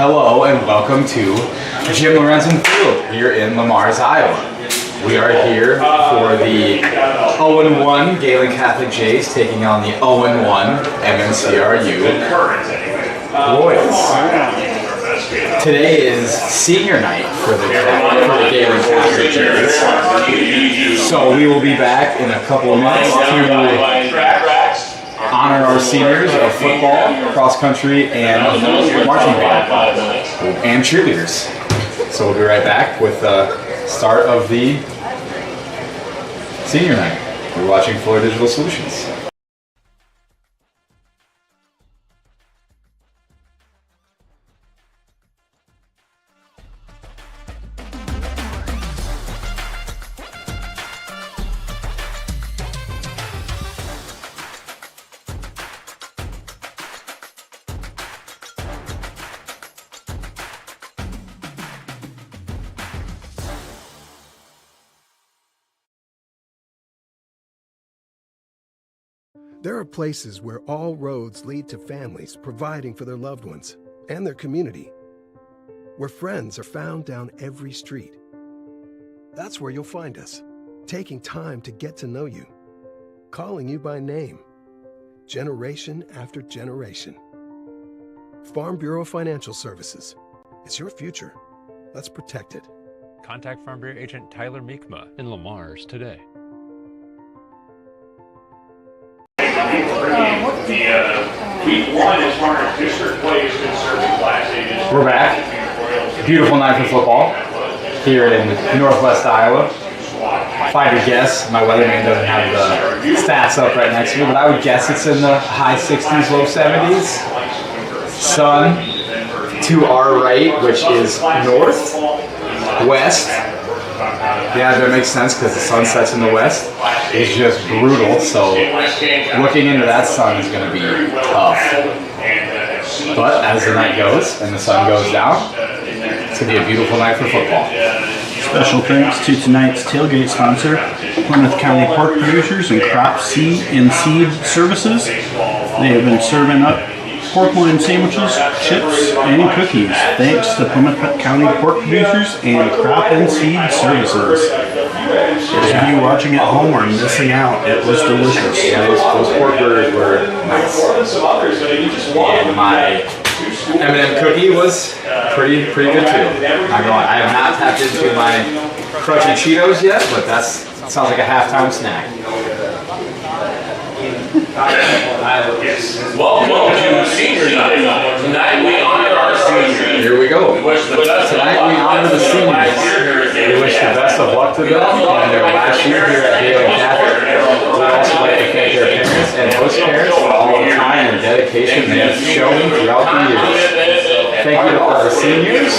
Hello and welcome to Jim Lorenzen Field here in Lamars, Iowa. We are here for the 0-1 Gehlen Catholic Jays taking on the 0-1 MMCRU Royals. Today is senior night for the Gehlen Catholic Jays. So we will be back in a couple of minutes to honor our seniors of football, cross country, and marching band, and cheerleaders. So we'll be right back with the start of the senior night. You're watching Fuller Digital Solutions. There are places where all roads lead to families providing for their loved ones and their community, where friends are found down every street. That's where you'll find us, taking time to get to know you, calling you by name, generation after generation. Farm Bureau Financial Services. It's your future. Let's protect it. Contact Farm Bureau Agent Tyler Meekma in Lamars today. We're back. Beautiful night for football here in Northwest Iowa. If I had to guess, my weatherman doesn't have the stats up right next to me, but I would guess it's in the high 60s, low 70s. Sun to our right, which is north, west. Yeah, that makes sense because the sun sets in the west. It's just brutal, so looking into that sun is going to be tough. But as the night goes and the sun goes down, it's going to be a beautiful night for football. Special thanks to tonight's tailgate sponsor, Plymouth County Pork Producers and Crop Seed and Seed Services. They have been serving up pork loin sandwiches, chips, and cookies. Thanks to Plymouth County Pork Producers and Crop and Seed Services. Those of you watching at home are missing out. It was delicious. Yeah, those pork burgers were nice. And my M&M cookie was pretty good too. I have not tapped into my crunchy Cheetos yet, but that sounds like a halftime snack. Welcome to Senior Night. Tonight we honor our seniors. Here we go. Tonight we honor the seniors. We wish the best of luck to them in their last year here at Gehlen Catholic. We'd also like to thank their parents and host parents for all the time and dedication they have shown throughout the years. Thank you to all the seniors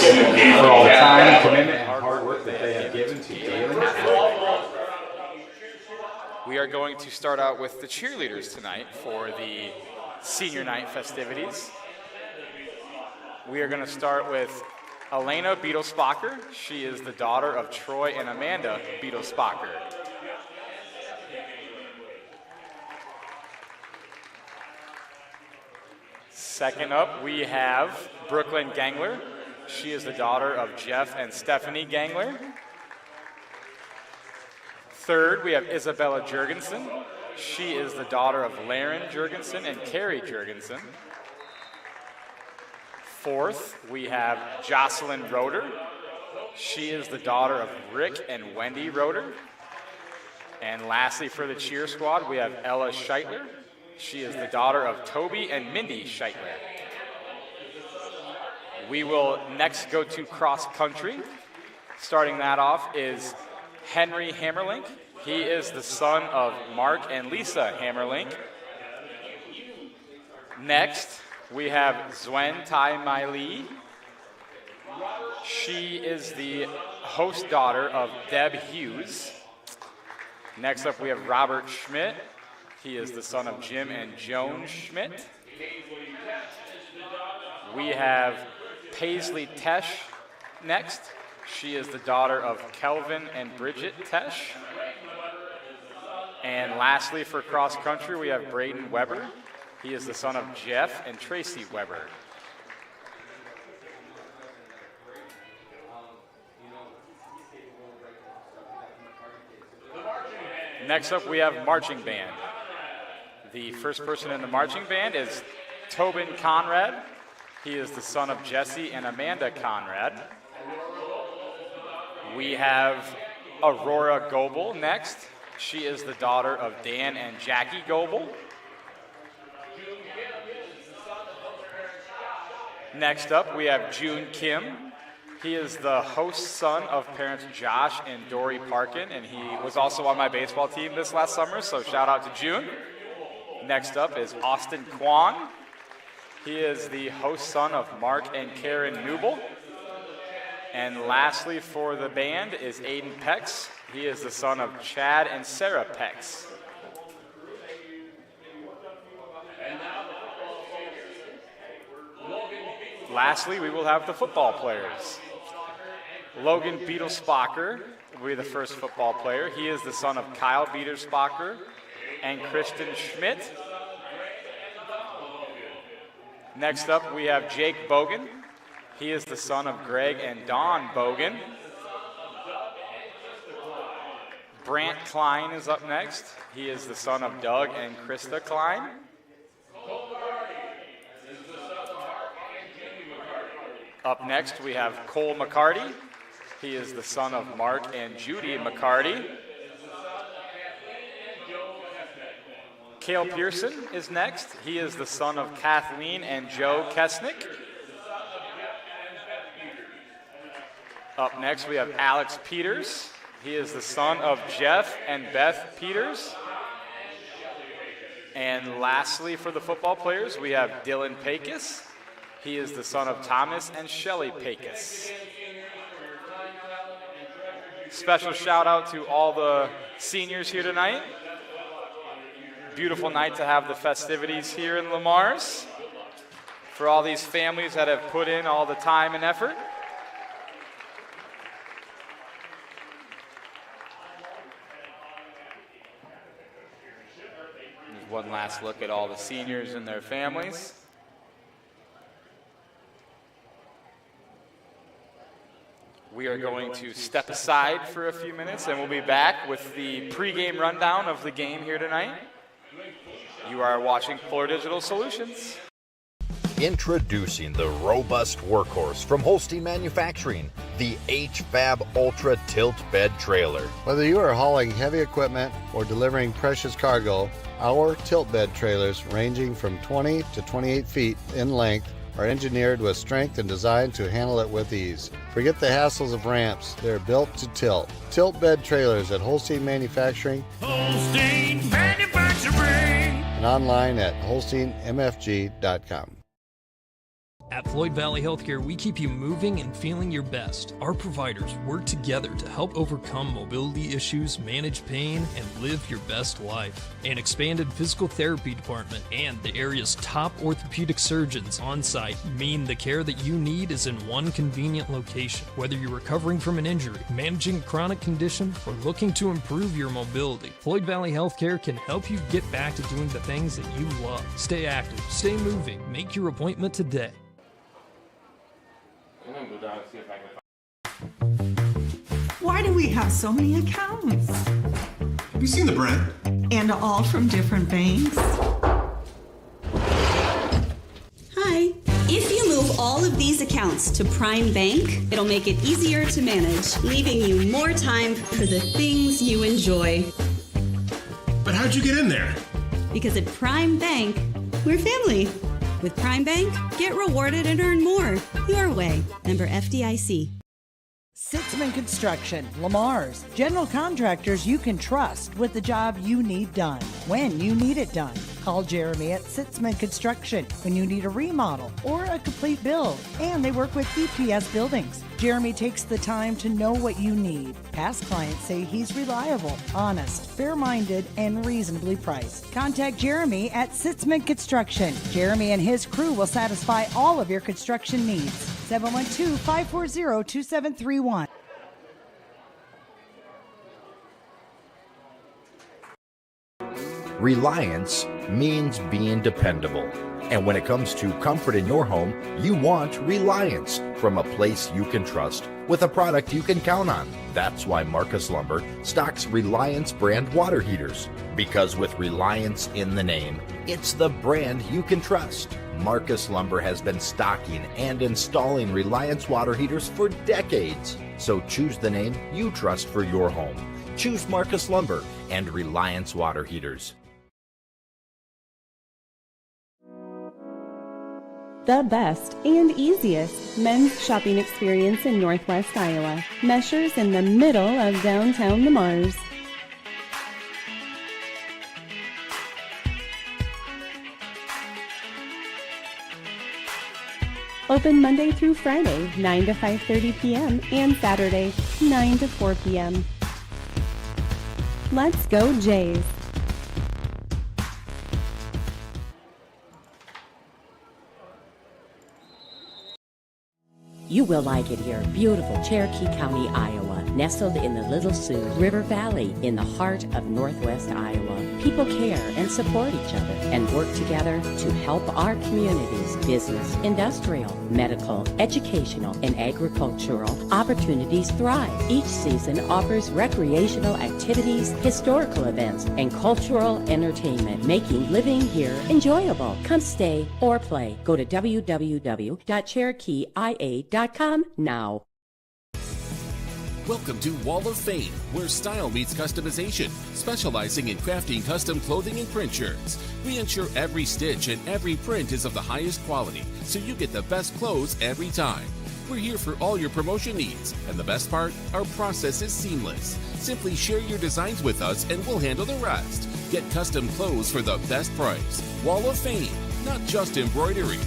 for all the time, commitment, and hard work that they have given to Gehlen Catholic. We are going to start out with the cheerleaders tonight for the senior night festivities. We are going to start with Elena Beadle-Spacher. She is the daughter of Troy and Amanda Beadle-Spacher. Second up, we have Brooklyn Gangler. She is the daughter of Jeff and Stephanie Gangler. Third, we have Isabella Jurgensen. She is the daughter of Laren Jurgensen and Carrie Jurgensen. Fourth, we have Jocelyn Roeder. She is the daughter of Rick and Wendy Roeder. And lastly, for the cheer squad, we have Ella Scheitler. She is the daughter of Toby and Mindy Scheitler. We will next go to cross country. Starting that off is Henry Hammerlink. He is the son of Mark and Lisa Hammerlink. Next, we have Zwen Tai Mai Lee. She is the host daughter of Deb Hughes. Next up, we have Robert Schmidt. He is the son of Jim and Joan Schmidt. We have Paisley Tesh next. She is the daughter of Kelvin and Bridget Tesh. And lastly, for cross country, we have Braden Weber. He is the son of Jeff and Tracy Weber. Next up, we have marching band. The first person in the marching band is Tobin Conrad. He is the son of Jesse and Amanda Conrad. We have Aurora Goebel next. She is the daughter of Dan and Jackie Goebel. Next up, we have June Kim. He is the host son of parents Josh and Dory Parkin, and he was also on my baseball team this last summer, so shout out to June. Next up is Austin Kwan. He is the host son of Mark and Karen Newble. And lastly for the band is Aiden Pex. He is the son of Chad and Sarah Pex. Lastly, we will have the football players. Logan Beetlespacher will be the first football player. He is the son of Kyle Beetlespacher and Kristen Schmidt. Next up, we have Jake Bogan. He is the son of Greg and Dawn Bogan. Brant Klein is up next. He is the son of Doug and Krista Klein. Up next, we have Cole McCarty. He is the son of Mark and Judy McCarty. Cale Pearson is next. He is the son of Kathleen and Joe Kesnick. Up next, we have Alex Peters. He is the son of Jeff and Beth Peters. And lastly, for the football players, we have Dylan Pecos. He is the son of Thomas and Shelley Pecos. Special shout out to all the seniors here tonight. Beautiful night to have the festivities here in Lamar's. For all these families that have put in all the time and effort. There's one last look at all the seniors and their families. We are going to step aside for a few minutes and we'll be back with the pregame rundown of the game here tonight. You are watching Polar Digital Solutions. Introducing the robust workhorse from Holstein Manufacturing, the HFAB Ultra Tilt Bed Trailer. Whether you are hauling heavy equipment or delivering precious cargo, our tilt bed trailers, ranging from 20 to 28 feet in length, are engineered with strength and designed to handle it with ease. Forget the hassles of ramps. They're built to tilt. Tilt bed trailers at Holstein Manufacturing. Holstein Manufacturing. And online at holsteinmfg.com. At Floyd Valley Healthcare, we keep you moving and feeling your best. Our providers work together to help overcome mobility issues, manage pain, and live your best life. An expanded physical therapy department and the area's top orthopedic surgeons on site mean the care that you need is in one convenient location. Whether you're recovering from an injury, managing a chronic condition, or looking to improve your mobility, Floyd Valley Healthcare can help you get back to doing the things that you love. Stay active, stay moving, make your appointment today. Why do we have so many accounts? Have you seen the Brent? And all from different banks? Hi. If you move all of these accounts to Prime Bank, it'll make it easier to manage, leaving you more time for the things you enjoy. But how'd you get in there? Because at Prime Bank, we're family. With Prime Bank, get rewarded and earn more. Your way. Member FDIC. Sitzman Construction, Lamar's. General contractors you can trust with the job you need done, when you need it done. Call Jeremy at Sitzman Construction when you need a remodel or a complete build. And they work with EPS buildings. Jeremy takes the time to know what you need. Past clients say he's reliable, honest, fair-minded, and reasonably priced. Contact Jeremy at Sitzman Construction. Jeremy and his crew will satisfy all of your construction needs. 712-540-2731. Reliance means being dependable. And when it comes to comfort in your home, you want Reliance from a place you can trust with a product you can count on. That's why Marcus Lumber stocks Reliance brand water heaters. Because with Reliance in the name, it's the brand you can trust. Marcus Lumber has been stocking and installing Reliance water heaters for decades. So choose the name you trust for your home. Choose Marcus Lumber and Reliance water heaters. The best and easiest men's shopping experience in Northwest Iowa. Measures in the middle of downtown Lamars. Open Monday through Friday, 9 to 5:30 p.m. and Saturday, 9 to 4 p.m. Let's go Jays! You will like it here. Beautiful Cherokee County, Iowa, nestled in the Little Sioux River Valley in the heart of Northwest Iowa. People care and support each other and work together to help our communities, business, industrial, medical, educational, and agricultural opportunities thrive. Each season offers recreational activities, historical events, and cultural entertainment, making living here enjoyable. Come stay or play. Go to www.cherokeeia.com now. Welcome to Wall of Fame, where style meets customization, specializing in crafting custom clothing and print shirts. We ensure every stitch and every print is of the highest quality, so you get the best clothes every time. We're here for all your promotion needs, and the best part, our process is seamless. Simply share your designs with us and we'll handle the rest. Get custom clothes for the best price. Wall of Fame, not just embroidery.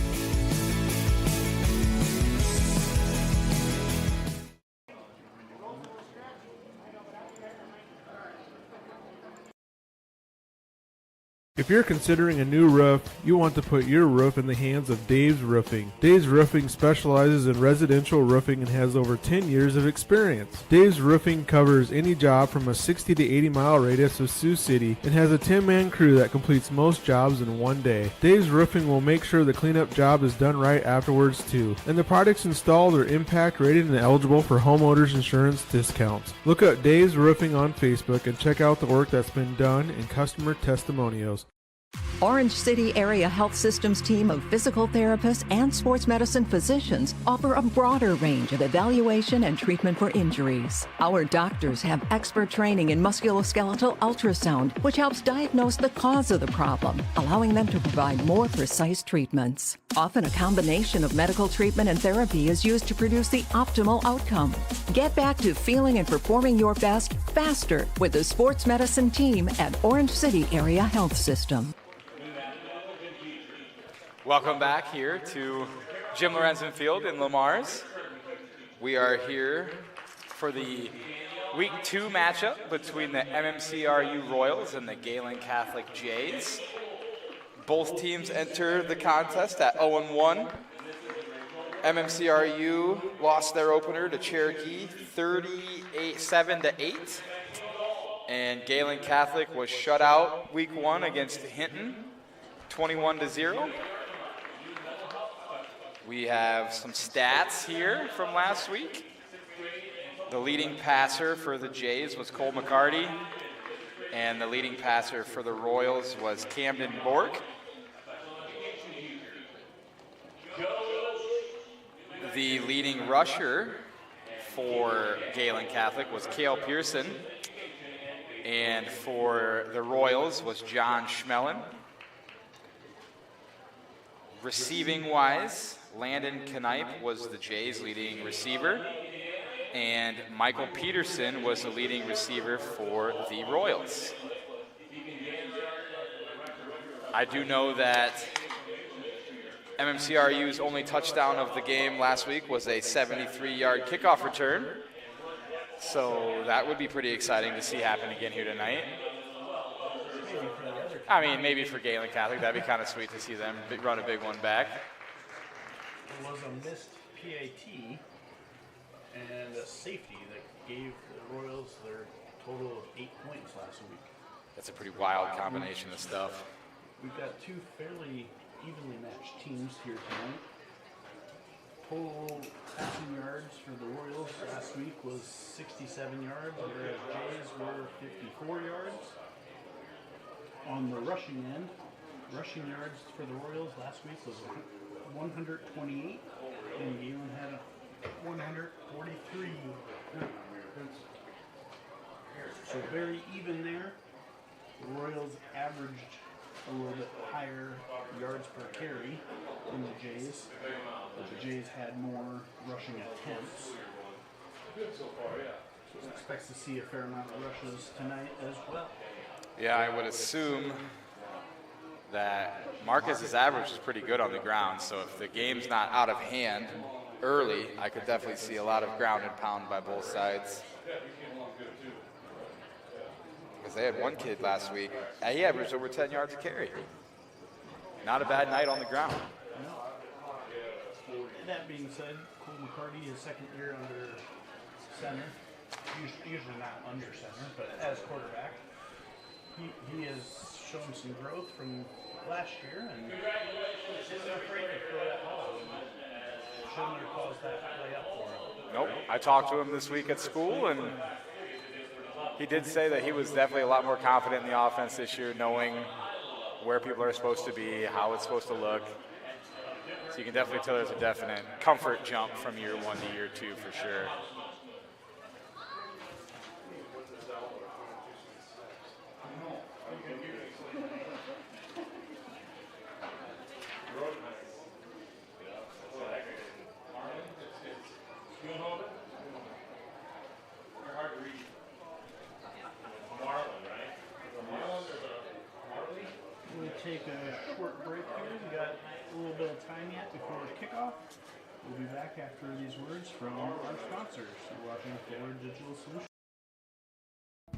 If you're considering a new roof, you want to put your roof in the hands of Dave's Roofing. Dave's Roofing specializes in residential roofing and has over 10 years of experience. Dave's Roofing covers any job from a 60 to 80 mile radius of Sioux City and has a 10-man crew that completes most jobs in one day. Dave's Roofing will make sure the cleanup job is done right afterwards too. And the products installed are impact rated and eligible for homeowners insurance discounts. Look up Dave's Roofing on Facebook and check out the work that's been done and customer testimonials. Orange City Area Health Systems team of physical therapists and sports medicine physicians offer a broader range of evaluation and treatment for injuries. Our doctors have expert training in musculoskeletal ultrasound, which helps diagnose the cause of the problem, allowing them to provide more precise treatments. Often a combination of medical treatment and therapy is used to produce the optimal outcome. Get back to feeling and performing your best faster with the sports medicine team at Orange City Area Health System. Welcome back here to Jim Lorenzen Field in Lamars. We are here for the Week 2 matchup between the MMCRU Royals and the Gehlen Catholic Jays. Both teams enter the contest at 0-1. MMCRU lost their opener to Cherokee 7-8. And Gehlen Catholic was shut out Week 1 against Hinton 21-0. We have some stats here from last week. The leading passer for the Jays was Cole McCarty, and the leading passer for the Royals was Camden Bork. The leading rusher for Gehlen Catholic was Cale Pearson, and for the Royals was John Schmellen. Receiving-wise, Landon Knipe was the Jays' leading receiver, and Michael Peterson was the leading receiver for the Royals. I do know that MMCRU's only touchdown of the game last week was a 73-yard kickoff return, so that would be pretty exciting to see happen again here tonight. I mean, maybe for Gehlen Catholic, that'd be kind of sweet to see them run a big one back. There was a missed PAT and a safety that gave the Royals their total of 8 points last week. That's a pretty wild combination of stuff. We've got two fairly evenly matched teams here tonight. Total passing yards for the Royals last week was 67 yards, whereas Jays were 54 yards. On the rushing end, rushing yards for the Royals last week was 128, and Gehlen had 143. So very even there. The Royals averaged a little bit higher yards per carry than the Jays, but the Jays had more rushing attempts. So expects to see a fair amount of rushes tonight as well. Yeah, I would assume that Marcus's average is pretty good on the ground, so if the game's not out of hand early, I could definitely see a lot of ground and pound by both sides. Because they had one kid last week, he averaged over 10 yards a carry. Not a bad night on the ground. That being said, Cole McCarty, his second year under center, usually not under center, but as quarterback, he has shown some growth from last year and isn't afraid to throw that ball. Shouldn't have caused that play up for him. Nope, I talked to him this week at school, and he did say that he was definitely a lot more confident in the offense this year, knowing where people are supposed to be, how it's supposed to look. So you can definitely tell there's a definite comfort jump from year 1 to year 2 for sure. We'll take a short break here. We got a little bit of time yet before kickoff. We'll be back after these words from our sponsors. You're watching Forward Digital Solutions.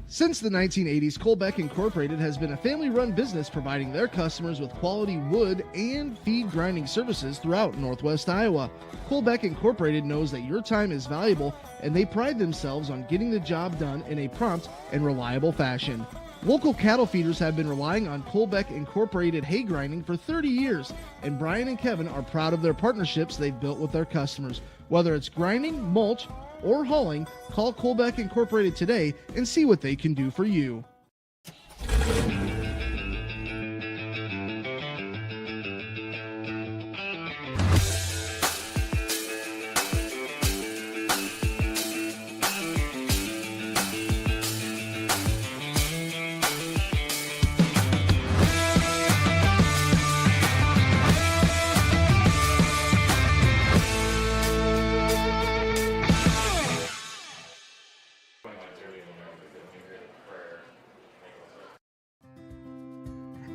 Since the 1980s, Colbeck Incorporated has been a family-run business providing their customers with quality wood and feed grinding services throughout Northwest Iowa. Colbeck Incorporated knows that your time is valuable, and they pride themselves on getting the job done in a prompt and reliable fashion. Local cattle feeders have been relying on Colbeck Incorporated hay grinding for 30 years, and Brian and Kevin are proud of their partnerships they've built with their customers. Whether it's grinding, mulch, or hauling, call Colbeck Incorporated today and see what they can do for you.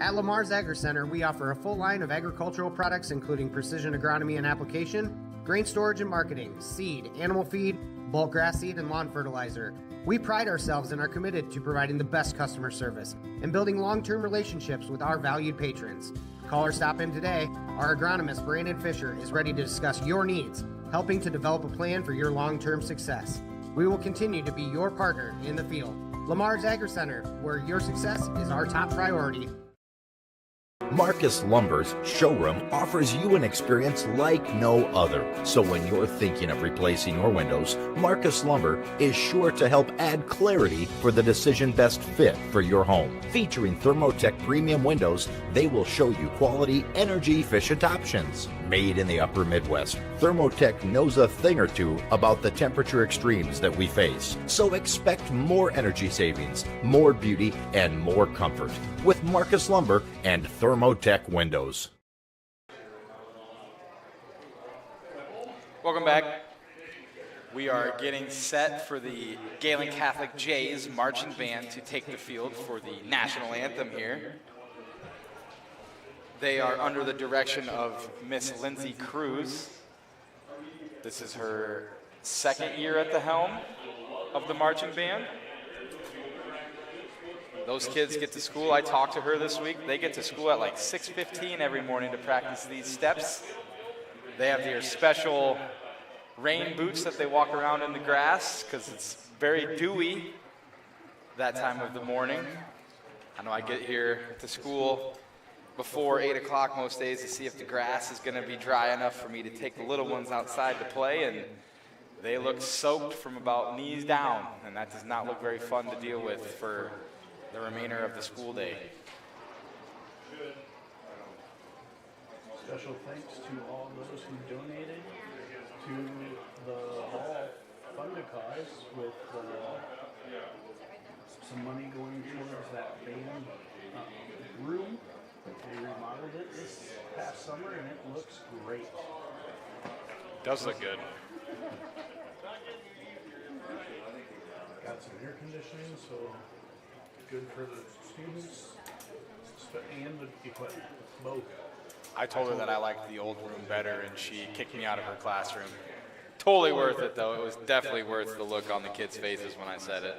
At Lamar's Agri Center, we offer a full line of agricultural products including precision agronomy and application, grain storage and marketing, seed, animal feed, bulk grass seed, and lawn fertilizer. We pride ourselves and are committed to providing the best customer service and building long-term relationships with our valued patrons. Call or stop in today. Our agronomist, Brandon Fisher, is ready to discuss your needs, helping to develop a plan for your long-term success. We will continue to be your partner in the field. Lamar's Agri Center, where your success is our top priority. Marcus Lumber's showroom offers you an experience like no other. So when you're thinking of replacing your windows, Marcus Lumber is sure to help add clarity for the decision best fit for your home. Featuring Thermotech premium windows, they will show you quality, energy-efficient options. Made in the upper Midwest, Thermotech knows a thing or two about the temperature extremes that we face. So expect more energy savings, more beauty, and more comfort with Marcus Lumber and Thermotech windows. Welcome back. We are getting set for the Gehlen Catholic Jays marching band to take the field for the national anthem here. They are under the direction of Miss Lindsay Cruz. This is her second year at the helm of the marching band. Those kids get to school. I talked to her this week. They get to school at like 6:15 every morning to practice these steps. They have their special rain boots that they walk around in the grass because it's very dewy that time of the morning. I know I get here to school before 8 o'clock most days to see if the grass is going to be dry enough for me to take the little ones outside to play, and they look soaked from about knees down, and that does not look very fun to deal with for the remainder of the school day. Special thanks to all those who donated to the Hall Fund a Cause, with some money going towards that band room. They remodeled it this past summer and it looks great. Does look good. Got some air conditioning, so good for the students and the equipment, both. I told her that I liked the old room better, and she kicked me out of her classroom. Totally worth it, though. It was definitely worth the look on the kids' faces when I said it.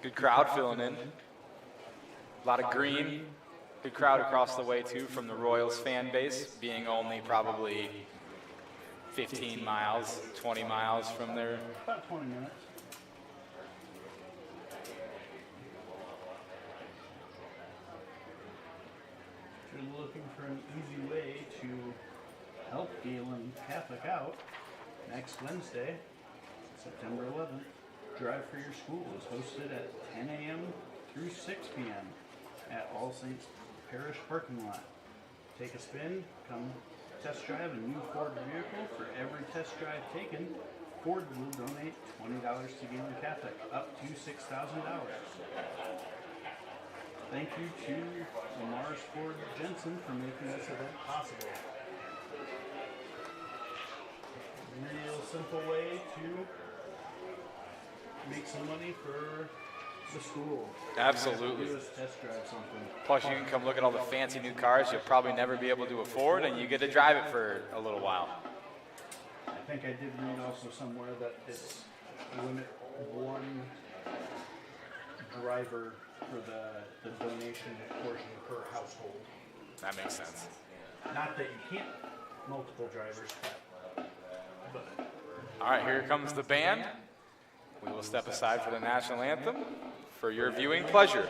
Good crowd filling in. A lot of green. Good crowd across the way, too, from the Royals fan base, being only probably 15 miles, 20 miles from there. About 20 minutes. If you're looking for an easy way to help Gehlen Catholic out, next Wednesday, September 11th, Drive for Your School is hosted at 10 a.m. through 6 p.m. at All Saints Parish parking lot. Take a spin, come test drive a new Ford vehicle. For every test drive taken, Ford will donate $20 to Gehlen Catholic, up to $6,000. Thank you to Lamar's Ford Jensen for making this event possible. Real simple way to make some money for the school. Absolutely. Do is test drive something. Plus, you can come look at all the fancy new cars you'll probably never be able to afford, and you get to drive it for a little while. I think I did read also somewhere that it's limit one driver for the donation portion per household. That makes sense. Not that you can't multiple drivers, but All right, here comes the band. We will step aside for the national anthem for your viewing pleasure.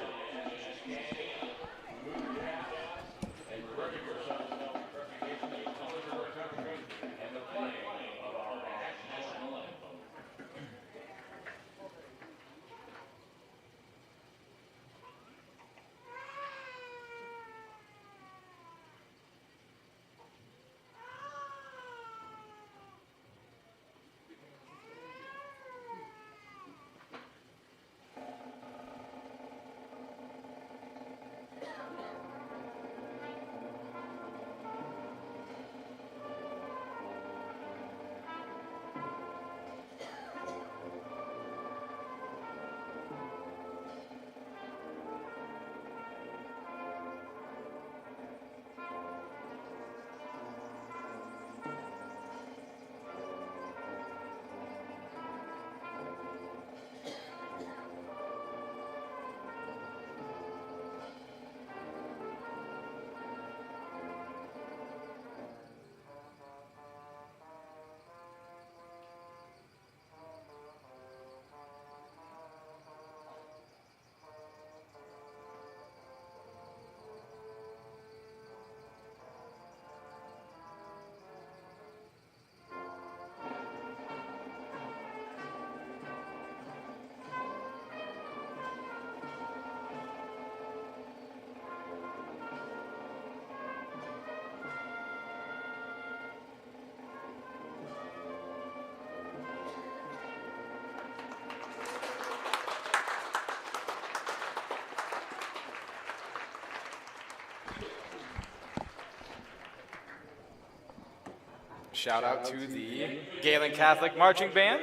Shout out to the Gehlen Catholic Marching Band.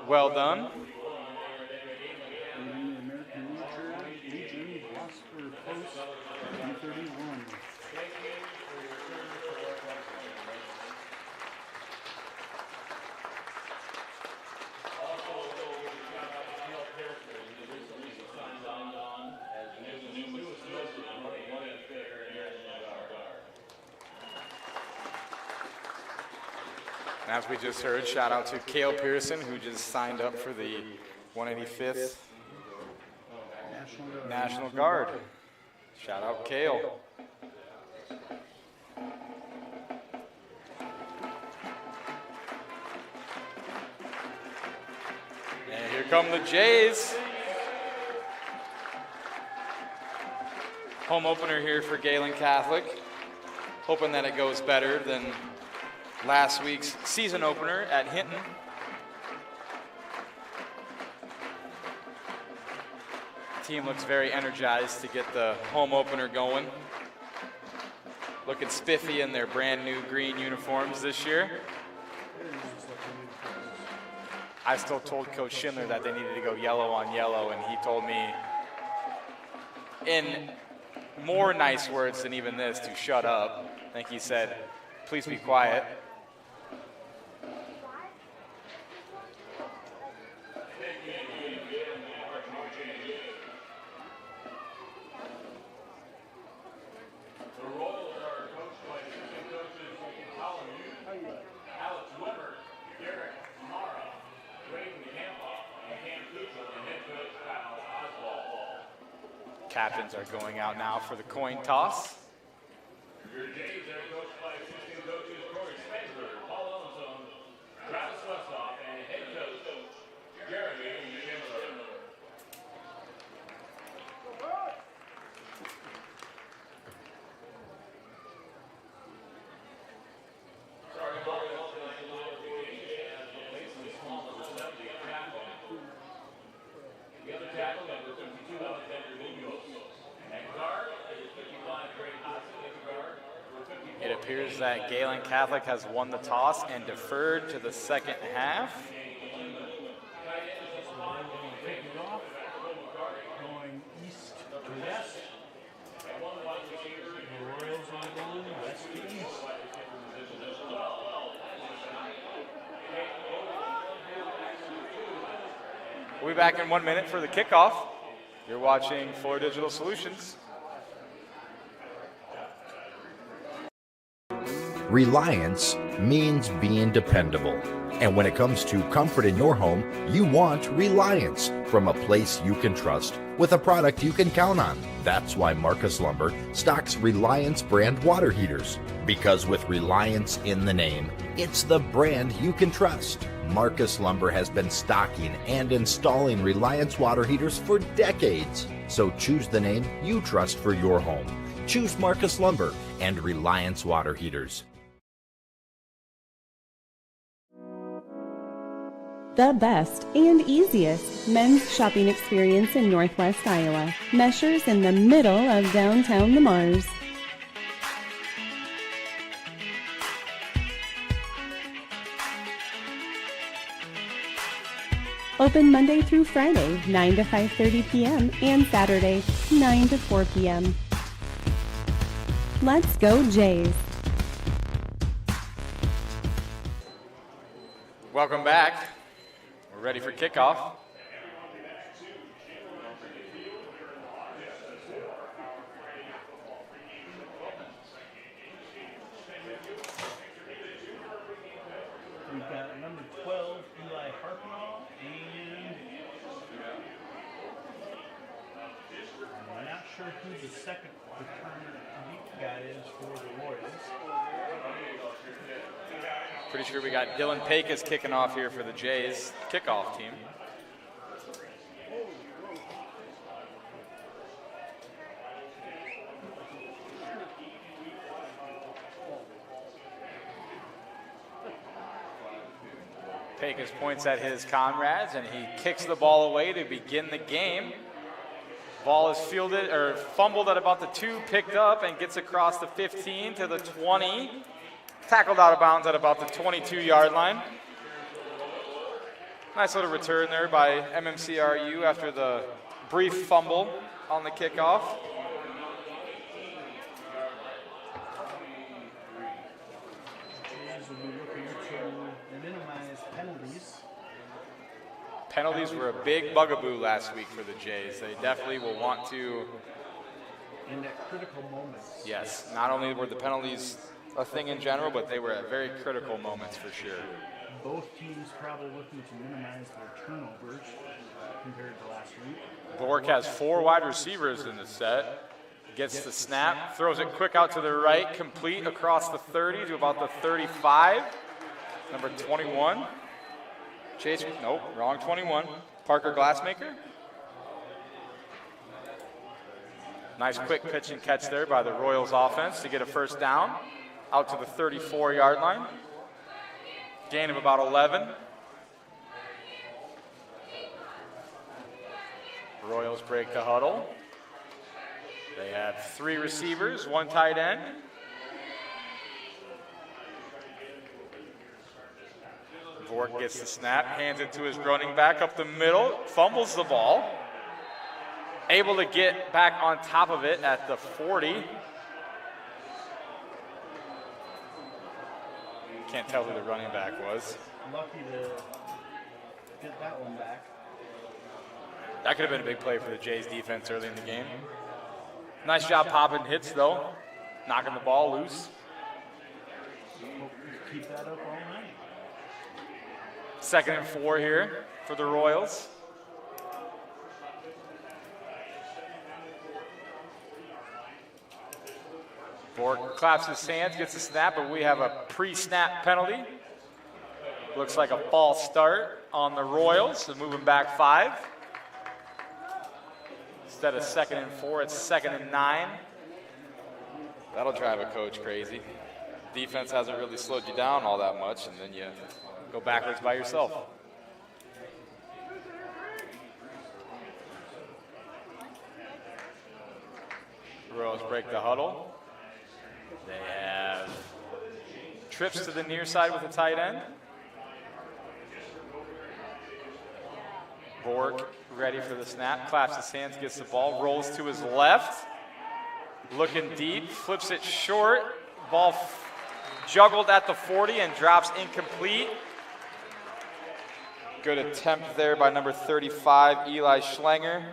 Well done. American Legion, Gloucester Post, 131. As we just heard, shout out to Cale Pearson, who just signed up for the 185th National Guard. Shout out Cale. And here come the Jays. Home opener here for Gehlen Catholic. Hoping that it goes better than last week's season opener at Hinton. Team looks very energized to get the home opener going. Looking spiffy in their brand new green uniforms this year. I still told Coach Schindler that they needed to go yellow on yellow, and he told me in more nice words than even this to shut up. I think he said, please be quiet. Captains are going out now for the coin toss. Your Jays are coached by assistant coaches Corey Spangler, Paul Ellison, Travis Westhoff, and head coach Jeremy Schindler. The other tackle, number 52, Alexander Munoz. And guard is 55, Greg Hodson. It appears that Gehlen Catholic has won the toss and deferred to the second half. Going east to west. The Royals are going west to east. We'll be back in 1 minute for the kickoff. You're watching Floor Digital Solutions. Reliance means being dependable. And when it comes to comfort in your home, you want Reliance from a place you can trust with a product you can count on. That's why Marcus Lumber stocks Reliance brand water heaters. Because with Reliance in the name, it's the brand you can trust. Marcus Lumber has been stocking and installing Reliance water heaters for decades. So choose the name you trust for your home. Choose Marcus Lumber and Reliance water heaters. The best and easiest men's shopping experience in Northwest Iowa. Measures in the middle of downtown Lamars. Open Monday through Friday, 9 to 5:30 p.m. and Saturday, 9 to 4 p.m. Let's go Jays! Welcome back. We're ready for kickoff. We've got number 12, Eli Harpnell, and I'm not sure who the second return guy is for the Royals. Pretty sure we got Dylan Pecos kicking off here for the Jays kickoff team. Pecos points at his comrades and he kicks the ball away to begin the game. Ball is fielded or fumbled at about the 2, picked up and gets across the 15 to the 20. Tackled out of bounds at about the 22-yard line. Nice little return there by MMCRU after the brief fumble on the kickoff. Jays will be looking to minimize penalties. Penalties were a big bugaboo last week for the Jays. They definitely will want to. In that critical moment. Yes, not only were the penalties a thing in general, but they were at very critical moments for sure. Both teams probably looking to minimize their turnovers compared to last week. Bork has 4 wide receivers in the set. Gets the snap, throws it quick out to the right, complete across the 30 to about the 35. Number 21. Chase, nope, wrong 21. Parker Glassmaker. Nice quick pitch and catch there by the Royals offense to get a first down out to the 34-yard line. Gain of about 11. Royals break the huddle. They have 3 receivers, 1 tight end. Bork gets the snap, hands it to his running back up the middle, fumbles the ball. Able to get back on top of it at the 40. Can't tell who the running back was. Lucky to get that one back. That could have been a big play for the Jays defense early in the game. Nice job popping hits though, knocking the ball loose. Keep that up all night. 2nd and 4 here for the Royals. Bork claps his hands, gets a snap, but we have a pre-snap penalty. Looks like a false start on the Royals, so moving back 5. Instead of 2nd and 4, it's 2nd and 9. That'll drive a coach crazy. Defense hasn't really slowed you down all that much, and then you go backwards by yourself. Royals break the huddle. They have trips to the near side with the tight end. Bork ready for the snap, claps his hands, gets the ball, rolls to his left, looking deep, flips it short, ball juggled at the 40 and drops incomplete. Good attempt there by number 35, Eli Schlanger.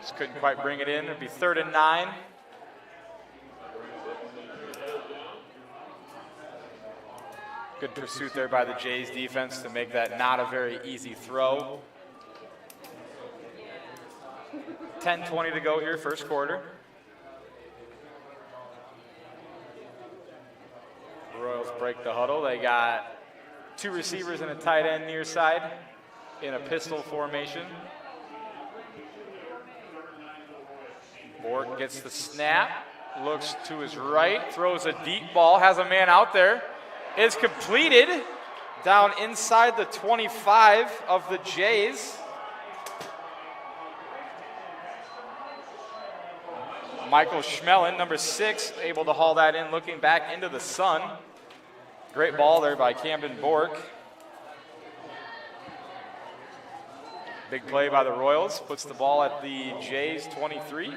Just couldn't quite bring it in. It'd be 3rd and 9. Good pursuit there by the Jays defense to make that not a very easy throw. 10:20 to go here, first quarter. Royals break the huddle. They got 2 receivers and a tight end near side in a pistol formation. Bork gets the snap, looks to his right, throws a deep ball, has a man out there. It's completed down inside the 25 of the Jays. Michael Schmelin, number 6, able to haul that in, looking back into the sun. Great ball there by Camden Bork. Big play by the Royals, puts the ball at the Jays 23.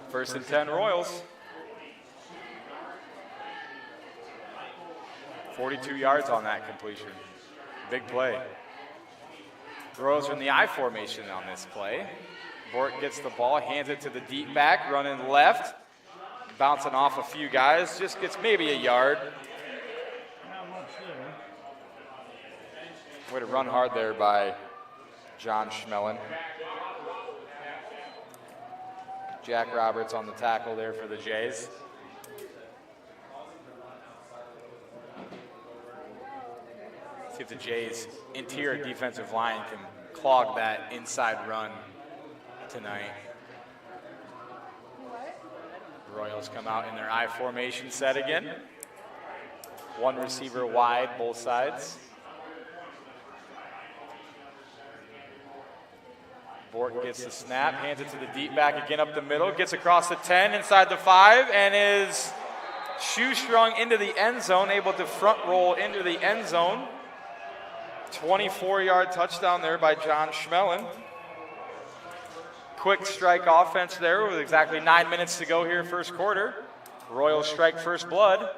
First and 10 Royals. 42 yards on that completion. Big play. The Royals are in the I formation on this play. Bork gets the ball, hands it to the deep back, running left, bouncing off a few guys, just gets maybe a yard. Not much there. Way to run hard there by John Schmelin. Jack Roberts on the tackle there for the Jays. See if the Jays' interior defensive line can clog that inside run tonight. The Royals come out in their I formation set again. 1 receiver wide, both sides. Bork gets the snap, hands it to the deep back again up the middle, gets across the 10, inside the 5, and is shoestrung into the end zone, able to front roll into the end zone. 24-yard touchdown there by John Schmelin. Quick strike offense there with exactly 9 minutes to go here, first quarter. Royals strike first blood.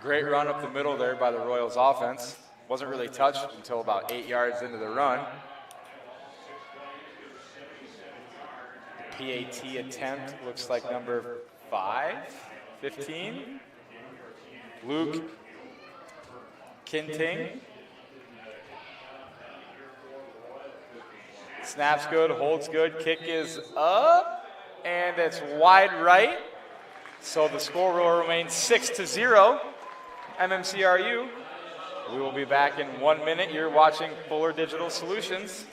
Great run up the middle there by the Royals offense. Wasn't really touched until about 8 yards into the run. PAT attempt looks like number 15. Luke Kinting. Snap's good, holds good, kick is up, and it's wide right. So the score will remain 6-0, MMCRU. We will be back in 1 minute. You're watching Fuller Digital Solutions.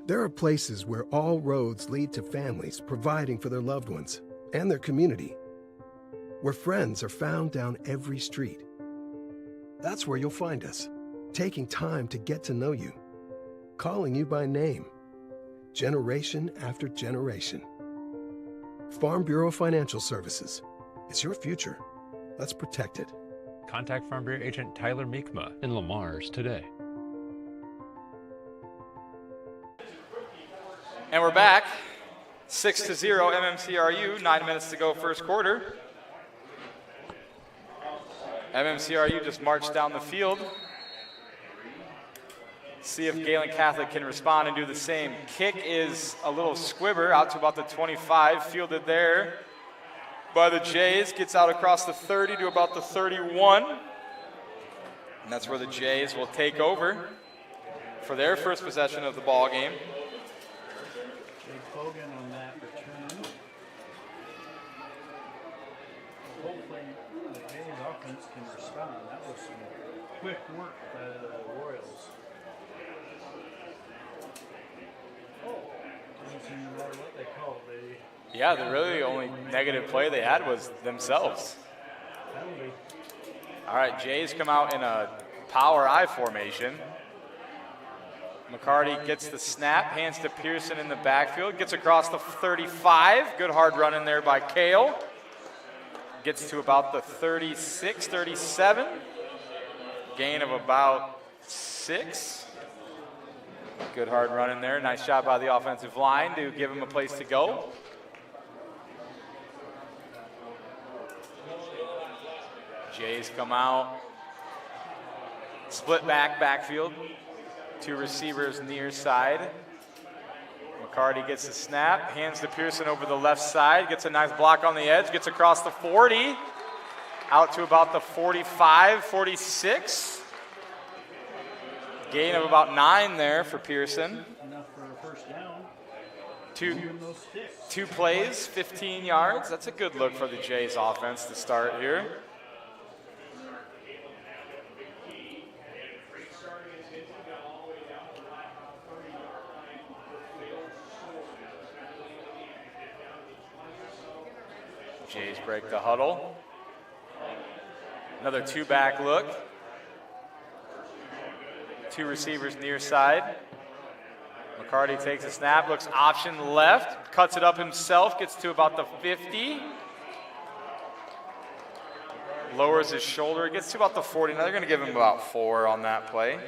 There are places where all roads lead to families providing for their loved ones and their community, where friends are found down every street. That's where you'll find us, taking time to get to know you, calling you by name, generation after generation. Farm Bureau Financial Services. It's your future. Let's protect it. Contact Farm Bureau Agent Tyler Meekma in Lamar's today. And we're back, 6-0 MMCRU, 9 minutes to go first quarter. MMCRU just marched down the field. See if Gehlen Catholic can respond and do the same. Kick is a little squibber out to about the 25, fielded there by the Jays, gets out across the 30 to about the 31. And that's where the Jays will take over for their first possession of the ball game. Big Hogan on that return. Hopefully the Jays offense can respond. That was some quick work by the Royals. Doesn't seem to matter what they call it. Yeah, the really only negative play they had was themselves. All right, Jays come out in a power I formation. McCarty gets the snap, hands to Pearson in the backfield, gets across the 35. Good hard run in there by Kale. Gets to about the 36, 37. Gain of about 6. Good hard run in there. Nice job by the offensive line to give him a place to go. Jays come out. Split backfield. 2 receivers near side. McCarty gets the snap, hands to Pearson over the left side, gets a nice block on the edge, gets across the 40, out to about the 45, 46. Gain of about 9 there for Pearson. Enough for a first down. Two plays, 15 yards. That's a good look for the Jays offense to start here. Jays break the huddle. Another 2-back look. 2 receivers near side. McCarty takes a snap, looks option left, cuts it up himself, gets to about the 50. Lowers his shoulder, gets to about the 40. Now they're going to give him about 4 on that play.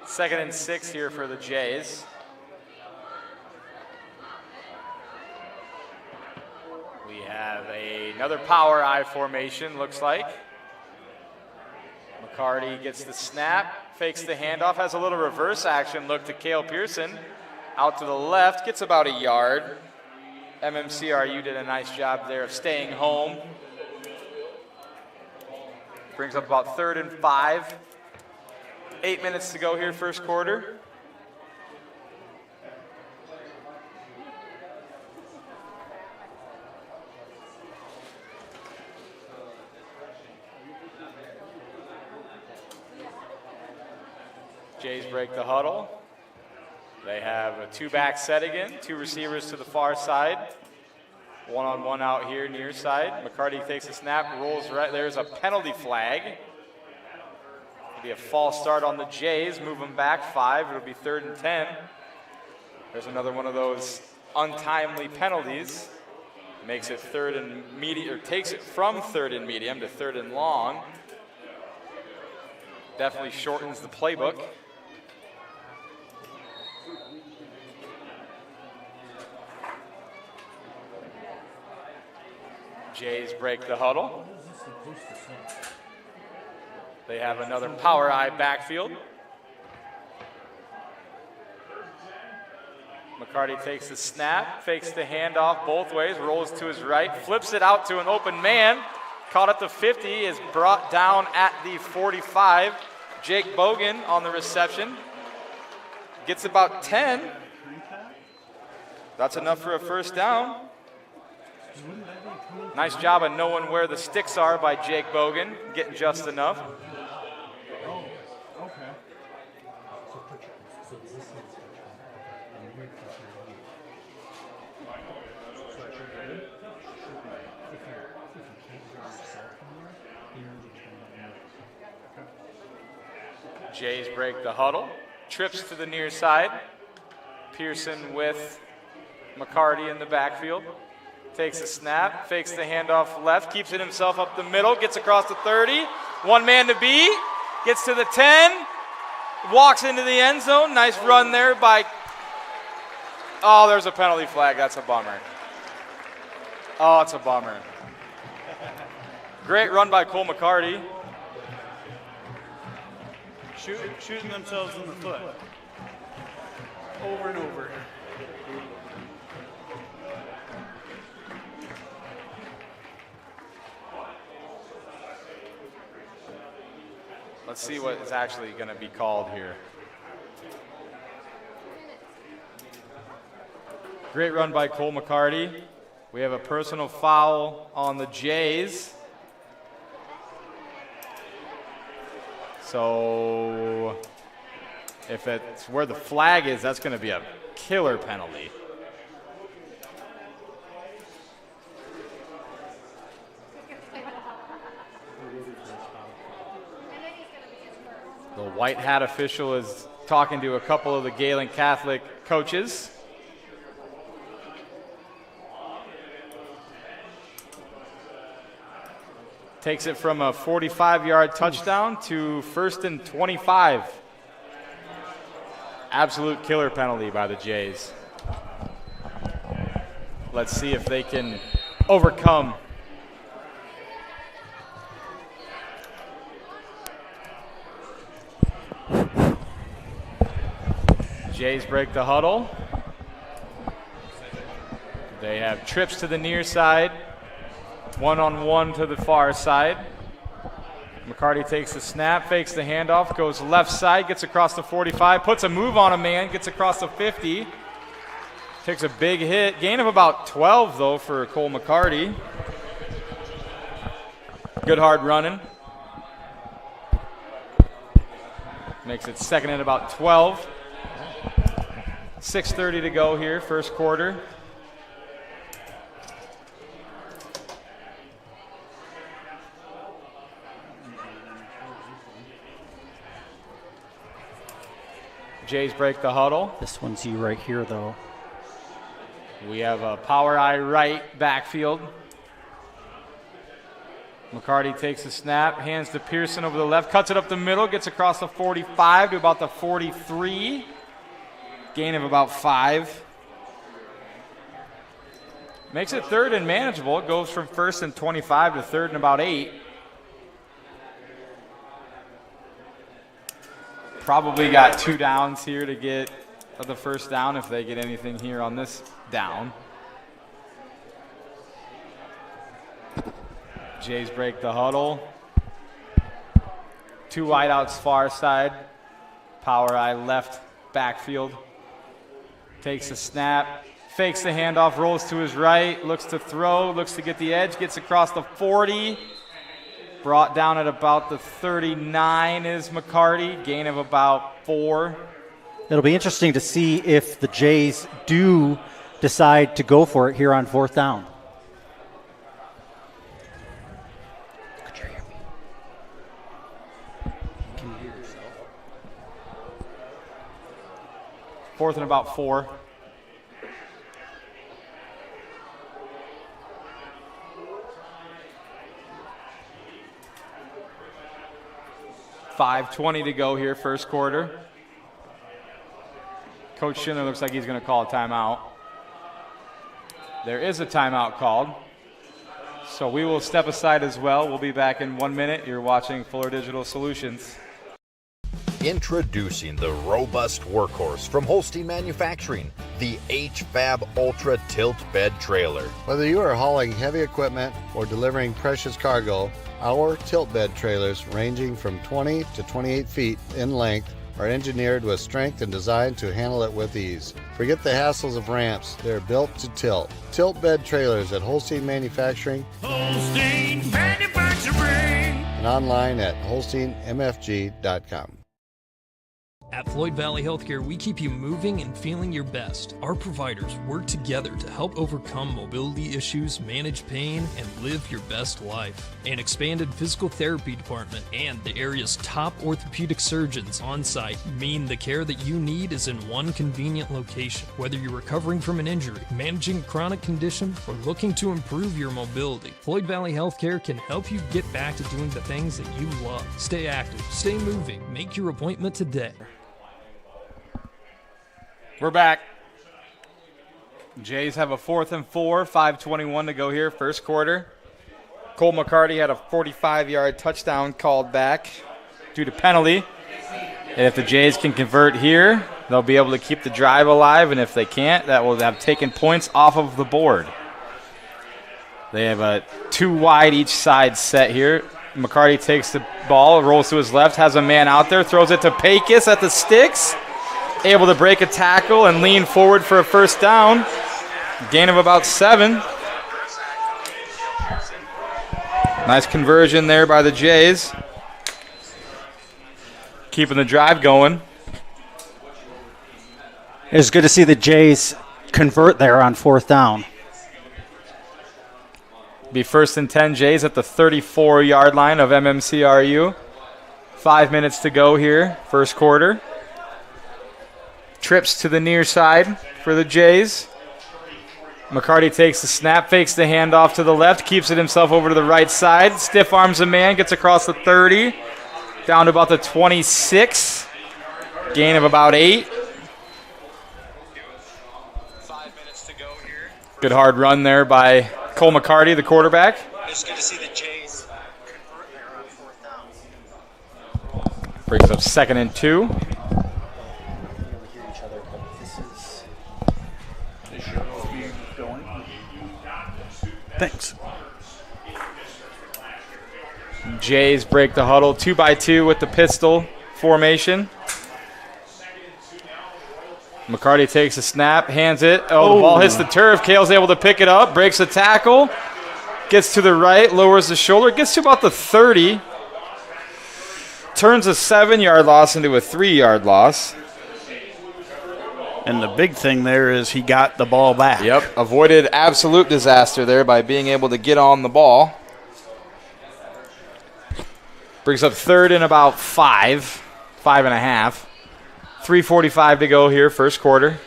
Second and 6 here for the Jays. We have another power I formation, looks like. McCarty gets the snap, fakes the handoff, has a little reverse action look to Cale Pearson. Out to the left, gets about a yard. MMCRU did a nice job there of staying home. Brings up about 3rd and 5. 8 minutes to go here, first quarter. Jays break the huddle. They have a two-back set again, two receivers to the far side. One-on-one out here near side. McCarty takes a snap, rolls right. There's a penalty flag. It'll be a false start on the Jays. Move them back 5. It'll be 3rd and 10. There's another one of those untimely penalties. Makes it 3rd and medium, or takes it from 3rd and medium to 3rd and long. Definitely shortens the playbook. Jays break the huddle. They have another power eye backfield. McCarty takes the snap, fakes the handoff both ways, rolls to his right, flips it out to an open man. Caught at the 50, is brought down at the 45. Jake Bogan on the reception. Gets about 10. That's enough for a first down. Nice job of knowing where the sticks are by Jake Bogan, getting just enough. Jays break the huddle. Trips to the near side. Pearson with McCarty in the backfield. Takes a snap, fakes the handoff left, keeps it himself up the middle, gets across the 30. One man to beat, gets to the 10, walks into the end zone. Nice run there by, oh, there's a penalty flag. That's a bummer. Oh, it's a bummer. Great run by Cole McCarty. Shooting themselves in the foot. Over and over. Let's see what is actually going to be called here. Great run by Cole McCarty. We have a personal foul on the Jays. So if it's where the flag is, that's going to be a killer penalty. The white hat official is talking to a couple of the Gehlen Catholic coaches. Takes it from a 45-yard touchdown to 1st and 25. Absolute killer penalty by the Jays. Let's see if they can overcome. Jays break the huddle. They have trips to the near side. One-on-one to the far side. McCarty takes the snap, fakes the handoff, goes left side, gets across the 45, puts a move on a man, gets across the 50. Takes a big hit. Gain of about 12, though, for Cole McCarty. Good hard running. Makes it 2nd and about 12. 6:30 to go here, first quarter. Jays break the huddle. This one's you right here, though. We have a power eye right backfield. McCarty takes the snap, hands to Pearson over the left, cuts it up the middle, gets across the 45 to about the 43. Gain of about 5. Makes it 3rd and manageable. It goes from 1st and 25 to 3rd and about 8. Probably got 2 downs here to get the first down if they get anything here on this down. Jays break the huddle. 2 wideouts far side. Power eye left backfield. Takes a snap, fakes the handoff, rolls to his right, looks to throw, looks to get the edge, gets across the 40. Brought down at about the 39 is McCarty. Gain of about 4. It'll be interesting to see if the Jays do decide to go for it here on 4th down. Fourth and about 4. .5:20 to go here, first quarter. Coach Schindler looks like he's going to call a timeout. There is a timeout called. So we will step aside as well. We'll be back in 1 minute. You're watching Fuller Digital Solutions. Introducing the robust workhorse from Holstein Manufacturing, the HFAB Ultra Tilt Bed Trailer. Whether you are hauling heavy equipment or delivering precious cargo, our tilt bed trailers, ranging from 20 to 28 feet in length, are engineered with strength and designed to handle it with ease. Forget the hassles of ramps. They're built to tilt. Tilt bed trailers at Holstein Manufacturing. Holstein Manufacturing. And online at holsteinmfg.com. At Floyd Valley Healthcare, we keep you moving and feeling your best. Our providers work together to help overcome mobility issues, manage pain, and live your best life. An expanded physical therapy department and the area's top orthopedic surgeons on site mean the care that you need is in one convenient location. Whether you're recovering from an injury, managing a chronic condition, or looking to improve your mobility, Floyd Valley Healthcare can help you get back to doing the things that you love. Stay active, stay moving, make your appointment today. We're back. Jays have a 4th and 4, 5:21 to go here, first quarter. Cole McCarty had a 45-yard touchdown called back due to penalty. And if the Jays can convert here, they'll be able to keep the drive alive. And if they can't, that will have taken points off of the board. They have a 2 wide each side set here. McCarty takes the ball, rolls to his left, has a man out there, throws it to Pecos at the sticks. Able to break a tackle and lean forward for a first down. Gain of about 7. Nice conversion there by the Jays. Keeping the drive going. It's good to see the Jays convert there on 4th down. Be 1st and 10 Jays at the 34-yard line of MMCRU. 5 minutes to go here, first quarter. Trips to the near side for the Jays. McCarty takes the snap, fakes the handoff to the left, keeps it himself over to the right side. Stiff arms a man, gets across the 30, down to about the 26. Gain of about 8. 5 minutes to go here. Good hard run there by Cole McCarty, the quarterback. It's good to see the Jays convert there on 4th down. Brings up 2nd and 2. Thanks. Jays break the huddle 2-by-2 with the pistol formation. McCarty takes a snap, hands it. Oh, the ball hits the turf. Kale's able to pick it up, breaks a tackle, gets to the right, lowers the shoulder, gets to about the 30. Turns a 7-yard loss into a 3-yard loss. And the big thing there is he got the ball back. Yep, avoided absolute disaster there by being able to get on the ball. Brings up 3rd and about 5.5. 3:45 to go here, first quarter.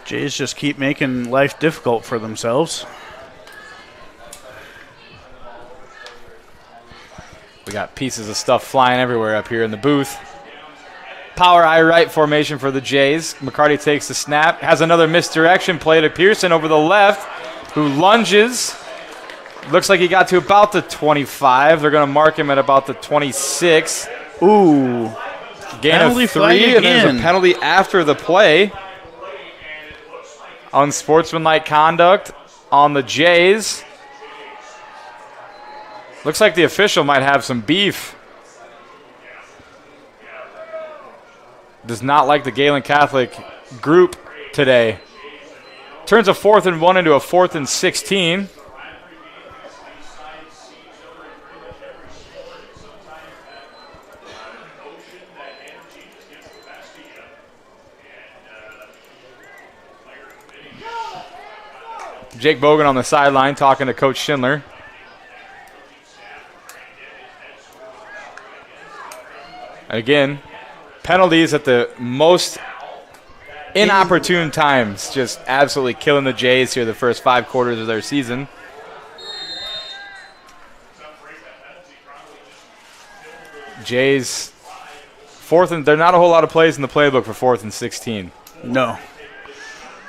Jays just keep making life difficult for themselves. We got pieces of stuff flying everywhere up here in the booth. Power I right formation for the Jays. McCarty takes the snap, has another misdirection play to Pearson over the left, who lunges. Looks like he got to about the 25. They're going to mark him at about the 26. Ooh. Gain penalty of 3, flag and there's again. a penalty after the play. Unsportsmanlike conduct on the Jays. Looks like the official might have some beef. Does not like the Gehlen Catholic group today. Turns a 4th and 1 into a 4th and 16. Jake Bogan on the sideline talking to Coach Schindler. Again, penalties at the most inopportune times, just absolutely killing the Jays here the first 5 quarters of their season. Jays, they're not a whole lot of plays in the playbook for 4th and 16. No.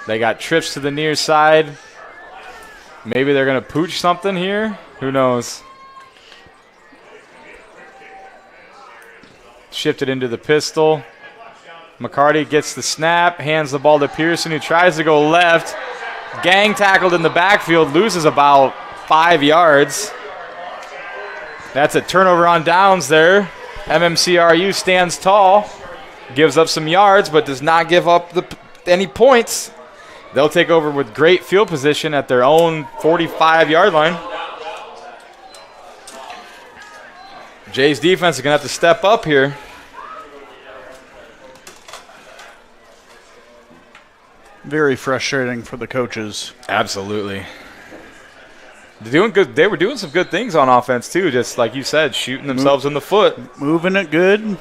They got trips to the near side. Maybe they're going to pooch something here. Who knows? Shifted into the pistol. McCarty gets the snap, hands the ball to Pearson, who tries to go left. Gang tackled in the backfield, loses about 5 yards. That's a turnover on downs there. MMCRU stands tall, gives up some yards, but does not give up any points. They'll take over with great field position at their own 45-yard line. Jay's defense is going to have to step up here. Very frustrating for the coaches. Absolutely. They're doing good. They were doing some good things on offense too, just like you said, shooting themselves in the foot. Moving it good,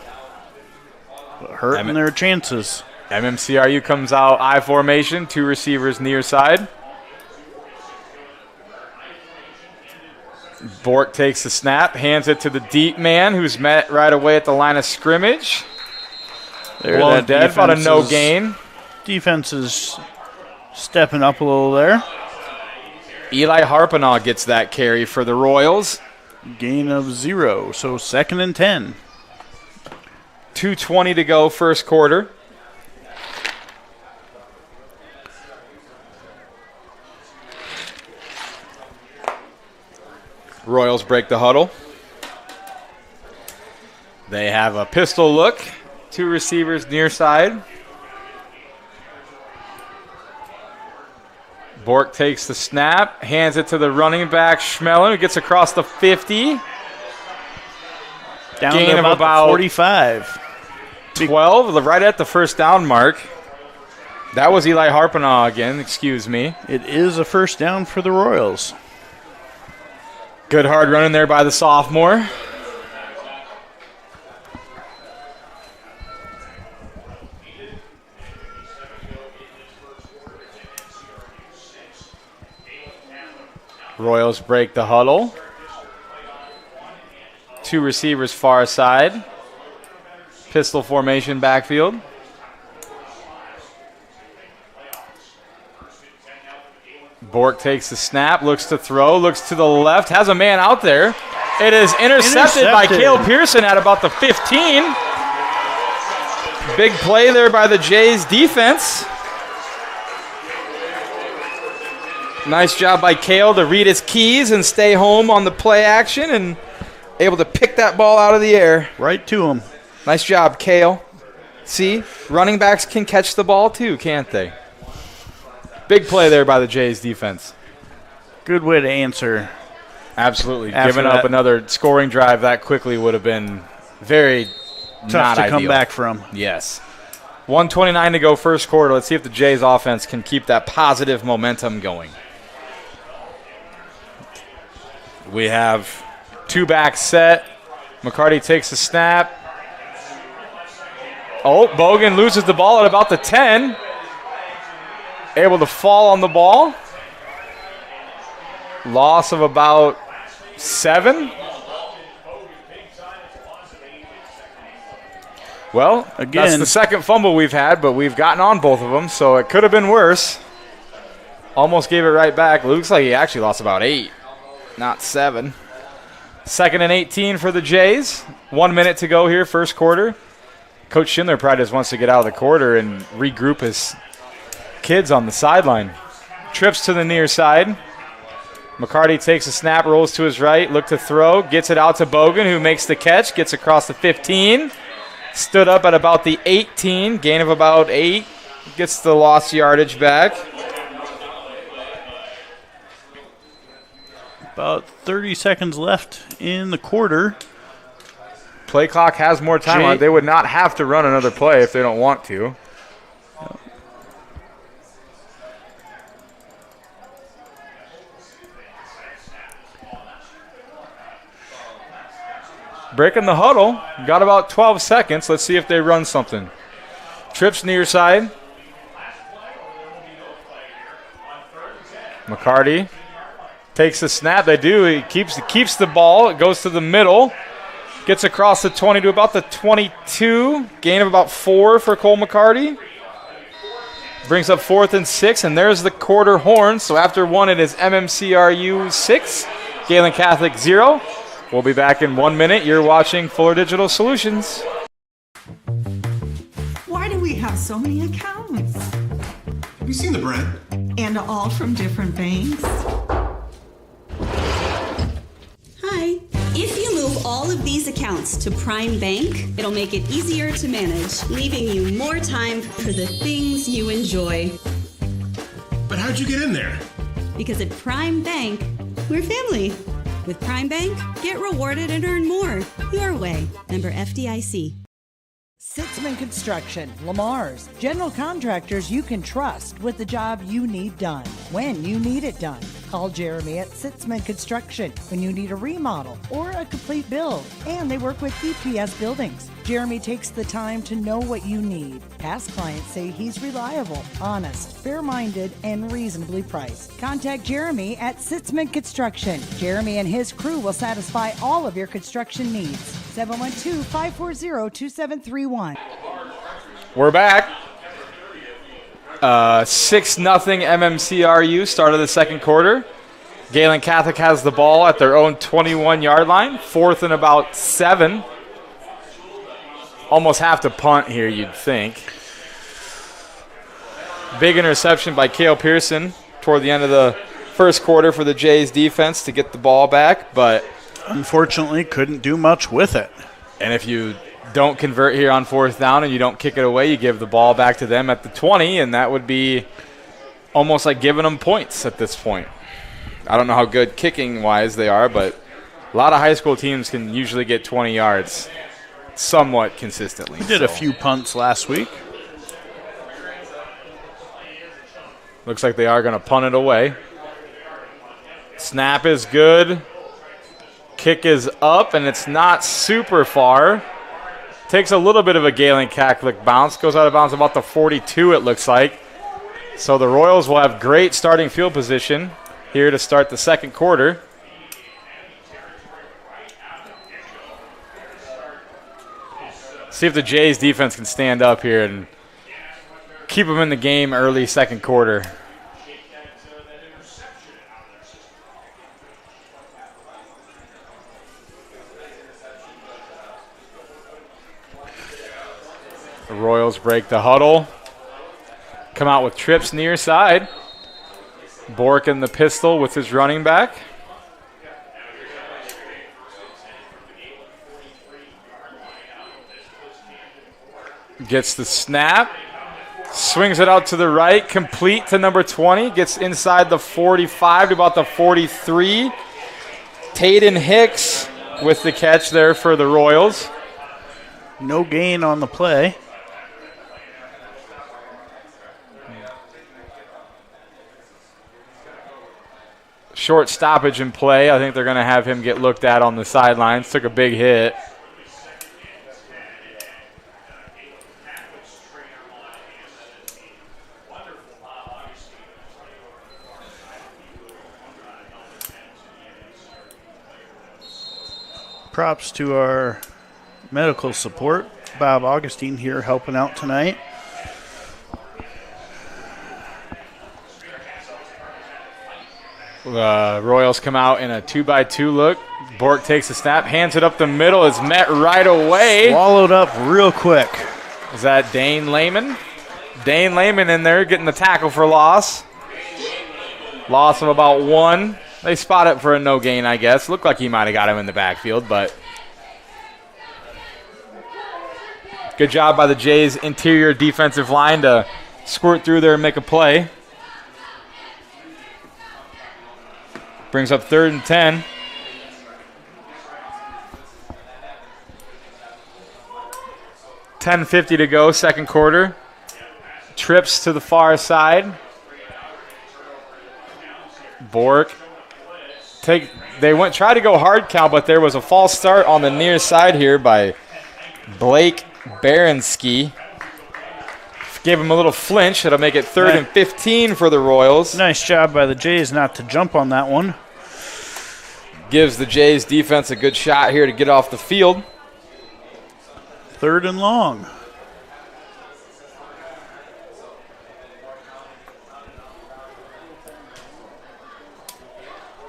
but hurting their chances. MMCRU comes out I formation, 2 receivers near side. Bork takes the snap, hands it to the deep man, who's met right away at the line of scrimmage. Blown dead, about a no gain. Defense is stepping up a little there. Eli Harpanaugh gets that carry for the Royals. Gain of 0, so 2nd and 10. 2:20 to go, first quarter. Royals break the huddle. They have a pistol look. 2 receivers near side. Bork takes the snap, hands it to the running back, Schmeller, who gets across the 50. Down Gain to of about about 45. 12, right at the first down mark. That was Eli Harpanaugh again, excuse me. It is a first down for the Royals. Good hard running there by the sophomore. Royals break the huddle. 2 receivers far side. Pistol formation backfield. Bork takes the snap, looks to throw, looks to the left, has a man out there. It is intercepted by Cale Pearson at about the 15. Big play there by the Jays defense. Nice job by Cale to read his keys and stay home on the play action and able to pick that ball out of the air. Right to him. Nice job, Cale. See, running backs can catch the ball too, can't they? Big play there by the Jays defense. Good way to answer. Absolutely. Giving up another scoring drive that quickly would have been very tough not to ideal. come back from. Yes. 1:29 to go first quarter. Let's see if the Jays offense can keep that positive momentum going. We have 2 back set. McCarty takes the snap. Oh, Bogan loses the ball at about the 10. Able to fall on the ball. Loss of about 7. Well, again, that's the second fumble we've had, but we've gotten on both of them, so it could have been worse. Almost gave it right back. Looks like he actually lost about 8, not 7. 2nd and 18 for the Jays. 1 minute to go here, first quarter. Coach Schindler probably just wants to get out of the quarter and regroup his kids on the sideline. Trips to the near side. McCarty takes a snap, rolls to his right, look to throw, gets it out to Bogan, who makes the catch, gets across the 15. Stood up at about the 18, gain of about 8. Gets the lost yardage back. About 30 seconds left in the quarter. Play clock has more time on it. They would not have to run another play if they don't want to. breaking the huddle. Got about 12 seconds. Let's see if they run something. Trips near side. McCarty takes the snap. They do. He keeps the ball. It goes to the middle. Gets across the 20 to about the 22. Gain of about 4 for Cole McCarty. Brings up 4th and 6, and there's the quarter horn. So after 1, it is MMCRU 6, Gehlen Catholic 0. We'll be back in 1 minute. You're watching Fuller Digital Solutions. Why do we have so many accounts? Have you seen the brand? And all from different banks? Hi. If you move all of these accounts to Prime Bank, it'll make it easier to manage, leaving you more time for the things you enjoy. But how'd you get in there? Because at Prime Bank, we're family. With Prime Bank, get rewarded and earn more. Your way. Member FDIC. Sitzman Construction, Lamar's. General contractors you can trust with the job you need done, when you need it done. Call Jeremy at Sitzman Construction when you need a remodel or a complete build. And they work with EPS buildings. Jeremy takes the time to know what you need. Past clients say he's reliable, honest, fair-minded, and reasonably priced. Contact Jeremy at Sitzman Construction. Jeremy and his crew will satisfy all of your construction needs. 712-540-2731. We're back. 6-0 MMCRU, start of the second quarter. Gehlen Catholic has the ball at their own 21-yard line, 4th and about 7. Almost have to punt here, you'd think. Big interception by Cale Pearson toward the end of the first quarter for the Jays defense to get the ball back, but unfortunately couldn't do much with it. And if you don't convert here on 4th down and you don't kick it away, you give the ball back to them at the 20, and that would be almost like giving them points at this point. I don't know how good kicking-wise they are, but a lot of high school teams can usually get 20 yards somewhat consistently. We did a few punts last week. Looks like they are going to punt it away. Snap is good. Kick is up, and it's not super far. Takes a little bit of a Gehlen Catholic bounce. Goes out of bounds about the 42, it looks like. So the Royals will have great starting field position here to start the second quarter. See if the Jays defense can stand up here and keep them in the game early second quarter. The Royals break the huddle. Come out with trips near side. Bork in the pistol with his running back. Gets the snap. Swings it out to the right. Complete to number 20. Gets inside the 45 to about the 43. Tayden Hicks with the catch there for the Royals. No gain on the play. Short stoppage in play. I think they're going to have him get looked at on the sidelines. Took a big hit. Props to our medical support. Bob Augustine here helping out tonight. The Royals come out in a 2-by-2 look. Bork takes the snap, hands it up the middle. It's met right away. Swallowed up real quick. Is that Dane Lehman? Dane Lehman in there getting the tackle for loss. Loss of about 1. They spot it for a no gain, I guess. Looked like he might have got him in the backfield, but good job by the Jays' interior defensive line to squirt through there and make a play. Brings up 3rd and 10. $10:50 to go, second quarter. Trips to the far side. Bork Try to go hard count, but there was a false start on the near side here by Blake Baranski. Gave him a little flinch. It'll make it 3rd and 15 for the Royals. Nice job by the Jays not to jump on that one. Gives the Jays defense a good shot here to get off the field. 3rd and long.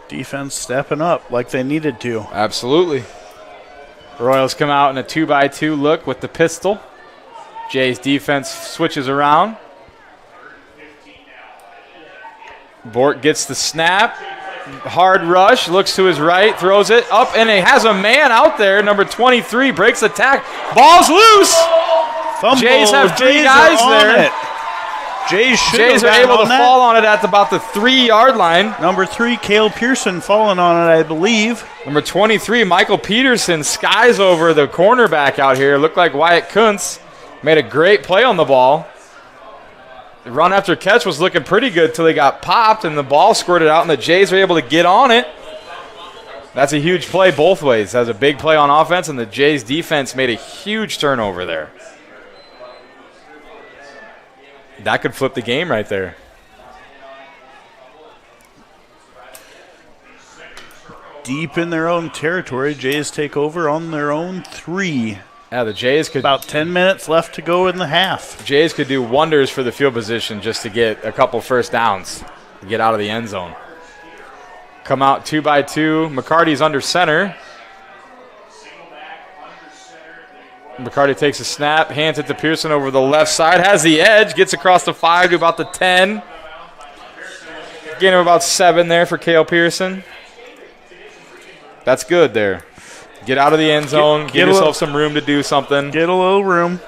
Defense stepping up like they needed to. Absolutely. Royals come out in a 2-by-2 look with the pistol. Jays defense switches around. Bort gets the snap. Hard rush, looks to his right, throws it up, and he has a man out there. Number 23 breaks the tack. Ball's loose. Fumble. Jays have 3 Jays guys are on there. it. Jays are able to fall on it at about the 3-yard line. Number 3, Cale Pearson, falling on it, I believe. Number 23, Michael Peterson, skies over the cornerback out here. Looked like Wyatt Kuntz. Made a great play on the ball. The run after catch was looking pretty good until he got popped and the ball squirted out and the Jays were able to get on it. That's a huge play both ways. That's a big play on offense, and the Jays defense made a huge turnover there. That could flip the game right there. Deep in their own territory, Jays take over on their own 3. Yeah, the Jays could. About 10 minutes left to go in the half. Jays could do wonders for the field position just to get a couple first downs, to get out of the end zone. Come out 2-by-2. McCarty's under center. McCarty takes a snap, hands it to Pearson over the left side, has the edge, gets across the 5 to about the 10. Gain of about 7 there for Cale Pearson. That's good there. Get out of the end zone, give yourself some room to do something. Get a little room.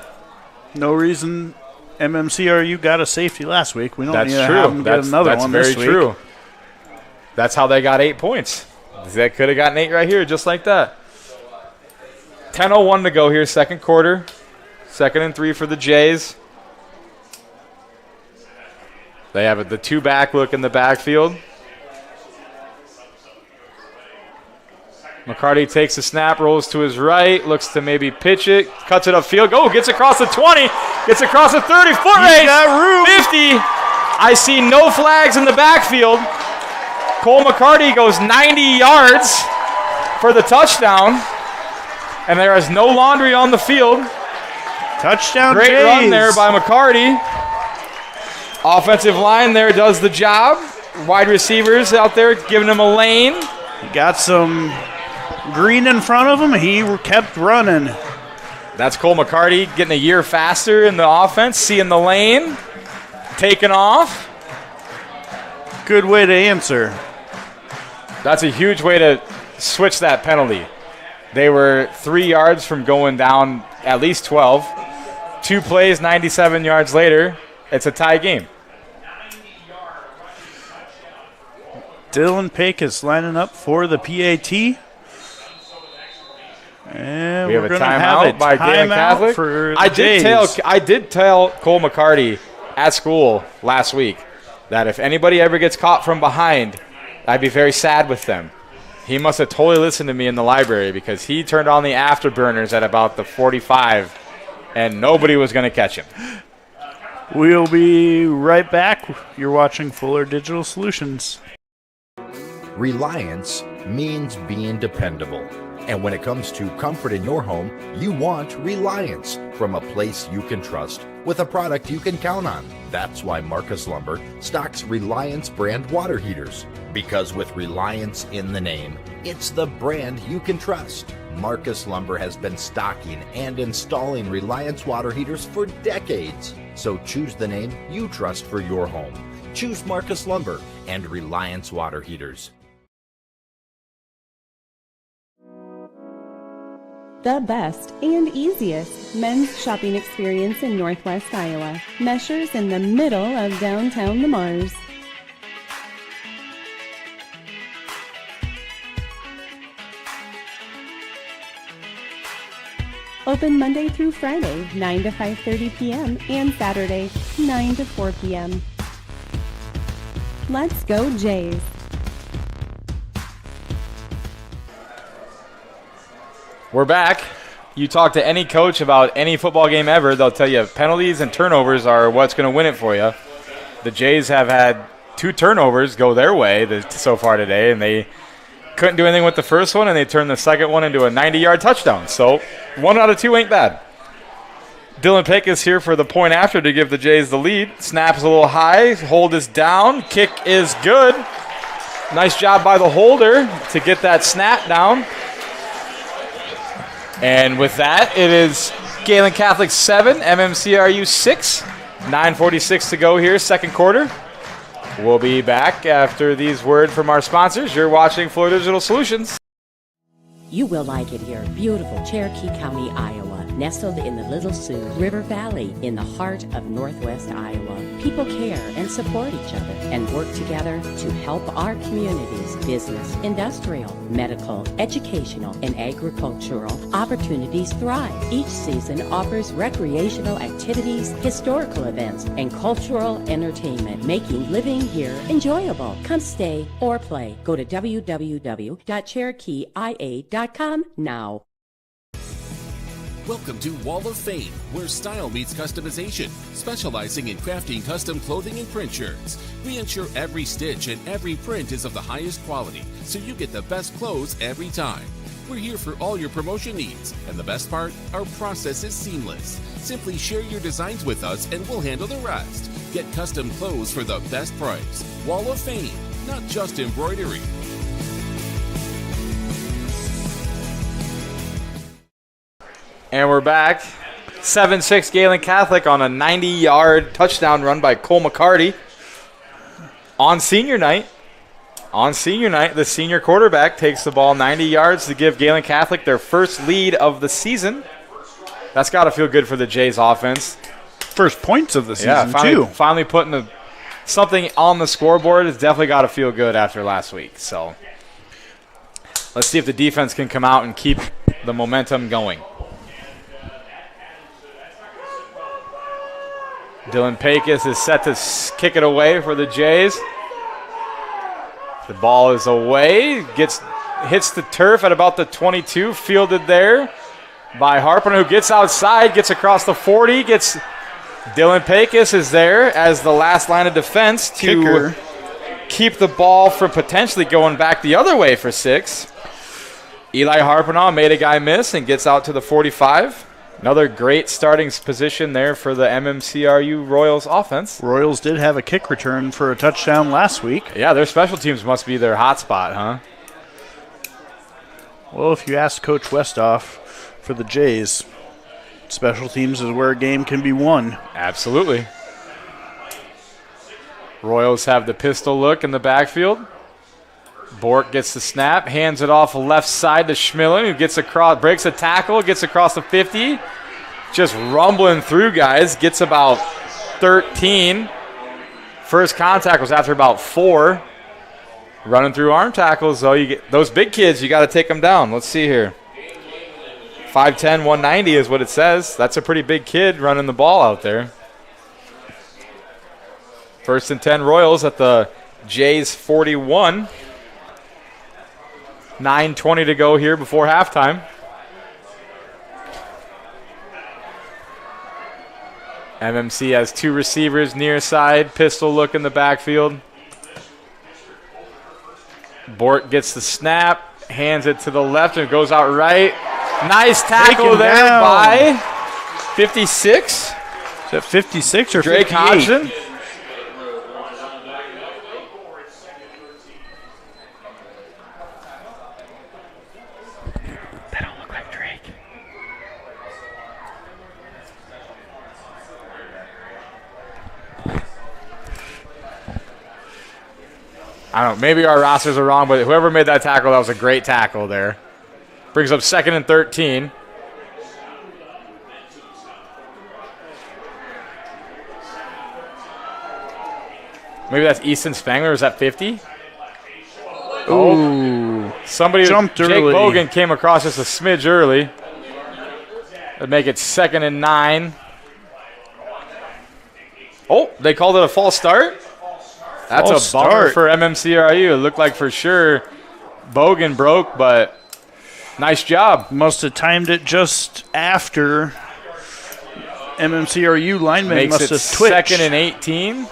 No reason MMCRU got a safety last week. We don't need to have them get another one this week. That's very true. That's how they got 8 points. They could have gotten 8 right here, just like that. 10:01 to go here, second quarter. 2nd and 3 for the Jays. They have the 2-back look in the backfield. McCarty takes a snap, rolls to his right, looks to maybe pitch it, cuts it upfield. Gets across the 20, gets across the 30, foot race, 50. I see no flags in the backfield. Cole McCarty goes 90 yards for the touchdown, and there is no laundry on the field. Touchdown, Great Jays. run there by McCarty. Offensive line there does the job. Wide receivers out there giving him a lane. He got some green in front of him. He kept running. That's Cole McCarty getting a year faster in the offense, seeing the lane, taking off. Good way to answer. That's a huge way to switch that penalty. They were 3 yards from going down at least 12. 2 plays, 97 yards later, it's a tie game. Dylan Paik is lining up for the PAT. And We have we're a going to have timeout a by Gehlen timeout Catholic. for the I Jays. did tell Cole McCarty at school last week that if anybody ever gets caught from behind, I'd be very sad with them. He must have totally listened to me in the library because he turned on the afterburners at about the 45, and nobody was going to catch him. We'll be right back. You're watching Fuller Digital Solutions. Reliance means being dependable. And when it comes to comfort in your home, you want Reliance from a place you can trust with a product you can count on. That's why Marcus Lumber stocks Reliance brand water heaters. Because with Reliance in the name, it's the brand you can trust. Marcus Lumber has been stocking and installing Reliance water heaters for decades. So choose the name you trust for your home. Choose Marcus Lumber and Reliance water heaters. The best and easiest men's shopping experience in Northwest Iowa. Measures in the middle of downtown Lamars. Open Monday through Friday, 9 to 5:30 p.m. and Saturday, 9 to 4 p.m. Let's go Jays! We're back. You talk to any coach about any football game ever, they'll tell you penalties and turnovers are what's going to win it for you. The Jays have had 2 turnovers go their way so far today, and they couldn't do anything with the first one, and they turned the second one into a 90-yard touchdown. So 1 out of 2 ain't bad. Dylan Pick is here for the point after to give the Jays the lead. Snap is a little high. Hold is down. Kick is good. Nice job by the holder to get that snap down. And with that, it is Gehlen Catholic 7, MMCRU 6. 9:46 to go here, second quarter. We'll be back after these words from our sponsors. You're watching Floor Digital Solutions. You will like it here. Beautiful Cherokee County, Iowa, nestled in the Little Sioux River Valley in the heart of Northwest Iowa. People care and support each other and work together to help our communities, business, industrial, medical, educational, and agricultural opportunities thrive. Each season offers recreational activities, historical events, and cultural entertainment, making living here enjoyable. Come stay or play. Go to www.cherokeeia.com now. Welcome to Wall of Fame, where style meets customization, specializing in crafting custom clothing and print shirts. We ensure every stitch and every print is of the highest quality, so you get the best clothes every time. We're here for all your promotion needs, and the best part, our process is seamless. Simply share your designs with us and we'll handle the rest. Get custom clothes for the best price. Wall of Fame, not just embroidery. And we're back. 7-6 Gehlen Catholic on a 90-yard touchdown run by Cole McCarty. On senior night, the senior quarterback takes the ball 90 yards to give Gehlen Catholic their first lead of the season. That's got to feel good for the Jays offense. First points of the season, too. Finally putting something on the scoreboard has definitely got to feel good after last week. So let's see if the defense can come out and keep the momentum going. Dylan Pecos is set to kick it away for the Jays. The ball is away. Hits the turf at about the 22. Fielded there by Harper, who gets outside, gets across the 40. Dylan Pecos is there as the last line of defense to keep the ball from potentially going back the other way for 6. Eli Harpenaugh made a guy miss and gets out to the 45. Another great starting position there for the MMCRU Royals offense. Royals did have a kick return for a touchdown last week. Yeah, their special teams must be their hot spot, huh? Well, if you ask Coach Westhoff for the Jays, special teams is where a game can be won. Absolutely. Royals have the pistol look in the backfield. Bork gets the snap, hands it off left side to Schmillen, who gets across, breaks a tackle, gets across the 50. Just rumbling through, guys. Gets about 13. First contact was after about 4. Running through arm tackles, though. You get those big kids, you got to take them down. Let's see here. 5'10", 190 is what it says. That's a pretty big kid running the ball out there. 1st and 10 Royals at the Jays 41. 9:20 to go here before halftime. MMC has 2 receivers near side. Pistol look in the backfield. Bort gets the snap, hands it to the left, and goes out right. Nice tackle there by 56. Is that 56 or Drake 58? Hodgson. I don't know, maybe our rosters are wrong, but whoever made that tackle, that was a great tackle there. Brings up 2nd and 13. Maybe that's Easton Spangler. Is that 50? Ooh. Somebody, jumped Jake early. Bogan came across just a smidge early. That'd make it 2nd and 9. Oh, they called it a false start? That's a bummer for MMCRU. It looked like for sure Bogan broke, but Nice job. Must have timed it just after MMCRU lineman Makes must it have twitched. 2nd and 18.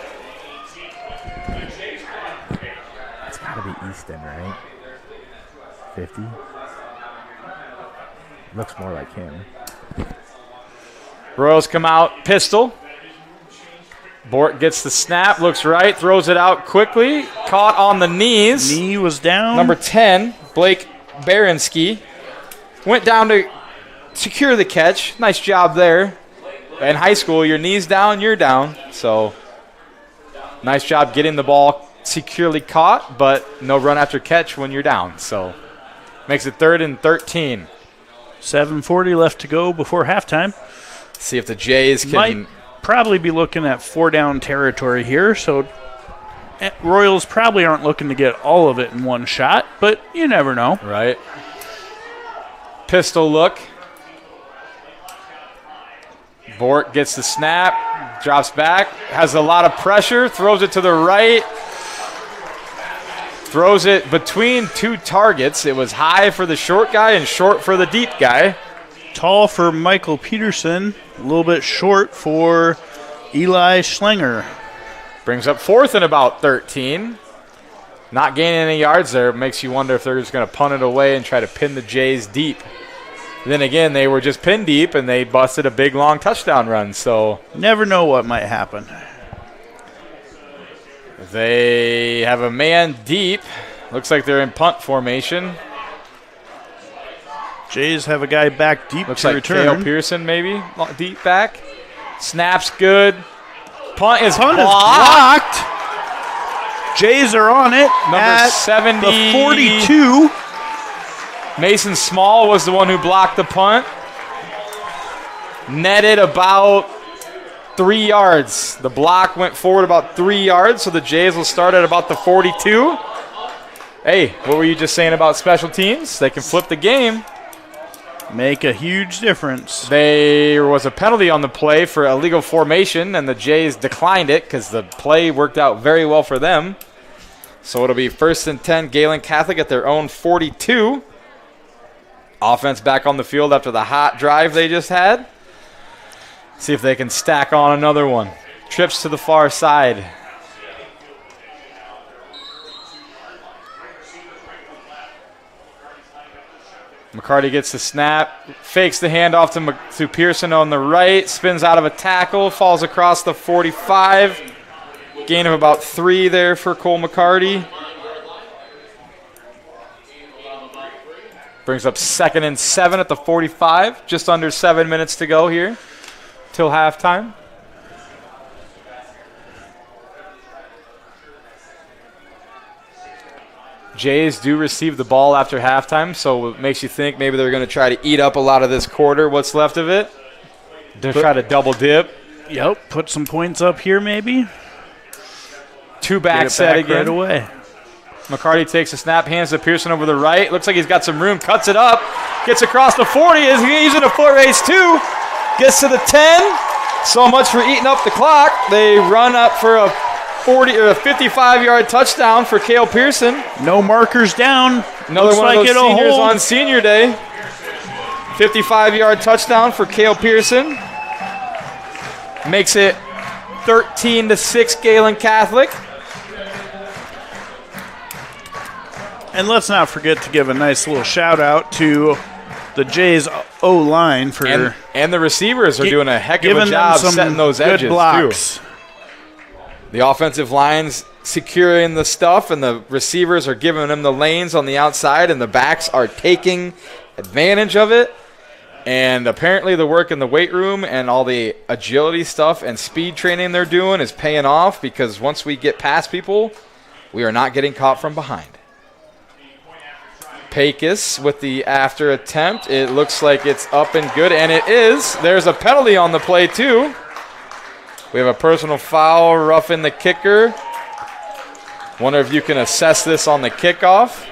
It's got to be Easton, right? 50. Looks more like him. Royals come out, pistol. Bort gets the snap, looks right, throws it out quickly. Caught on the knees. Knee was down. Number 10, Blake Baranski, went down to secure the catch. Nice job there. In high school, your knee's down, you're down. So nice job getting the ball securely caught, but no run after catch when you're down. So makes it 3rd and 13. 7:40 left to go before halftime. See if the Jays can... Might probably be looking at 4-down territory here, so Royals probably aren't looking to get all of it in one shot, but you never know. Right. Pistol look. Bort gets the snap, drops back, has a lot of pressure, throws it to the right, throws it between two targets. It was high for the short guy and short for the deep guy. Tall for Michael Peterson, a little bit short for Eli Schlenger. Brings up 4th and about 13. Not gaining any yards there. Makes you wonder if they're just going to punt it away and try to pin the Jays deep. Then again, they were just pinned deep and they busted a big, long touchdown run. So never know what might happen. They have a man deep. Looks like they're in punt formation. Jays have a guy back deep Looks to like return. Kale Pearson maybe, deep back. Snap's good. Punt is Punt blocked. is blocked. Jays are on it. Number at 70. The 42. Mason Small was the one who blocked the punt. Netted about 3 yards. The block went forward about 3 yards, so the Jays will start at about the 42. Hey, what were you just saying about special teams? They can flip the game. Make a huge difference. There was a penalty on the play for illegal formation, and the Jays declined it because the play worked out very well for them. So it'll be 1st and 10, Gehlen Catholic at their own 42. Offense back on the field after the hot drive they just had. See if they can stack on another one. Trips to the far side. McCarty gets the snap, fakes the handoff to Pearson on the right, spins out of a tackle, falls across the 45. Gain of about 3 there for Cole McCarty. Brings up 2nd and 7 at the 45. Just under 7 minutes to go here till halftime. Jays do receive the ball after halftime, so it makes you think maybe they're going to try to eat up a lot of this quarter, what's left of it. To try to double dip. Yep, put some points up here maybe. 2 back set back again. right away. McCarty takes a snap, hands to Pearson over the right. Looks like he's got some room, cuts it up, gets across the 40, is using a foot race too. Gets to the 10. So much for eating up the clock. They run up for a 40 or a 55-yard touchdown for Cale Pearson. No markers down. Another Looks one like of those it'll seniors hold. on senior day. 55-yard touchdown for Cale Pearson. Makes it 13-6 Gehlen Catholic. And let's not forget to give a nice little shout out to the Jays O-line for and the receivers are doing a heck of a giving them job some setting those good edges blocks. too. The offensive line's securing the stuff, and the receivers are giving them the lanes on the outside, and the backs are taking advantage of it. And apparently the work in the weight room and all the agility stuff and speed training they're doing is paying off, because once we get past people, we are not getting caught from behind. Pecos with the after attempt. It looks like it's up and good, and it is. There's a penalty on the play too. We have a personal foul, roughing the kicker. Wonder if you can assess this on the kickoff.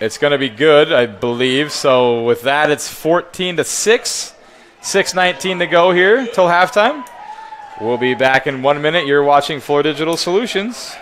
It's going to be good, I believe. So with that, it's 14-6. 6:19 to go here till halftime. We'll be back in 1 minute. You're watching Floor Digital Solutions.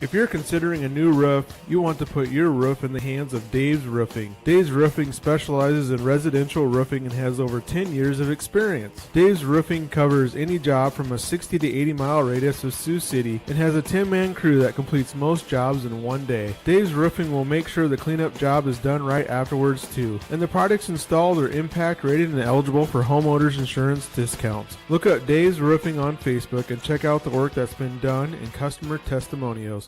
If you're considering a new roof, you want to put your roof in the hands of Dave's Roofing. Dave's Roofing specializes in residential roofing and has over 10 years of experience. Dave's Roofing covers any job from a 60 to 80 mile radius of Sioux City and has a 10-man crew that completes most jobs in one day. Dave's Roofing will make sure the cleanup job is done right afterwards too. And the products installed are impact rated and eligible for homeowners insurance discounts. Look up Dave's Roofing on Facebook and check out the work that's been done and customer testimonials.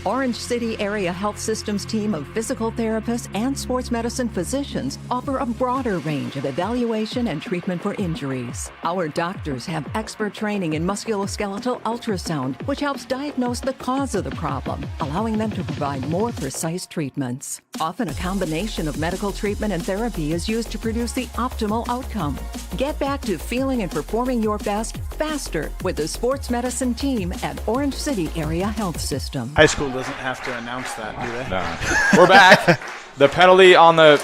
Orange City Area Health Systems team of physical therapists and sports medicine physicians offer a broader range of evaluation and treatment for injuries. Our doctors have expert training in musculoskeletal ultrasound, which helps diagnose the cause of the problem, allowing them to provide more precise treatments. Often a combination of medical treatment and therapy is used to produce the optimal outcome. Get back to feeling and performing your best faster with the sports medicine team at Orange City Area Health System. High school doesn't have to announce that, do they? No. We're back. The penalty on the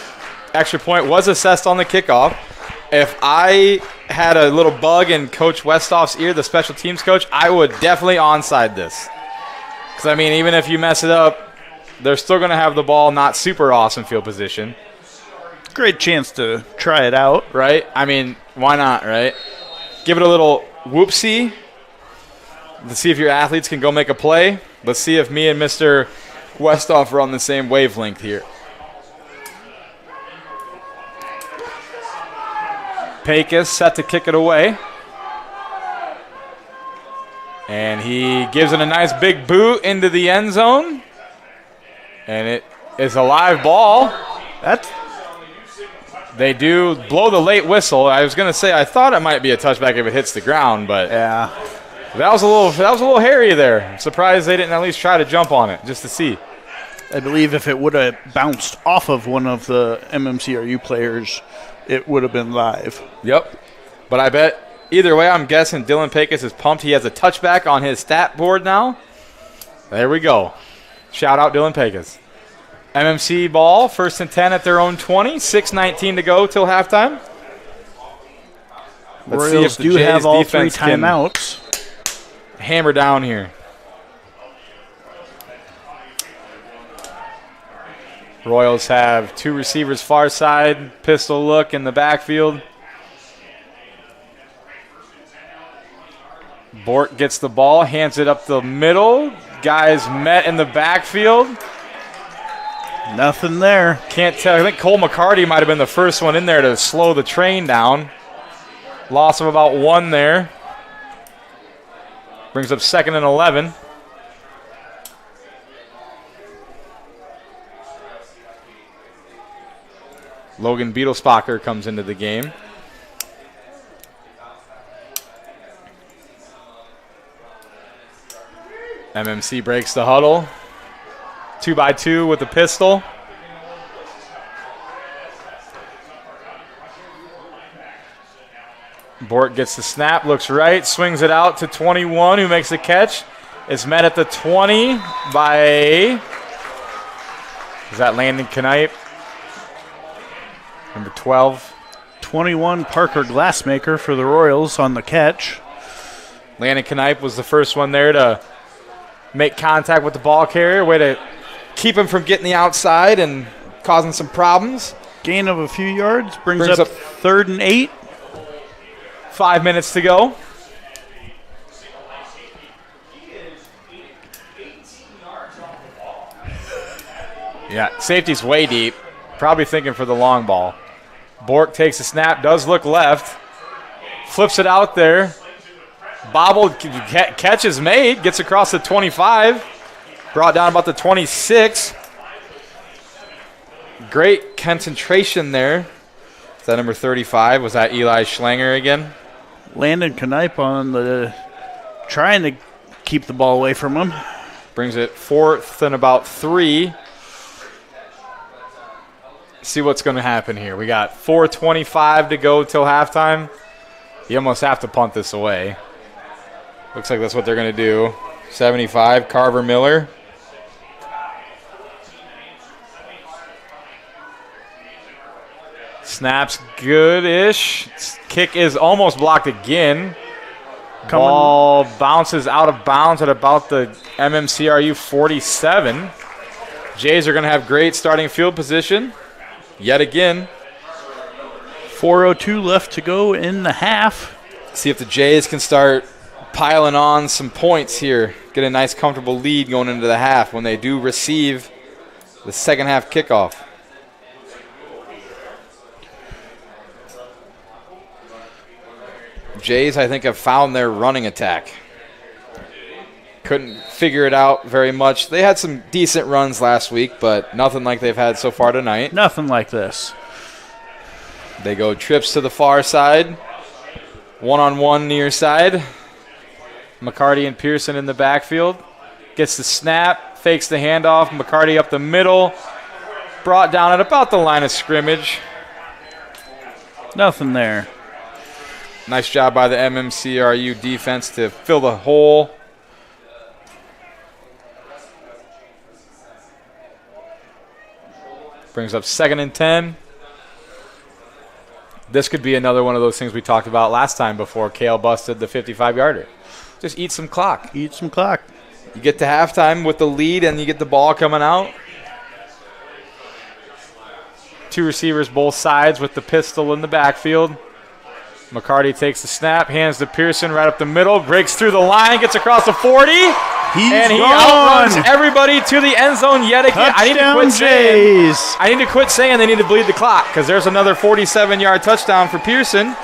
extra point was assessed on the kickoff. If I had a little bug in Coach Westhoff's ear, the special teams coach, I would definitely onside this. Because, I mean, even if you mess it up, they're still going to have the ball not super awesome field position. Great chance to try it out. Right? I mean, why not, right? Give it a little whoopsie. Let's see if your athletes can go make a play. Let's see if me and Mr. Westhoff are on the same wavelength here. Pecos set to kick it away. And he gives it a nice big boot into the end zone. And it is a live ball. They do blow the late whistle. I was going to say I thought it might be a touchback if it hits the ground, but yeah. That was a little hairy there. I'm surprised they didn't at least try to jump on it just to see. I believe if it would have bounced off of one of the MMCRU players, it would have been live. Yep. But I bet either way, I'm guessing Dylan Pecos is pumped. He has a touchback on his stat board now. There we go. Shout out Dylan Pecos. MMC ball, 1st and 10 at their own 20. 6:19 to go till halftime. Let's Royals see if the do Jays have all 3 defense can timeouts. hammer down here. Royals have 2 receivers far side, pistol look in the backfield. Bort gets the ball, hands it up the middle. Guys met in the backfield. Nothing there. Can't tell. I think Cole McCarty might have been the first one in there to slow the train down. Loss of about 1 there. Brings up 2nd and 11. Logan Beetlespacher comes into the game. MMC breaks the huddle. 2x2 with the pistol. Bort gets the snap, looks right, swings it out to 21, who makes the catch. It's met at the 20 by, is that Landon Knipe? Number 12. 21, Parker Glassmaker for the Royals on the catch. Landon Knipe was the first one there to make contact with the ball carrier. Way to keep him from getting the outside and causing some problems. Gain of a few yards, brings up 3rd and 8. 5 minutes to go. Yeah, safety's way deep. Probably thinking for the long ball. Bork takes the snap, does look left. Flips it out there. Bobbled, catch is made. Gets across the 25. Brought down about the 26. Great concentration there. Is that number 35? Was that Eli Schlanger again? Landon Knipe on the trying to keep the ball away from him. Brings it 4th and about 3. See what's going to happen here. We got 4:25 to go till halftime. You almost have to punt this away. Looks like that's what they're going to do. 75, Carver Miller. Snaps good-ish. Kick is almost blocked again. Ball bounces out of bounds at about the MMCRU 47. Jays are going to have great starting field position yet again. 4:02 left to go in the half. See if the Jays can start piling on some points here. Get a nice comfortable lead going into the half when they do receive the second half kickoff. Jays, I think, have found their running attack. Couldn't figure it out very much. They had some decent runs last week, but nothing like they've had so far tonight. Nothing like this. They go trips to the far side. One-on-one near side. McCarty and Pearson in the backfield. Gets the snap, fakes the handoff. McCarty up the middle. Brought down at about the line of scrimmage. Nothing there. Nice job by the MMCRU defense to fill the hole. Brings up 2nd and 10. This could be another one of those things we talked about last time before Kale busted the 55-yarder. Just eat some clock. Eat some clock. You get to halftime with the lead and you get the ball coming out. 2 receivers both sides with the pistol in the backfield. McCarty takes the snap, hands to Pearson right up the middle, breaks through the line, gets across the 40, and he outruns everybody to the end zone yet again. I need to quit saying they need to bleed the clock because there's another 47-yard touchdown for Pearson.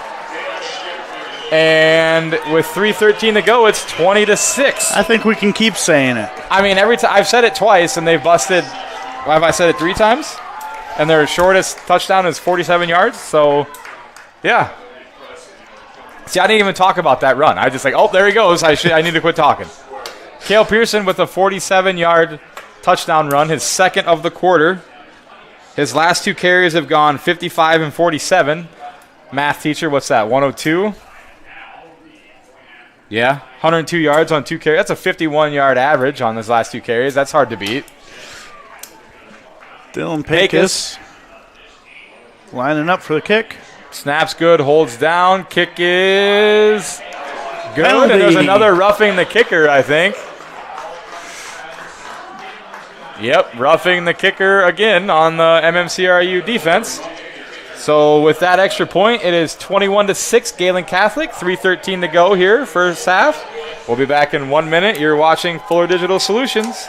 And with 3:13 to go, it's 20-6. I think we can keep saying it. I mean, every time I've said it twice, and they've busted. Have I said it 3 times? And their shortest touchdown is 47 yards. So, yeah. See, I didn't even talk about that run. I just like, oh, there he goes. I need to quit talking. Cale Pearson with a 47-yard touchdown run, his second of the quarter. His last 2 carries have gone 55 and 47. Math teacher, what's that, 102? Yeah, 102 yards on 2 carries. That's a 51-yard average on his last 2 carries. That's hard to beat. Dylan Pecos lining up for the kick. Snap's good, holds down. Kick is good. Penalty. And there's another roughing the kicker, I think. Yep, roughing the kicker again on the MMCRU defense. So with that extra point, it is 21-6 Gehlen Catholic. 3:13 to go here, first half. We'll be back in 1 minute. You're watching Fuller Digital Solutions.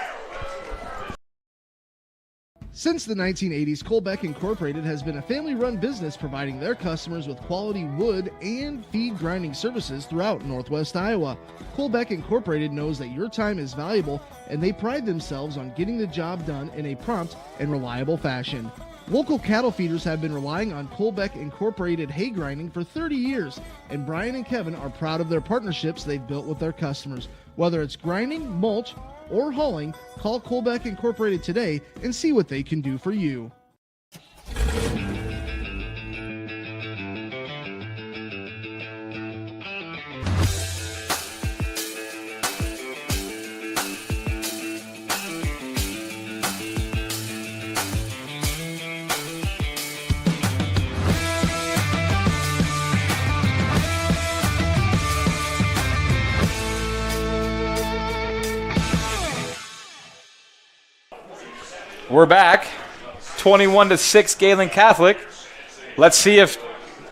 Since the 1980s, Colbeck Incorporated has been a family-run business providing their customers with quality wood and feed grinding services throughout Northwest Iowa. Colbeck Incorporated knows that your time is valuable, and they pride themselves on getting the job done in a prompt and reliable fashion. Local cattle feeders have been relying on Colbeck Incorporated hay grinding for 30 years, and Brian and Kevin are proud of their partnerships they've built with their customers. Whether it's grinding, mulch, or hauling, call Colbeck Incorporated today and see what they can do for you. We're back. 21-6 Gehlen Catholic. Let's see if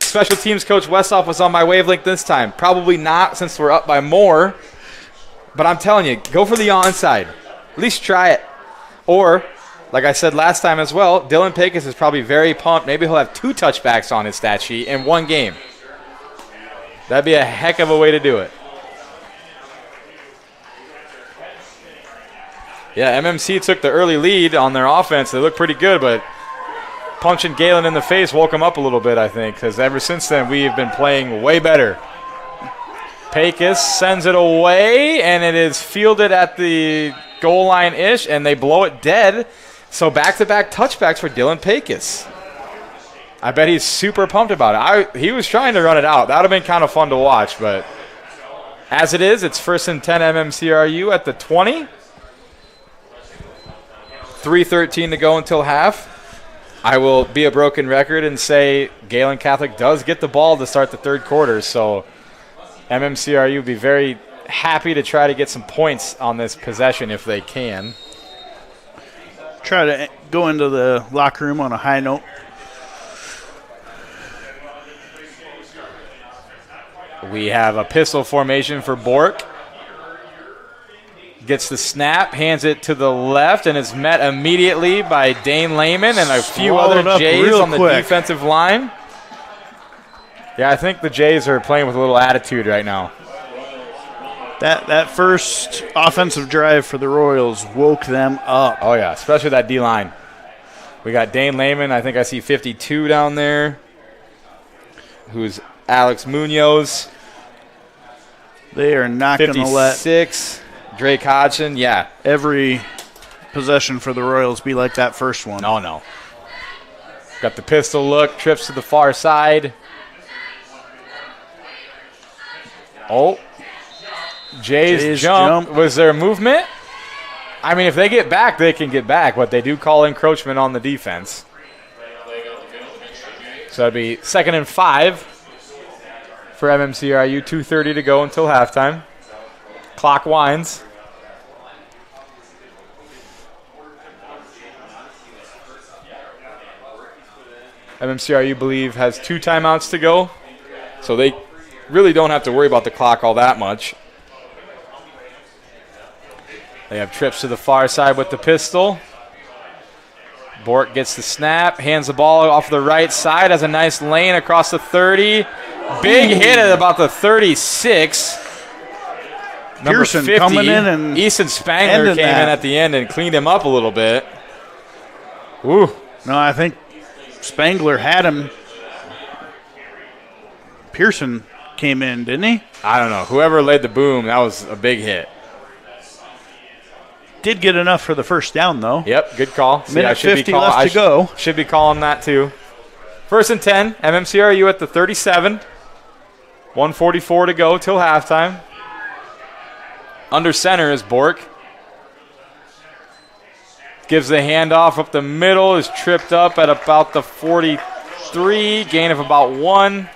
special teams coach Westhoff was on my wavelength this time. Probably not, since we're up by more. But I'm telling you, go for the onside. At least try it. Or, like I said last time as well, Dylan Pecos is probably very pumped. Maybe he'll have 2 touchbacks on his stat sheet in 1 game. That'd be a heck of a way to do it. Yeah, MMC took the early lead on their offense. They look pretty good, but punching Gehlen in the face woke him up a little bit, I think, because ever since then we've been playing way better. Pecos sends it away, and it is fielded at the goal line-ish, and they blow it dead. So back-to-back touchbacks for Dylan Pecos. I bet he's super pumped about it. He was trying to run it out. That would have been kind of fun to watch, but as it is, it's 1st and 10 MMCRU at the 20. 3:13 to go until half. I will be a broken record and say Gehlen Catholic does get the ball to start the 3rd quarter. So MMCRU would be very happy to try to get some points on this possession if they can. Try to go into the locker room on a high note. We have a pistol formation for Bork. Gets the snap, hands it to the left, and is met immediately by Dane Lehman and a few other Jays on the defensive line. Yeah, I think the Jays are playing with a little attitude right now. That first offensive drive for the Royals woke them up. Oh, yeah, especially that D-line. We got Dane Lehman. I think I see 52 down there, who's Alex Munoz. They are not going to let 56. Drake Hodgson, yeah. Every possession for the Royals be like that first one. No. Got the pistol look, trips to the far side. Oh. Jays jump. Was there movement? I mean, if they get back, they can get back, but they do call encroachment on the defense. So that'd be 2nd and 5 for MMCRU. 2:30 to go until halftime. Clock winds. MMCRU, believe, has 2 timeouts to go, so they really don't have to worry about the clock all that much. They have trips to the far side with the pistol. Bork gets the snap, hands the ball off the right side, has a nice lane across the 30. Big hit at about the 36. Pearson 50, coming in and Easton Spangler came in at the end and cleaned him up a little bit. Ooh. No, I think Spangler had him. Pearson came in, didn't he? I don't know. Whoever laid the boom, that was a big hit. Did get enough for the first down, though. Yep, good call. Minute 50 left to go. Should be calling that, too. 1st and 10, MMCRU at the 37. 1:44 to go till halftime. Under center is Bork. Gives the handoff up the middle, is tripped up at about the 43, gain of about 1.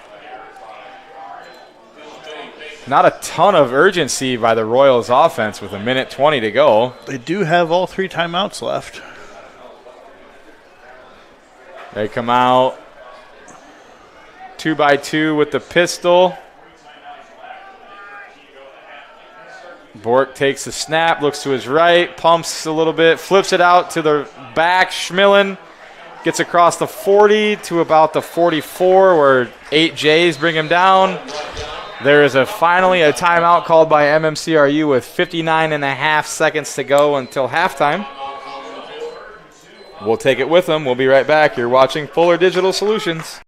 Not a ton of urgency by the Royals offense with 1:20 to go. They do have all 3 timeouts left. They come out 2x2 with the pistol. Bork takes the snap, looks to his right, pumps a little bit, flips it out to the back. Schmillen gets across the 40 to about the 44 where 8 Jays bring him down. There is finally a timeout called by MMCRU with 59.5 seconds to go until halftime. We'll take it with them. We'll be right back. You're watching Fuller Digital Solutions.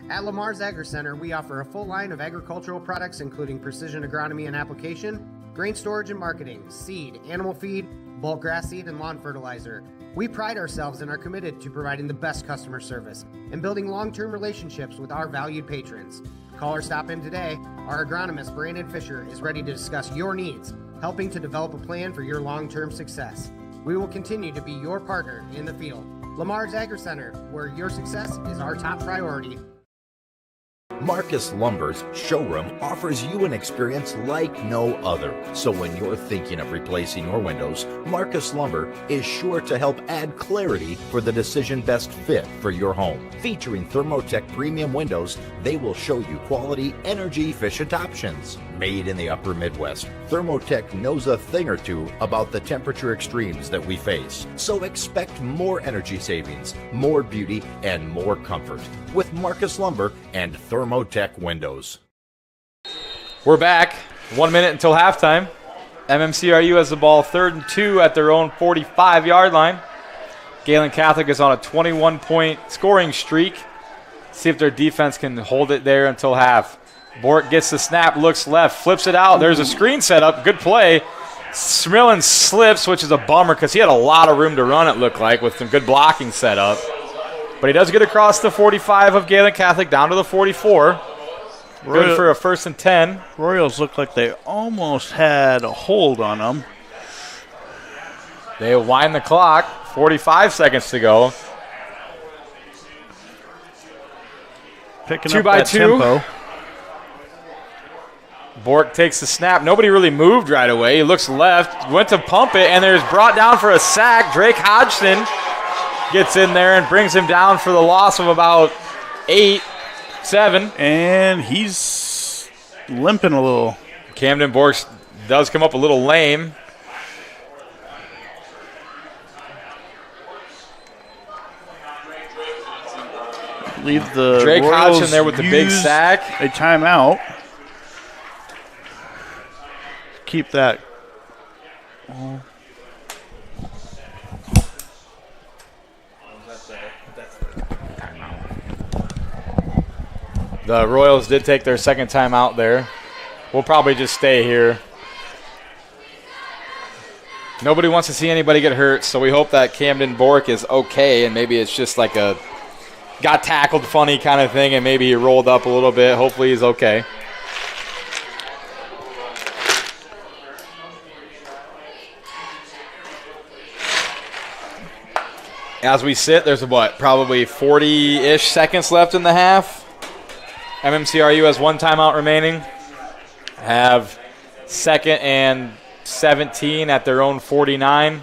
At Lamar's Agri Center, we offer a full line of agricultural products including precision agronomy and application, grain storage and marketing, seed, animal feed, bulk grass seed, and lawn fertilizer. We pride ourselves and are committed to providing the best customer service and building long-term relationships with our valued patrons. Call or stop in today. Our agronomist, Brandon Fisher, is ready to discuss your needs, helping to develop a plan for your long-term success. We will continue to be your partner in the field. Lamar's Agri Center, where your success is our top priority. Marcus Lumber's showroom offers you an experience like no other. So when you're thinking of replacing your windows, Marcus Lumber is sure to help add clarity for the decision best fit for your home. Featuring Thermotech premium windows, they will show you quality, energy-efficient options. Made in the upper Midwest, Thermotech knows a thing or two about the temperature extremes that we face. So expect more energy savings, more beauty, and more comfort with Marcus Lumber and Thermotech windows. We're back. 1 minute until halftime. MMCRU has the ball 3rd and 2 at their own 45-yard line. Gehlen Catholic is on a 21-point scoring streak. See if their defense can hold it there until half. Bork gets the snap, looks left, flips it out. There's a screen set up. Good play. Smillen slips, which is a bummer because he had a lot of room to run, it looked like, with some good blocking set up. But he does get across the 45 of Gehlen Catholic down to the 44. Good for a 1st and 10. Royals look like they almost had a hold on them. They wind the clock. 45 seconds to go. Picking up that tempo. Bork takes the snap. Nobody really moved right away. He looks left, went to pump it, and there's brought down for a sack. Drake Hodgson gets in there and brings him down for the loss of about 8, 7. And he's limping a little. Camden Bork does come up a little lame. Leave the Drake Royals Hodgson there with the big use sack. A timeout. Keep that. The Royals did take their second timeout there. We'll probably just stay here. Nobody wants to see anybody get hurt, so we hope that Camden Bork is okay, and maybe it's just like a got tackled funny kind of thing, and maybe he rolled up a little bit. Hopefully he's okay. As we sit, there's probably 40-ish seconds left in the half. MMCRU has one timeout remaining. Have 2nd and 17 at their own 49.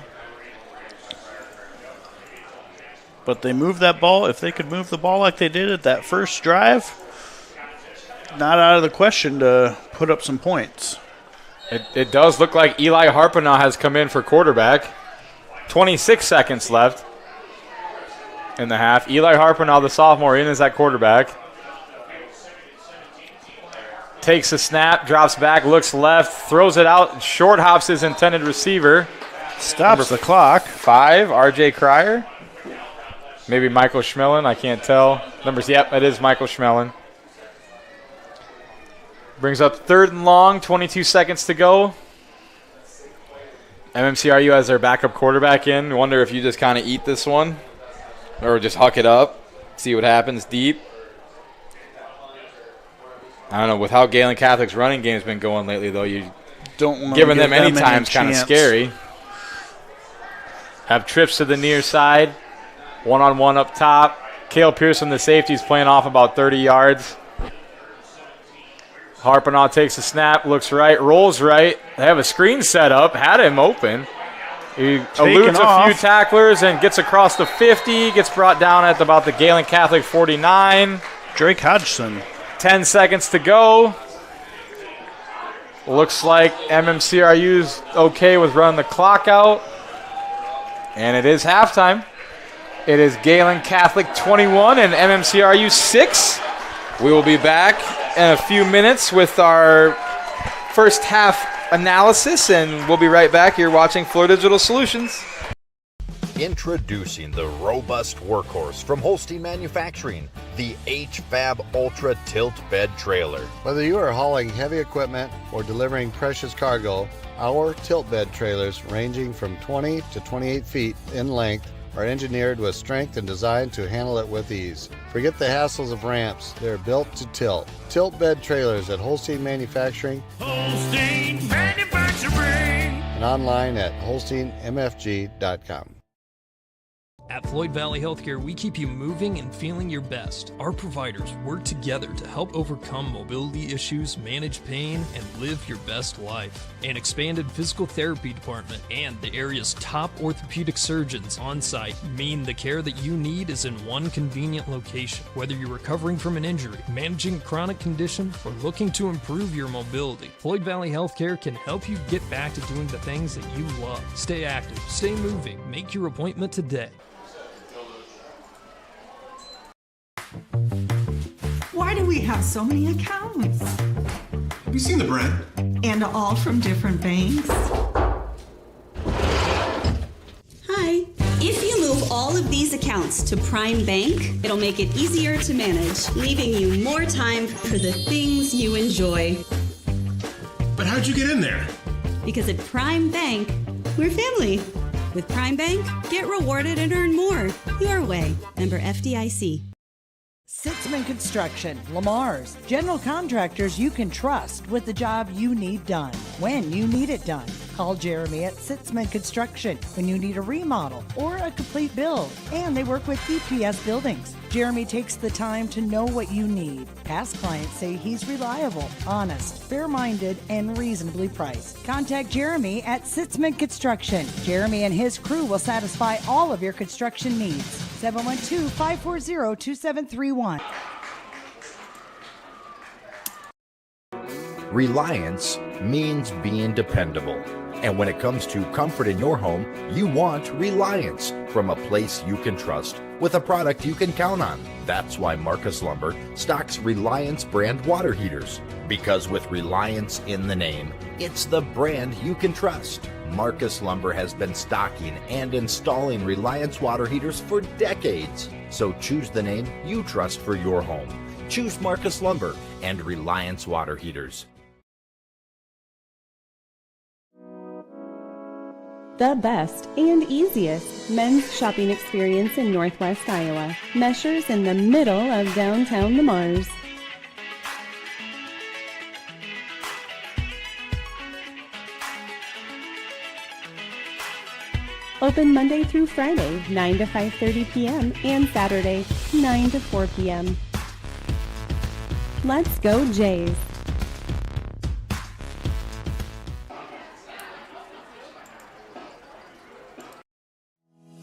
But they moved that ball. If they could move the ball like they did at that first drive, not out of the question to put up some points. It does look like Eli Harpanaugh has come in for quarterback. 26 seconds left in the half. Eli Harpanaugh, the sophomore, in as that quarterback. Takes the snap, drops back, looks left, throws it out, short hops his intended receiver. Stops the clock. 5, R.J. Cryer. Maybe Michael Schmelin, I can't tell. Yep, it is Michael Schmelin. Brings up 3rd and long, 22 seconds to go. MMCRU has their backup quarterback in. Wonder if you just kind of eat this one or just huck it up, see what happens deep. I don't know. With how Gehlen Catholic's running game's been going lately, though, you don't giving them any time is kind of scary. Have trips to the near side. One-on-one up top. Cale Pearson, the safety, is playing off about 30 yards. Harpanaugh takes the snap, looks right, rolls right. They have a screen set up, had him open. He eludes a few tacklers and gets across the 50, gets brought down at about the Gehlen Catholic 49. Drake Hodgson. 10 seconds to go. Looks like MMCRU's okay with running the clock out. And it is halftime. It is Gehlen Catholic 21 and MMCRU 6. We will be back in a few minutes with our first half analysis, and we'll be right back. You're watching Floor Digital Solutions. Introducing the robust workhorse from Holstein Manufacturing, the HFAB Ultra Tilt Bed Trailer. Whether you are hauling heavy equipment or delivering precious cargo, our tilt bed trailers, ranging from 20 to 28 feet in length, are engineered with strength and designed to handle it with ease. Forget the hassles of ramps. They're built to tilt. Tilt bed trailers at Holstein Manufacturing. Holstein Manufacturing. And online at holsteinmfg.com. At Floyd Valley Healthcare, we keep you moving and feeling your best. Our providers work together to help overcome mobility issues, manage pain, and live your best life. An expanded physical therapy department and the area's top orthopedic surgeons on site mean the care that you need is in one convenient location. Whether you're recovering from an injury, managing a chronic condition, or looking to improve your mobility, Floyd Valley Healthcare can help you get back to doing the things that you love. Stay active, stay moving, make your appointment today. Why do we have so many accounts? Have you seen the bread? And all from different banks? Hi. If you move all of these accounts to Prime Bank, it'll make it easier to manage, leaving you more time for the things you enjoy. But how'd you get in there? Because at Prime Bank, we're family. With Prime Bank, get rewarded and earn more. Your way. Member FDIC. Sitzman Construction, Lamar's. General contractors you can trust with the job you need done, when you need it done. Call Jeremy at Sitzman Construction when you need a remodel or a complete build. And they work with EPS buildings. Jeremy takes the time to know what you need. Past clients say he's reliable, honest, fair-minded, and reasonably priced. Contact Jeremy at Sitzman Construction. Jeremy and his crew will satisfy all of your construction needs. 712-540-2731. Reliance means being dependable. And when it comes to comfort in your home, you want Reliance from a place you can trust with a product you can count on. That's why Marcus Lumber stocks Reliance brand water heaters. Because with Reliance in the name, it's the brand you can trust. Marcus Lumber has been stocking and installing Reliance water heaters for decades. So choose the name you trust for your home. Choose Marcus Lumber and Reliance water heaters. The best and easiest men's shopping experience in Northwest Iowa. Measures in the middle of downtown Le Mars. Open Monday through Friday, 9 to 5:30 p.m. and Saturday, 9 to 4 p.m. Let's go Jays!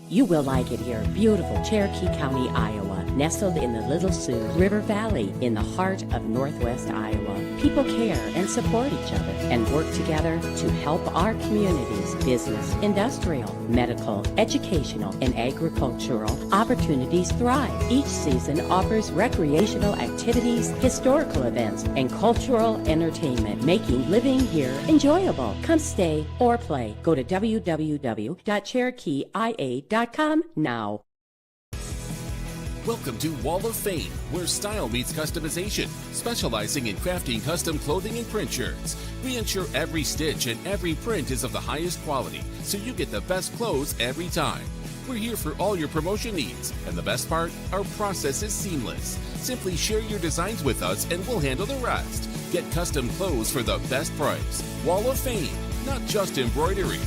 You will like it here. Beautiful Cherokee County, Iowa, nestled in the Little Sioux River Valley in the heart of Northwest Iowa. People care and support each other and work together to help our communities, business, industrial, medical, educational, and agricultural opportunities thrive. Each season offers recreational activities, historical events, and cultural entertainment, making living here enjoyable. Come stay or play. Go to www.cherokeeia.com now. Welcome to Wall of Fame, where style meets customization. Specializing in crafting custom clothing and print shirts, we ensure every stitch and every print is of the highest quality, so you get the best clothes every time. We're here for all your promotion needs, and the best part, our process is seamless. Simply share your designs with us and we'll handle the rest. Get custom clothes for the best price. Wall of Fame, not just embroidery.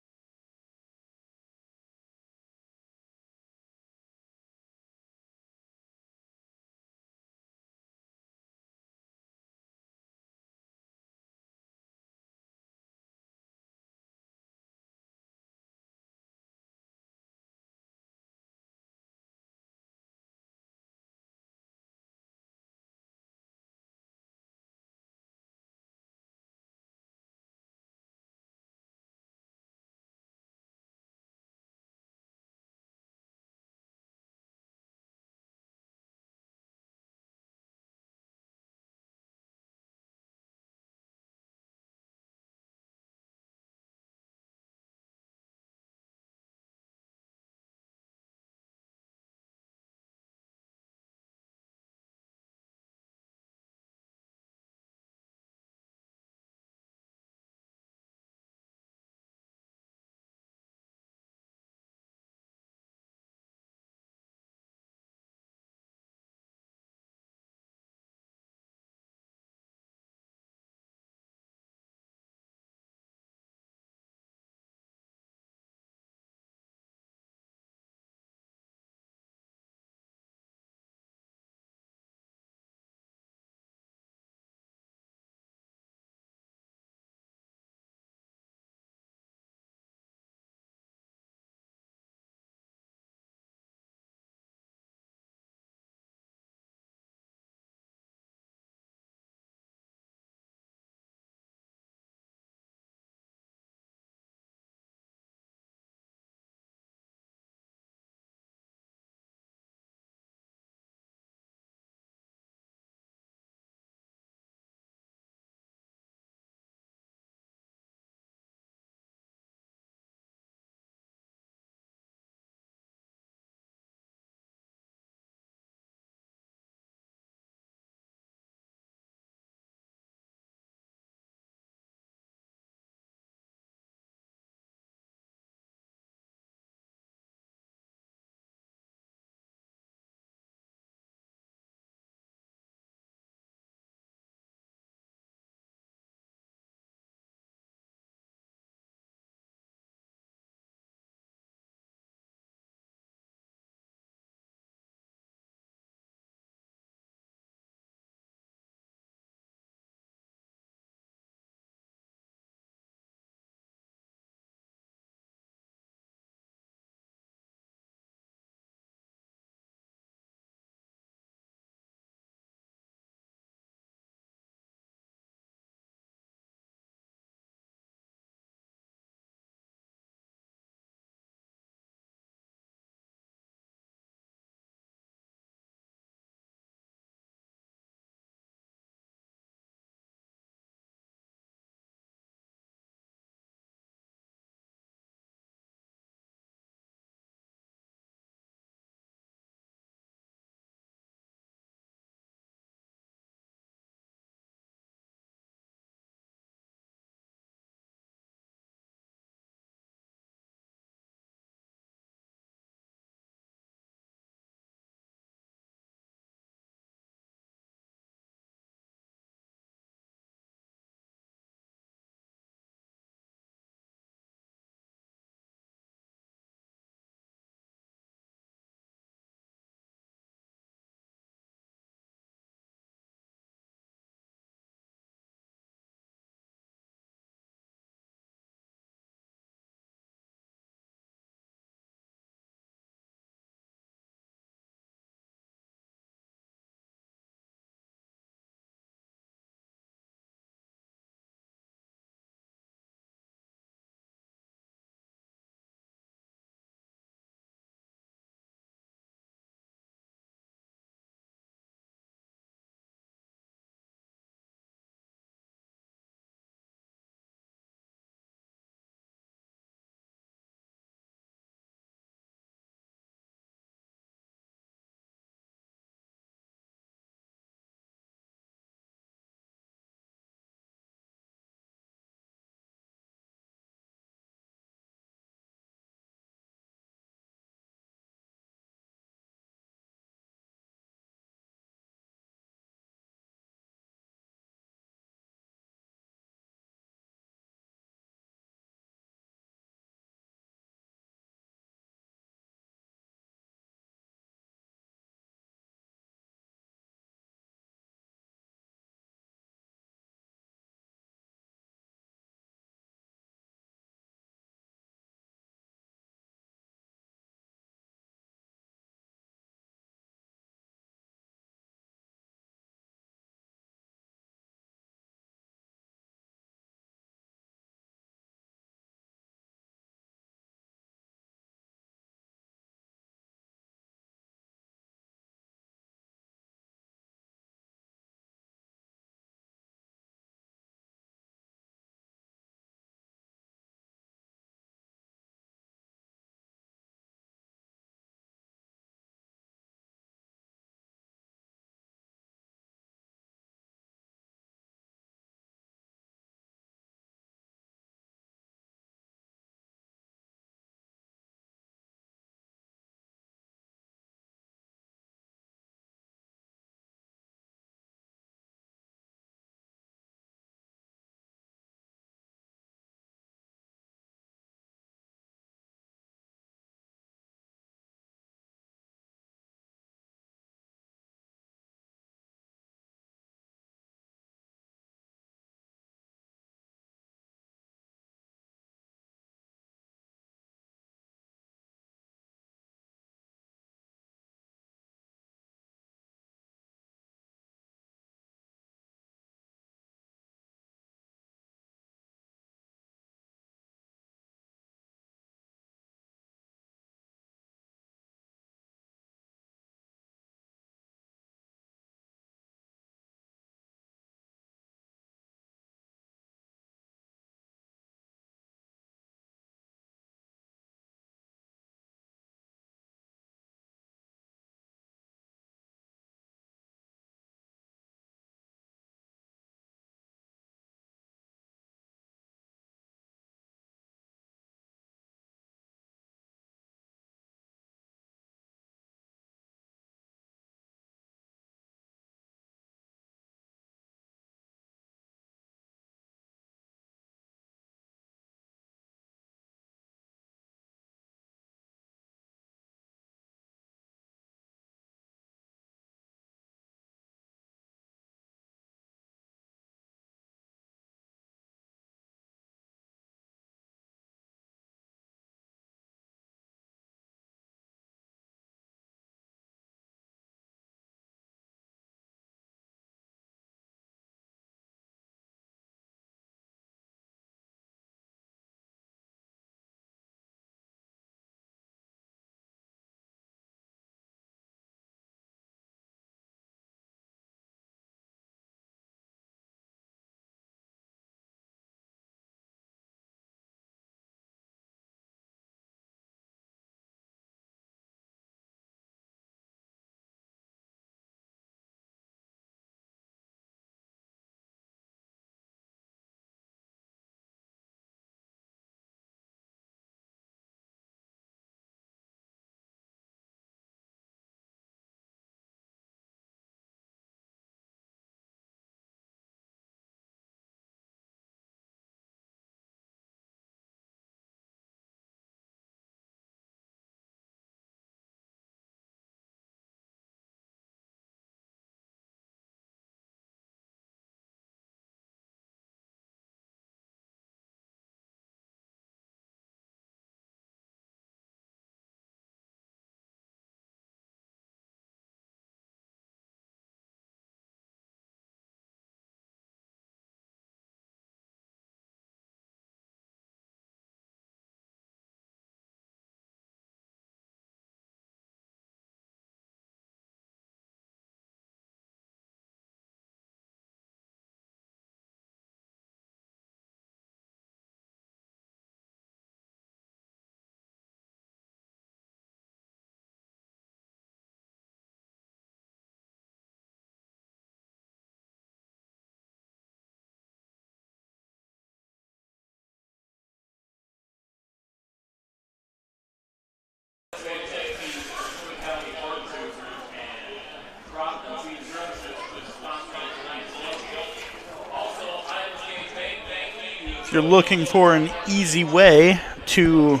If you're looking for an easy way to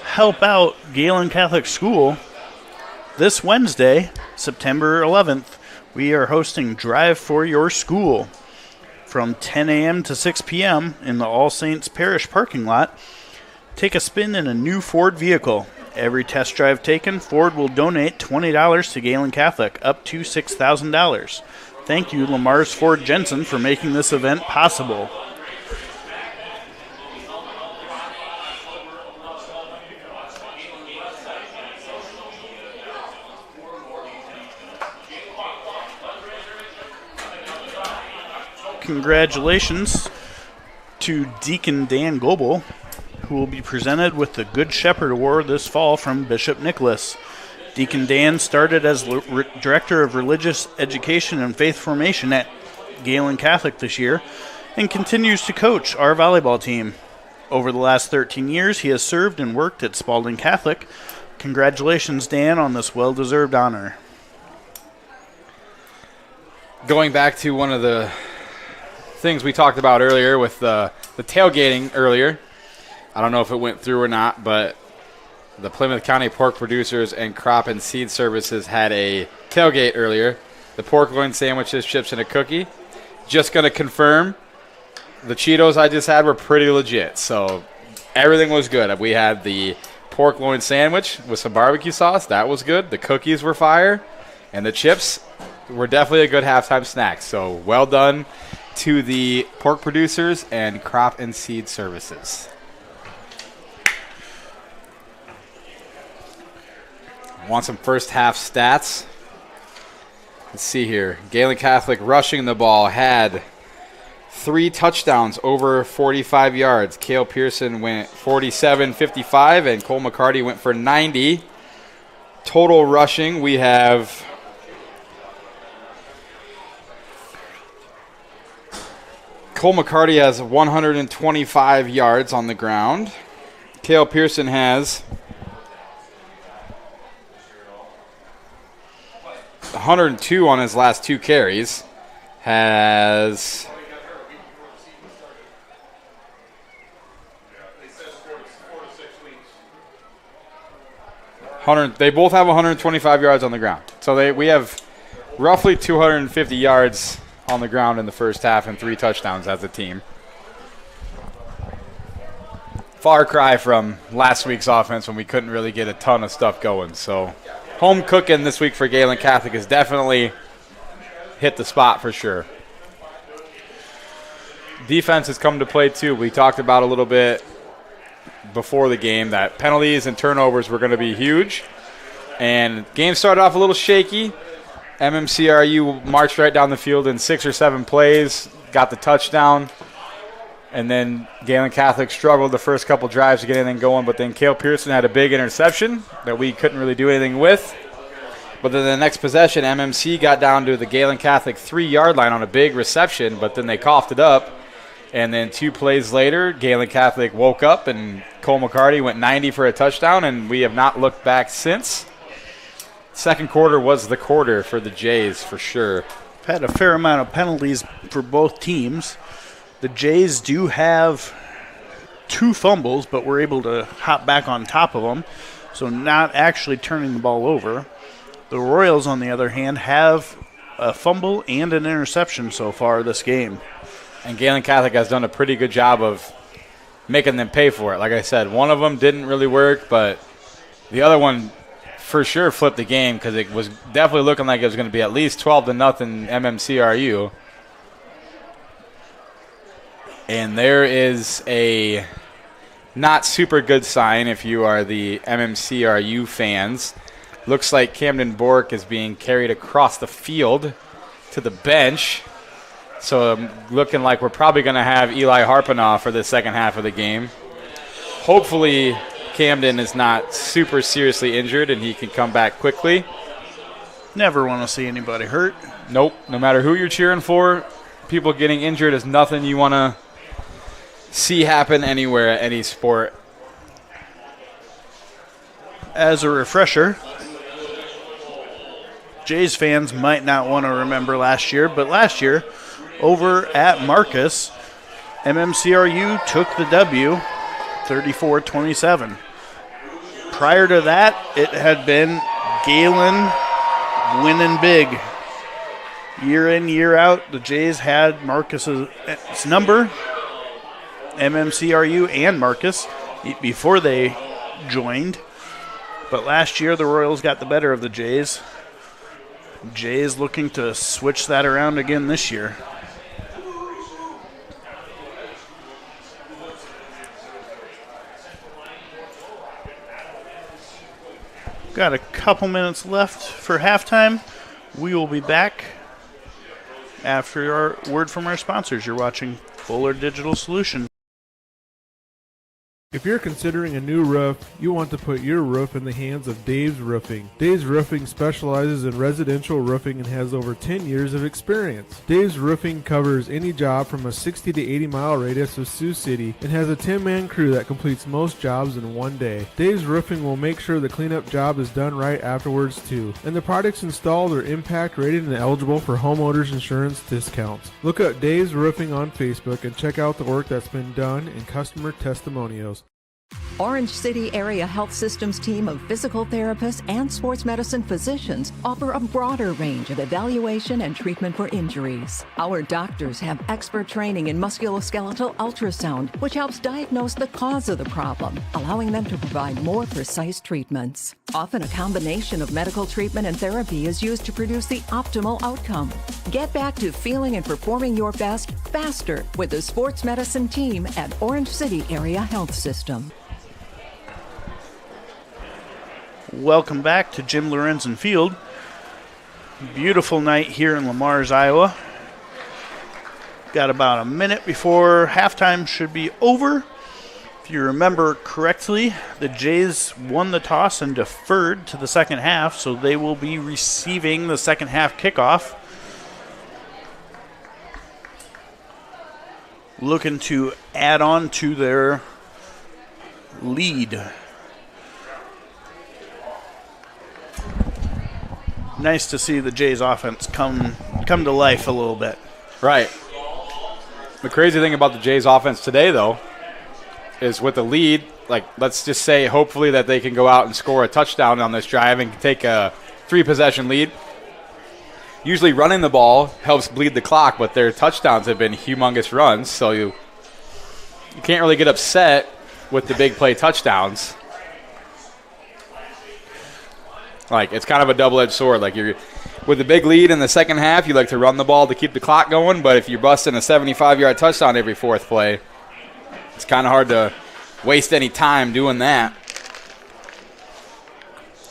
help out Gehlen Catholic School, this Wednesday, September 11th, we are hosting Drive for Your School from 10 a.m. to 6 p.m. in the All Saints Parish parking lot. Take a spin in a new Ford vehicle. Every test drive taken, Ford will donate $20 to Gehlen Catholic, up to $6,000. Thank you, Lamar's Ford Jensen, for making this event possible. Congratulations to Deacon Dan Goebel, who will be presented with the Good Shepherd Award this fall from Bishop Nicholas. Deacon Dan started as Director of Religious Education and Faith Formation at Gehlen Catholic this year and continues to coach our volleyball team. Over the last 13 years, he has served and worked at Spalding Catholic. Congratulations, Dan, on this well-deserved honor. Going back to one of the things we talked about earlier with the tailgating earlier, I don't know if it went through or not, but the Plymouth County Pork Producers and Crop and Seed Services had a tailgate earlier. The pork loin sandwiches, chips, and a cookie. Just going to confirm, the Cheetos I just had were pretty legit, so everything was good. We had the pork loin sandwich with some barbecue sauce. That was good. The cookies were fire, and the chips were definitely a good halftime snack. So well done to the Pork Producers and Crop and Seed Services. Want some first half stats? Let's see here. Gehlen Catholic rushing the ball had 3 touchdowns over 45 yards. Cale Pearson went 47-55, and Cole McCarty went for 90. Total rushing, we have Cole McCarty has 125 yards on the ground. Cale Pearson has 102 on his last 2 carries. Has they both have 125 yards on the ground. So we have roughly 250 yards on the ground in the first half and 3 touchdowns as a team. Far cry from last week's offense when we couldn't really get a ton of stuff going. So home cooking this week for Gehlen Catholic has definitely hit the spot for sure. Defense has come to play too. We talked about a little bit before the game that penalties and turnovers were going to be huge. And game started off a little shaky. MMCRU marched right down the field in 6 or 7 plays, got the touchdown. And then Gehlen Catholic struggled the first couple drives to get anything going, but then Cale Pearson had a big interception that we couldn't really do anything with. But then the next possession, MMC got down to the Gehlen Catholic 3-yard line on a big reception, but then they coughed it up. And then 2 plays later, Gehlen Catholic woke up, and Cole McCarty went 90 for a touchdown, and we have not looked back since. Second quarter was the quarter for the Jays for sure. Had a fair amount of penalties for both teams. The Jays do have 2 fumbles, but we're able to hop back on top of them, so not actually turning the ball over. The Royals, on the other hand, have a fumble and an interception so far this game. And Gehlen Catholic has done a pretty good job of making them pay for it. Like I said, one of them didn't really work, but the other one for sure flipped the game because it was definitely looking like it was going to be at least 12-0 MMCRU. And there is a not super good sign if you are the MMCRU fans. Looks like Camden Bork is being carried across the field to the bench. So looking like we're probably going to have Eli Harpenoff for the second half of the game. Hopefully Camden is not super seriously injured and he can come back quickly. Never want to see anybody hurt. Nope. No matter who you're cheering for, people getting injured is nothing you want to see happen anywhere at any sport. As a refresher, Jays fans might not want to remember last year, but last year over at Marcus, MMCRU took the W, 34-27. Prior to that, it had been Gehlen winning big. Year in, year out, the Jays had Marcus's number, MMCRU and Marcus, before they joined. But last year, the Royals got the better of the Jays. Jays looking to switch that around again this year. Got a couple minutes left for halftime. We will be back after our word from our sponsors. You're watching Fuller Digital Solutions. If you're considering a new roof, you want to put your roof in the hands of Dave's Roofing. Dave's Roofing specializes in residential roofing and has over 10 years of experience. Dave's Roofing covers any job from a 60 to 80 mile radius of Sioux City and has a 10-man crew that completes most jobs in one day. Dave's Roofing will make sure the cleanup job is done right afterwards too. And the products installed are impact rated and eligible for homeowners insurance discounts. Look up Dave's Roofing on Facebook and check out the work that's been done and customer testimonials. Orange City Area Health Systems team of physical therapists and sports medicine physicians offer a broader range of evaluation and treatment for injuries. Our doctors have expert training in musculoskeletal ultrasound, which helps diagnose the cause of the problem, allowing them to provide more precise treatments. Often a combination of medical treatment and therapy is used to produce the optimal outcome. Get back to feeling and performing your best faster with the sports medicine team at Orange City Area Health System. Welcome back to Jim Lorenzen Field. Beautiful night here in Lamar's, Iowa. Got about a minute before halftime should be over. If you remember correctly, the Jays won the toss and deferred to the second half, so they will be receiving the second half kickoff. Looking to add on to their lead. Nice to see the Jays offense come to life a little bit. Right. The crazy thing about the Jays offense today, though, is with the lead, like, let's just say hopefully that they can go out and score a touchdown on this drive and take a 3-possession lead. Usually running the ball helps bleed the clock, but their touchdowns have been humongous runs, so you can't really get upset with the big play touchdowns. Like, it's kind of a double-edged sword. Like, you're with the big lead in the second half, you like to run the ball to keep the clock going, but if you're busting a 75-yard touchdown every fourth play, it's kind of hard to waste any time doing that.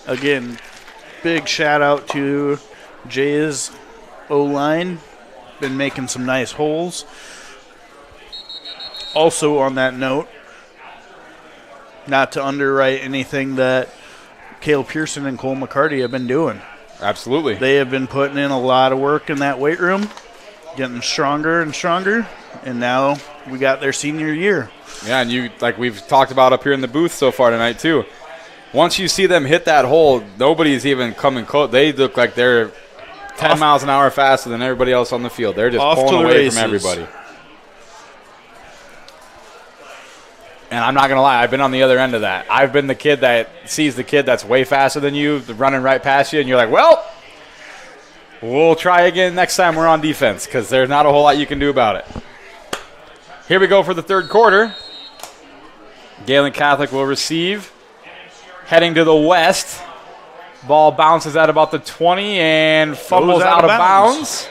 Again, big shout-out to Jays O-line. Been making some nice holes. Also on that note, not to underwrite anything that Cale Pearson and Cole McCarty have been doing. Absolutely. They have been putting in a lot of work in that weight room, getting stronger and stronger, and now we got their senior year. Yeah, and you, like we've talked about up here in the booth so far tonight too, once you see them hit that hole, nobody's even coming close. They look like they're 10 miles an hour faster than everybody else on the field. They're just pulling away from everybody. And I'm not going to lie, I've been on the other end of that. I've been the kid that sees the kid that's way faster than you, running right past you, and you're like, well, we'll try again next time we're on defense because there's not a whole lot you can do about it. Here we go for the third quarter. Gehlen Catholic will receive. Heading to the west. Ball bounces at about the 20 and fumbles out of bounds.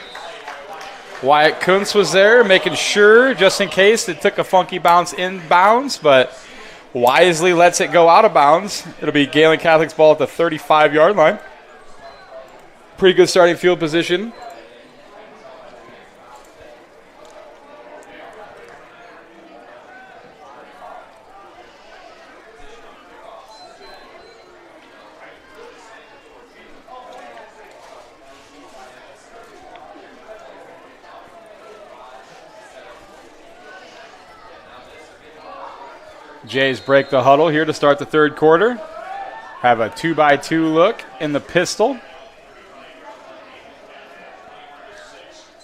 Wyatt Kuntz was there making sure, just in case, it took a funky bounce inbounds, but wisely lets it go out of bounds. It'll be Gehlen Catholic's ball at the 35-yard line. Pretty good starting field position. Jays break the huddle here to start the third quarter. Have a 2-by-2 look in the pistol.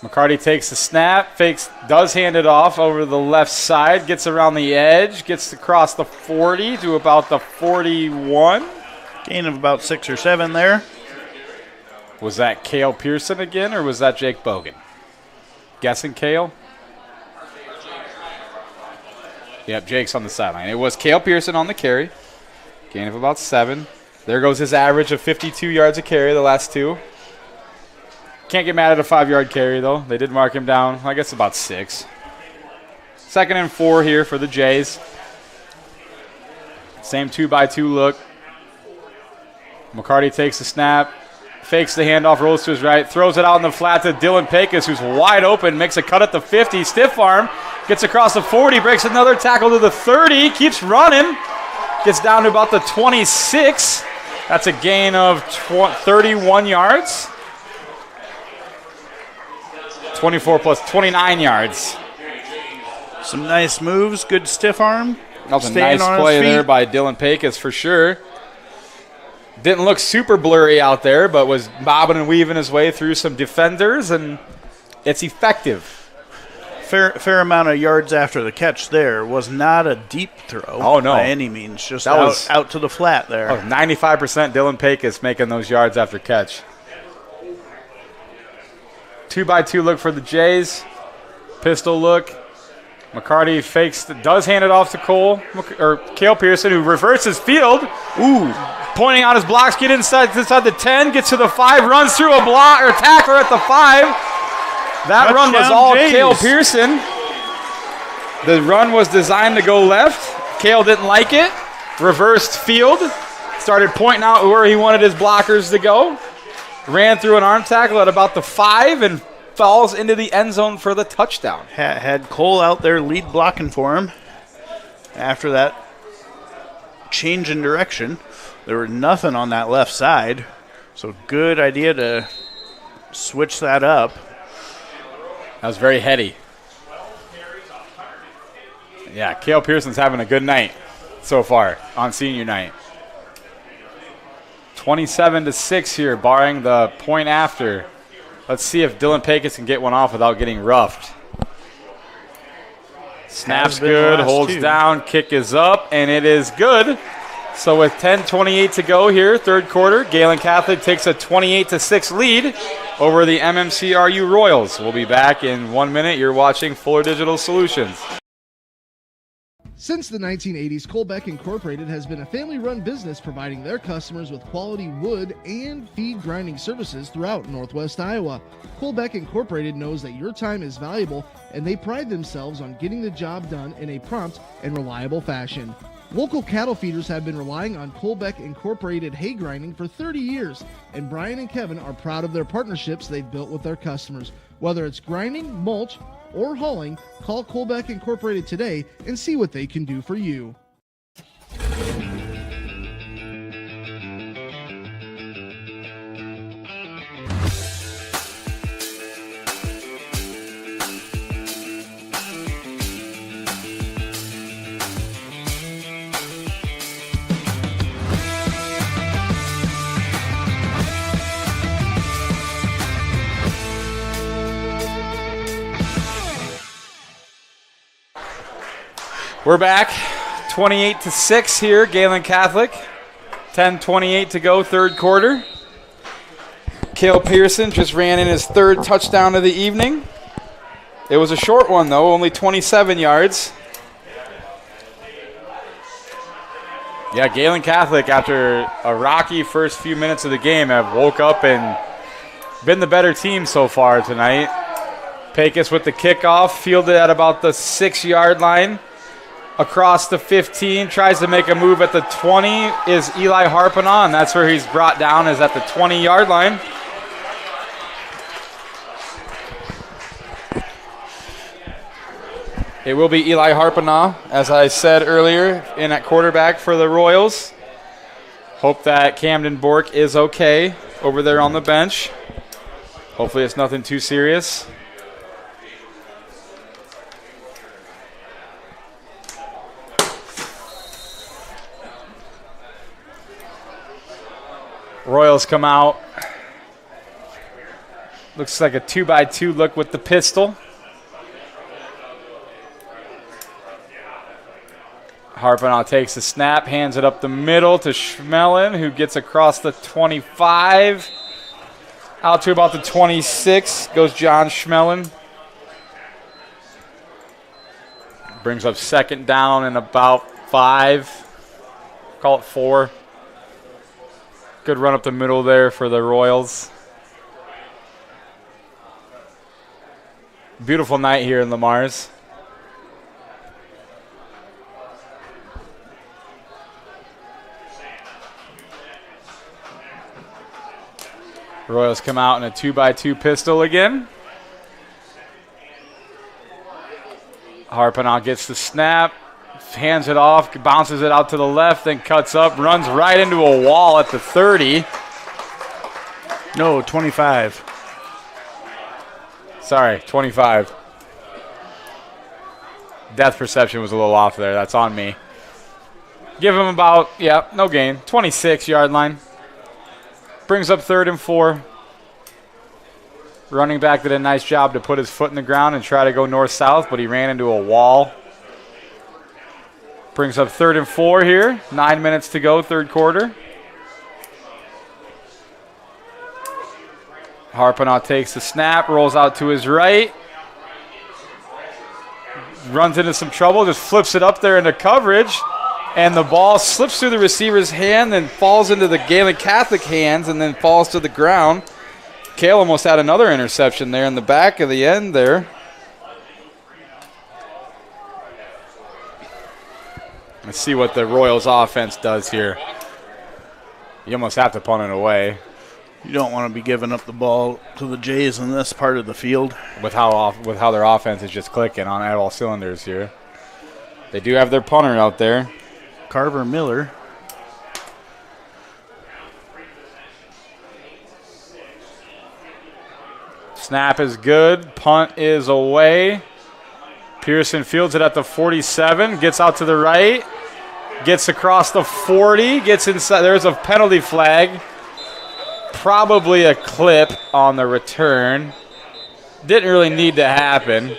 McCarty takes the snap, fakes, does hand it off over the left side, gets around the edge, gets across the 40 to about the 41. Gain of about 6 or 7 there. Was that Cale Pearson again, or was that Jake Bogan? Guessing Cale? Yep, Jake's on the sideline. It was Cale Pearson on the carry. Gain of about 7. There goes his average of 52 yards a carry, the last 2. Can't get mad at a 5-yard carry, though. They did mark him down, I guess, about 6. 2nd and 4 here for the Jays. Same 2-by-2 look. McCarty takes the snap, fakes the handoff, rolls to his right, throws it out in the flat to Dylan Pecos, who's wide open, makes a cut at the 50, stiff arm, gets across the 40, breaks another tackle to the 30, keeps running, gets down to about the 26. That's a gain of 31 yards. 24 plus 29 yards. Some nice moves, good stiff arm. That was a nice play there by Dylan Pecos for sure. Didn't look super blurry out there, but was bobbing and weaving his way through some defenders, and it's effective. Fair amount of yards after the catch there. Was not a deep throw. Oh, no. By any means. Just out to the flat there. 95% Dylan Pecos making those yards after catch. 2-by-2 look for the Jays. Pistol look. McCarty fakes, does hand it off to Cale Pearson, who reverses field. Ooh, pointing out his blocks, get inside the 10, gets to the 5, runs through a block or tackler at the 5. That run was all Jays. Cale Pearson. The run was designed to go left. Cale didn't like it. Reversed field. Started pointing out where he wanted his blockers to go. Ran through an arm tackle at about the 5 and falls into the end zone for the touchdown. Had Cole out there lead blocking for him. After that change in direction, there was nothing on that left side. So good idea to switch that up. That was very heady. Yeah, Cale Pearson's having a good night so far on senior night. 27-6 here, barring the point after. Let's see if Dylan Pecos can get one off without getting roughed. Snap's good, holds down, kick is up, and it is good. So with 10:28 to go here, third quarter, Gehlen Catholic takes a 28-6 lead over the MMCRU Royals. We'll be back in 1 minute. You're watching Fuller Digital Solutions. Since the 1980s, Colbeck Incorporated has been a family-run business providing their customers with quality wood and feed grinding services throughout Northwest Iowa. Colbeck Incorporated knows that your time is valuable, and they pride themselves on getting the job done in a prompt and reliable fashion. Local cattle feeders have been relying on Colbeck Incorporated hay grinding for 30 years, and Brian and Kevin are proud of their partnerships they've built with their customers. Whether it's grinding, mulch, or hauling, call Colbeck Incorporated today and see what they can do for you. We're back, 28-6 here, Gehlen Catholic. 10:28 to go, third quarter. Cale Pearson just ran in his third touchdown of the evening. It was a short one, though, only 27 yards. Yeah, Gehlen Catholic, after a rocky first few minutes of the game, have woke up and been the better team so far tonight. Pecos with the kickoff, fielded at about the 6-yard line. Across the 15, tries to make a move at the 20, is Eli Harpanaugh, and that's where he's brought down, is at the 20-yard line. It will be Eli Harpanaugh, as I said earlier, in at quarterback for the Royals. Hope that Camden Bork is okay over there on the bench. Hopefully it's nothing too serious. Royals come out. Looks like a 2x2 look with the pistol. Harpenau takes the snap, hands it up the middle to Schmelin, who gets across the 25. Out to about the 26 goes John Schmelin. Brings up second down and about 5. Call it 4. Good run up the middle there for the Royals. Beautiful night here in Lamar's. Royals come out in a 2x2 pistol again. Harpenau gets the snap, hands it off, bounces it out to the left, then cuts up, runs right into a wall at the 30. No, 25. Sorry, 25. Depth perception was a little off there. That's on me. Give him about, no gain. 26-yard line. Brings up 3rd and 4. Running back did a nice job to put his foot in the ground and try to go north-south, but he ran into a wall. Brings up 3rd and 4 here. 9 minutes to go, 3rd quarter. Harpenau takes the snap, rolls out to his right. Runs into some trouble, just flips it up there into coverage. And the ball slips through the receiver's hand, then falls into the Gehlen Catholic hands, and then falls to the ground. Kale almost had another interception there in the back of the end there. Let's see what the Royals offense does here. You almost have to punt it away. You don't want to be giving up the ball to the Jays in this part of the field. With how their offense is just clicking on all cylinders here. They do have their punter out there. Carver Miller. Snap is good. Punt is away. Pearson fields it at the 47. Gets out to the right. Gets across the 40. Gets inside. There's a penalty flag. Probably a clip on the return. Didn't really need to happen.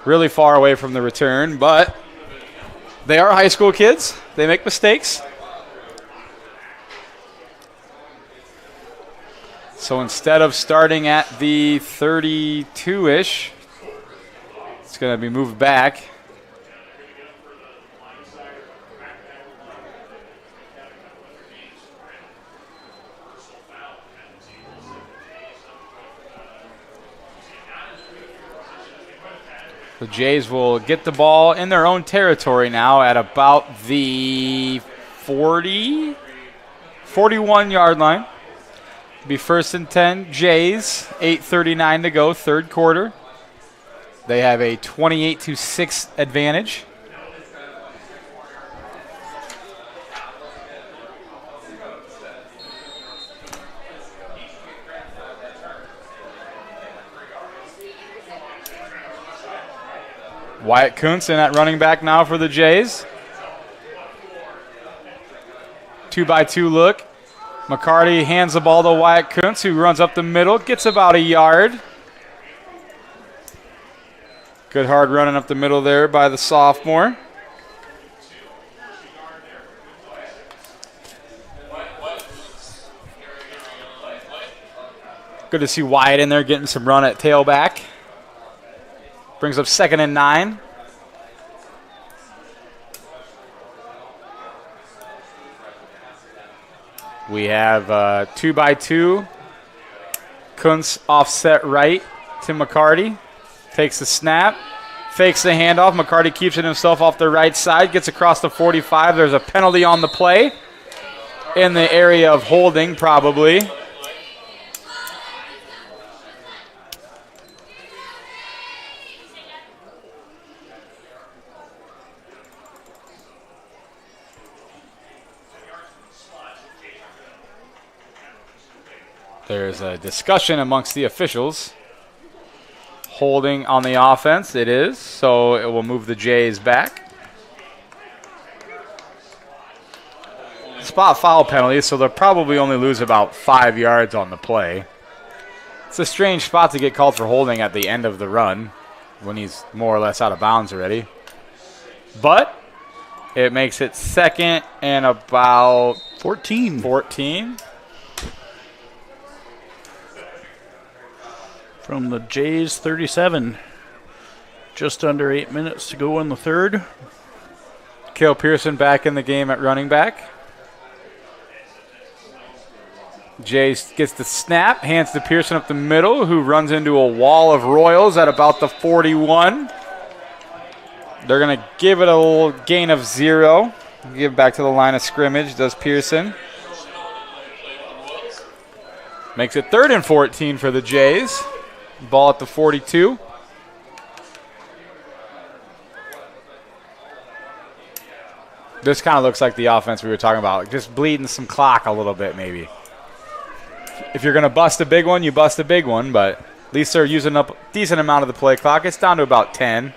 Really far away from the return, but they are high school kids. They make mistakes. So instead of starting at the 32-ish, it's going to be moved back. The Jays will get the ball in their own territory now at about the 41-yard line. Be 1st and 10, Jays, 8:39 to go, 3rd quarter. They have a 28-6 advantage. Wyatt Kuntz in at running back now for the Jays. 2x2 look. McCarty hands the ball to Wyatt Kuntz, who runs up the middle, gets about a yard. Good hard running up the middle there by the sophomore. Good to see Wyatt in there getting some run at tailback. Brings up 2nd and 9. We have 2x2. Kuntz offset right to McCarty. Takes the snap. Fakes the handoff. McCarty keeps it himself off the right side. Gets across the 45. There's a penalty on the play. In the area of holding, probably. There's a discussion amongst the officials. Holding on the offense, it is, so it will move the Jays back. Spot foul penalty, so they'll probably only lose about 5 yards on the play. It's a strange spot to get called for holding at the end of the run when he's more or less out of bounds already. But it makes it second and about 14. From the Jays, 37. Just under 8 minutes to go in the third. Cale Pearson back in the game at running back. Jays gets the snap, hands to Pearson up the middle, who runs into a wall of Royals at about the 41. They're going to give it a little gain of 0. Give it back to the line of scrimmage, does Pearson. Makes it 3rd and 14 for the Jays. Ball at the 42. This kind of looks like the offense we were talking about, just bleeding some clock a little bit maybe. If you're going to bust a big one, you bust a big one, but at least they're using up a decent amount of the play clock. It's down to about 10.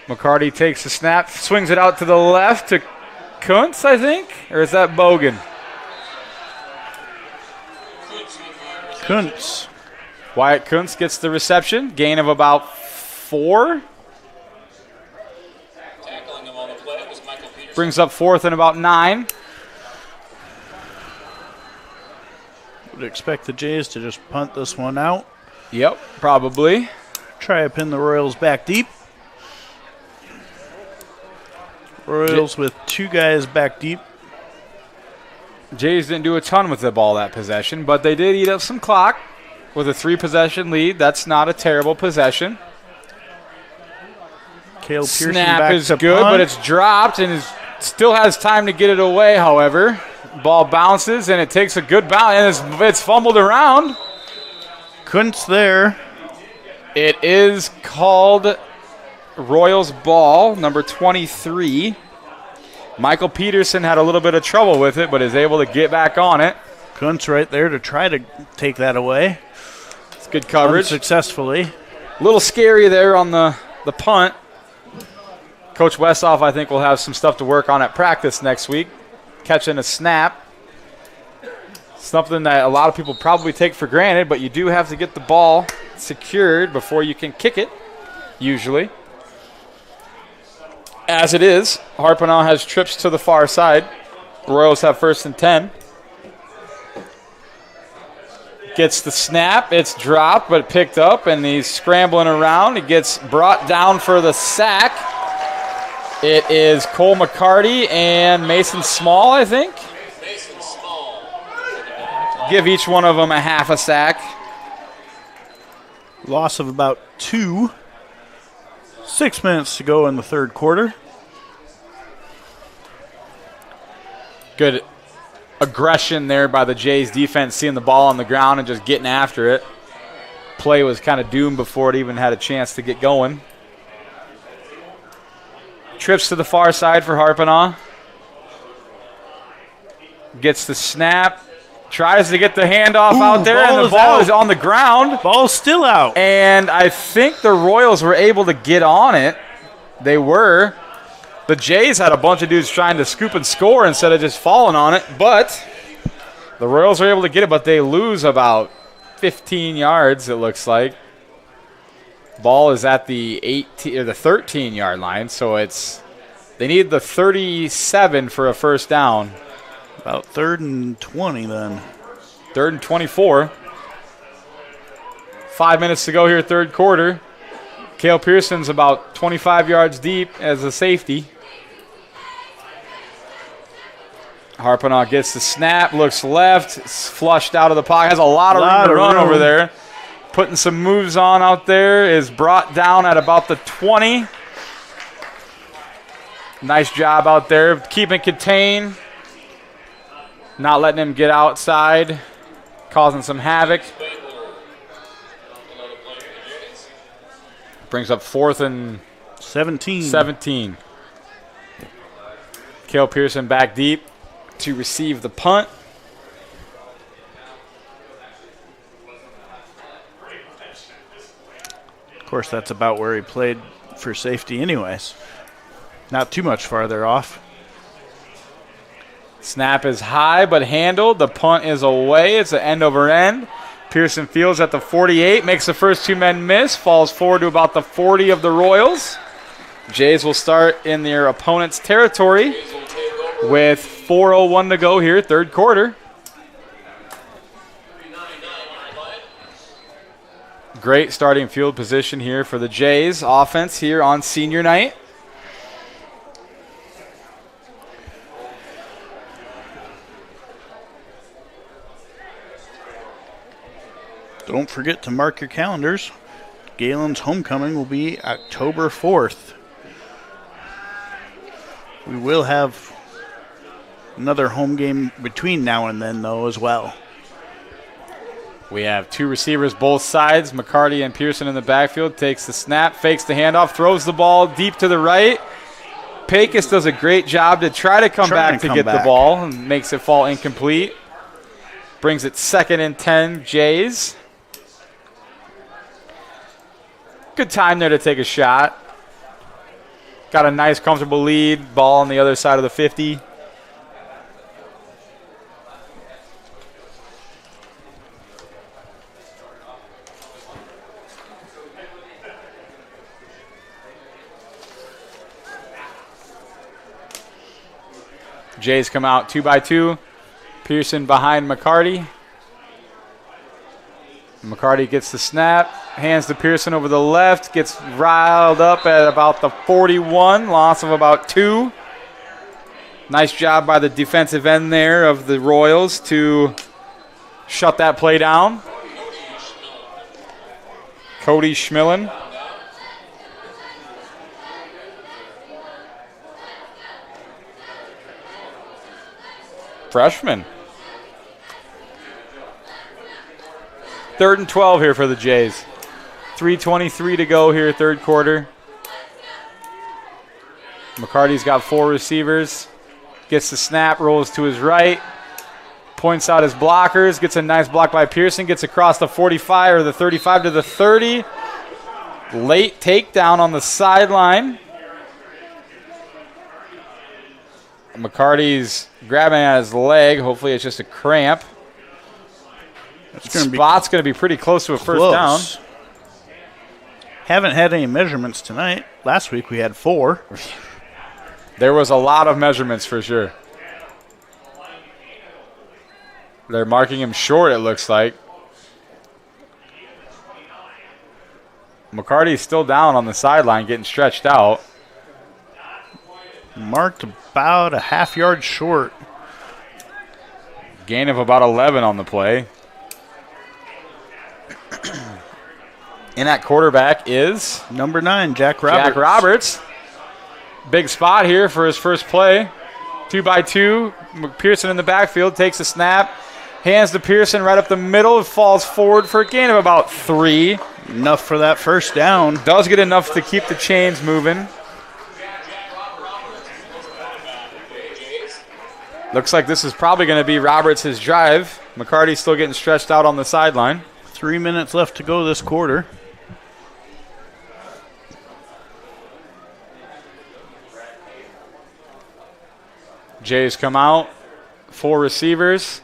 McCarty takes the snap, swings it out to the left to Kuntz, I think? Or is that Bogan? Kuntz. Wyatt Kuntz gets the reception. Gain of about 4. Brings up 4th and about 9. Would expect the Jays to just punt this one out. Yep, probably. Try to pin the Royals back deep. Royals with 2 guys back deep. Jays didn't do a ton with the ball that possession, but they did eat up some clock with a 3-possession lead. That's not a terrible possession. Cale Pearson Snap back is to good, punt. but it's dropped and still has time to get it away, however. Ball bounces, and it takes a good bounce, and it's fumbled around. Kuntz there. It is called Royals ball, number 23. Michael Peterson had a little bit of trouble with it, but is able to get back on it. Kuntz right there to try to take that away. It's good coverage. Successfully. A little scary there on the punt. Coach Westhoff, I think, will have some stuff to work on at practice next week. Catching a snap. Something that a lot of people probably take for granted, but you do have to get the ball secured before you can kick it, usually. As it is, Harpanaugh has trips to the far side. Royals have 1st and 10. Gets the snap. It's dropped, but picked up, and he's scrambling around. He gets brought down for the sack. It is Cole McCarty and Mason Small, I think. Give each one of them a half a sack. Loss of about 2. 6 minutes to go in the third quarter. Good aggression there by the Jays defense, seeing the ball on the ground and just getting after it. Play was kind of doomed before it even had a chance to get going. Trips to the far side for Harpanaugh. Gets the snap. Tries to get the handoff out there, and the ball is on the ground. Ball's still out. And I think the Royals were able to get on it. They were. The Jays had a bunch of dudes trying to scoop and score instead of just falling on it. But the Royals were able to get it, but they lose about 15 yards, it looks like. Ball is at the 13-yard line, so they need the 37 for a first down. About 3rd and 20 then. 3rd and 24. 5 minutes to go here, third quarter. Cale Pearson's about 25 yards deep as a safety. Harpanaugh gets the snap, looks left, it's flushed out of the pocket, has a lot of room to run over there. Putting some moves on out there, is brought down at about the 20. Nice job out there, keeping contained. Not letting him get outside, causing some havoc. Brings up 4th and 17. Cale Pearson back deep to receive the punt. Of course, that's about where he played for safety anyways. Not too much farther off. Snap is high but handled. The punt is away. It's an end over end. Pearson fields at the 48, makes the first two men miss, falls forward to about the 40 of the Royals. Jays will start in their opponent's territory with 4:01 to go here, third quarter. Great starting field position here for the Jays offense here on senior night. Don't forget to mark your calendars. Gehlen's homecoming will be October 4th. We will have another home game between now and then, though, as well. We have two receivers both sides. McCarty and Pearson in the backfield. Takes the snap, fakes the handoff, throws the ball deep to the right. Pecos does a great job to try to come back to get the ball and makes it fall incomplete. Brings it 2nd and 10, Jays. Good time there to take a shot. Got a nice, comfortable lead. Ball on the other side of the 50. Jays come out 2-by-2. Pearson behind McCarty. McCarty gets the snap, hands to Pearson over the left, gets riled up at about the 41, loss of about 2. Nice job by the defensive end there of the Royals to shut that play down. Cody Schmillen. Freshman. 3rd and 12 here for the Jays. 3:23 to go here, third quarter. McCarty's got 4 receivers. Gets the snap, rolls to his right. Points out his blockers. Gets a nice block by Pearson. Gets across the 45 or the 35 to the 30. Late takedown on the sideline. McCarty's grabbing at his leg. Hopefully it's just a cramp. Spot's going to be pretty close to a first down. Haven't had any measurements tonight. Last week we had 4. There was a lot of measurements for sure. They're marking him short, it looks like. McCarty's still down on the sideline, getting stretched out. Marked about a half yard short. Gain of about 11 on the play. And that quarterback is number 9, Jack Roberts. Jack Roberts. Big spot here for his first play. 2-by-2. Pearson in the backfield takes a snap. Hands to Pearson right up the middle. Falls forward for a gain of about 3. Enough for that first down. Does get enough to keep the chains moving. Looks like this is probably going to be Roberts' drive. McCarty's still getting stretched out on the sideline. 3 minutes left to go this quarter. Jays come out. 4 receivers.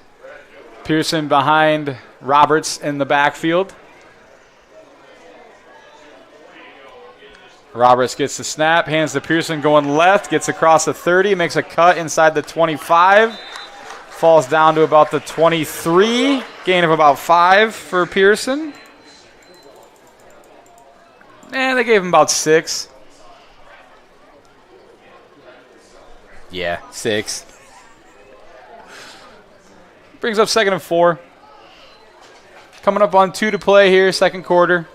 Pearson behind Roberts in the backfield. Roberts gets the snap, hands to Pearson going left, gets across the 30, makes a cut inside the 25. Falls down to about the 23. Gain of about 5 for Pearson. And they gave him about 6. Yeah, 6. Brings up 2nd and 4. Coming up on 2 to play here, second quarter.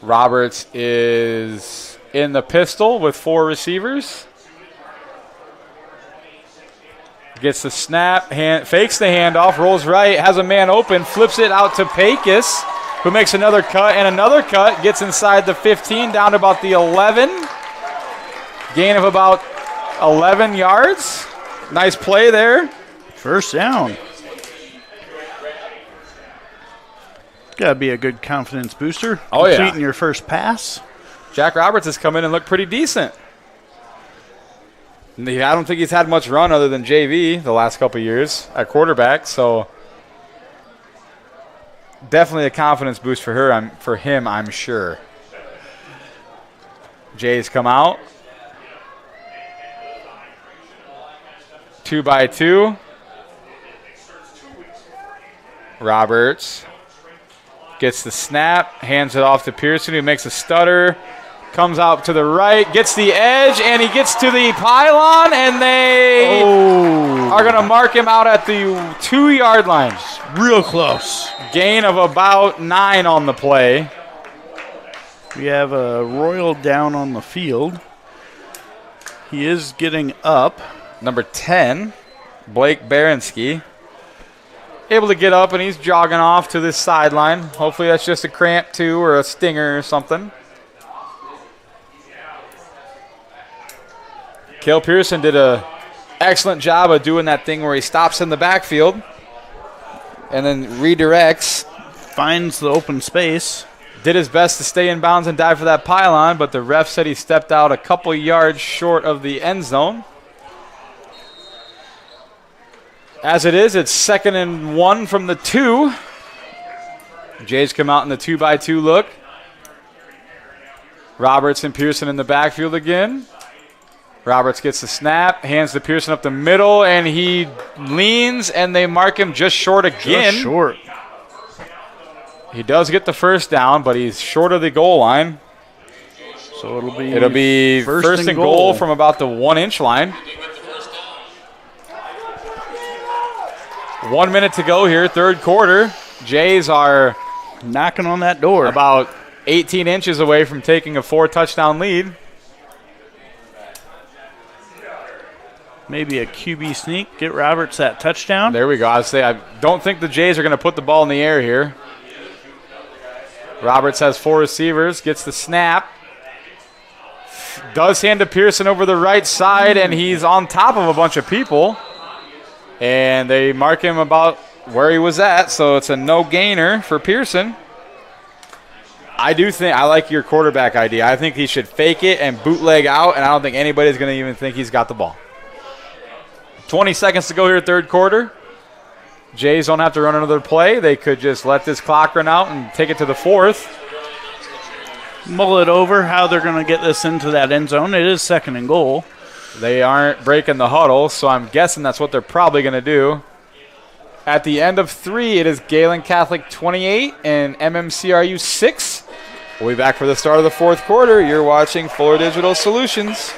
Roberts is in the pistol with 4 receivers. Gets the snap, fakes the handoff, rolls right, has a man open, flips it out to Pecos, who makes another cut and another cut, gets inside the 15, down to about the 11. Gain of about 11 yards. Nice play there. First down. Got to be a good confidence booster. Oh, yeah. Completing your first pass. Jack Roberts has come in and looked pretty decent. I don't think he's had much run other than JV the last couple of years at quarterback, so definitely a confidence boost for him, I'm sure. Jays come out. 2x2. Roberts gets the snap, hands it off to Pearson, who makes a stutter. Comes out to the right, gets the edge, and he gets to the pylon, and they are going to mark him out at the 2-yard line. Real close. Gain of about 9 on the play. We have a Royal down on the field. He is getting up. Number 10, Blake Baranski. Able to get up, and he's jogging off to this sideline. Hopefully that's just a cramp, too, or a stinger or something. Cale Pearson did an excellent job of doing that thing where he stops in the backfield and then redirects. Finds the open space. Did his best to stay in bounds and dive for that pylon, but the ref said he stepped out a couple yards short of the end zone. As it is, it's 2nd and 1 from the 2. Jays come out in the 2x2 look. Roberts and Pearson in the backfield again. Roberts gets the snap, hands to Pearson up the middle, and he leans, and they mark him just short again. Just short. He does get the first down, but he's short of the goal line. So it'll be first and goal from about the 1-inch line. 1 minute to go here, third quarter. Jays are knocking on that door. About 18 inches away from taking a 4-touchdown lead. Maybe a QB sneak. Get Roberts that touchdown. There we go. I don't think the Jays are going to put the ball in the air here. Roberts has 4 receivers, gets the snap. Does hand to Pearson over the right side, and he's on top of a bunch of people. And they mark him about where he was at, so it's a no-gainer for Pearson. I like your quarterback idea. I think he should fake it and bootleg out, and I don't think anybody's going to even think he's got the ball. 20 seconds to go here, third quarter. Jays don't have to run another play. They could just let this clock run out and take it to the 4th. Mull it over how they're going to get this into that end zone. It is 2nd and goal. They aren't breaking the huddle, so I'm guessing that's what they're probably going to do. At the end of 3, it is Gehlen Catholic 28 and MMCRU 6. We'll be back for the start of the 4th quarter. You're watching Fuller Digital Solutions.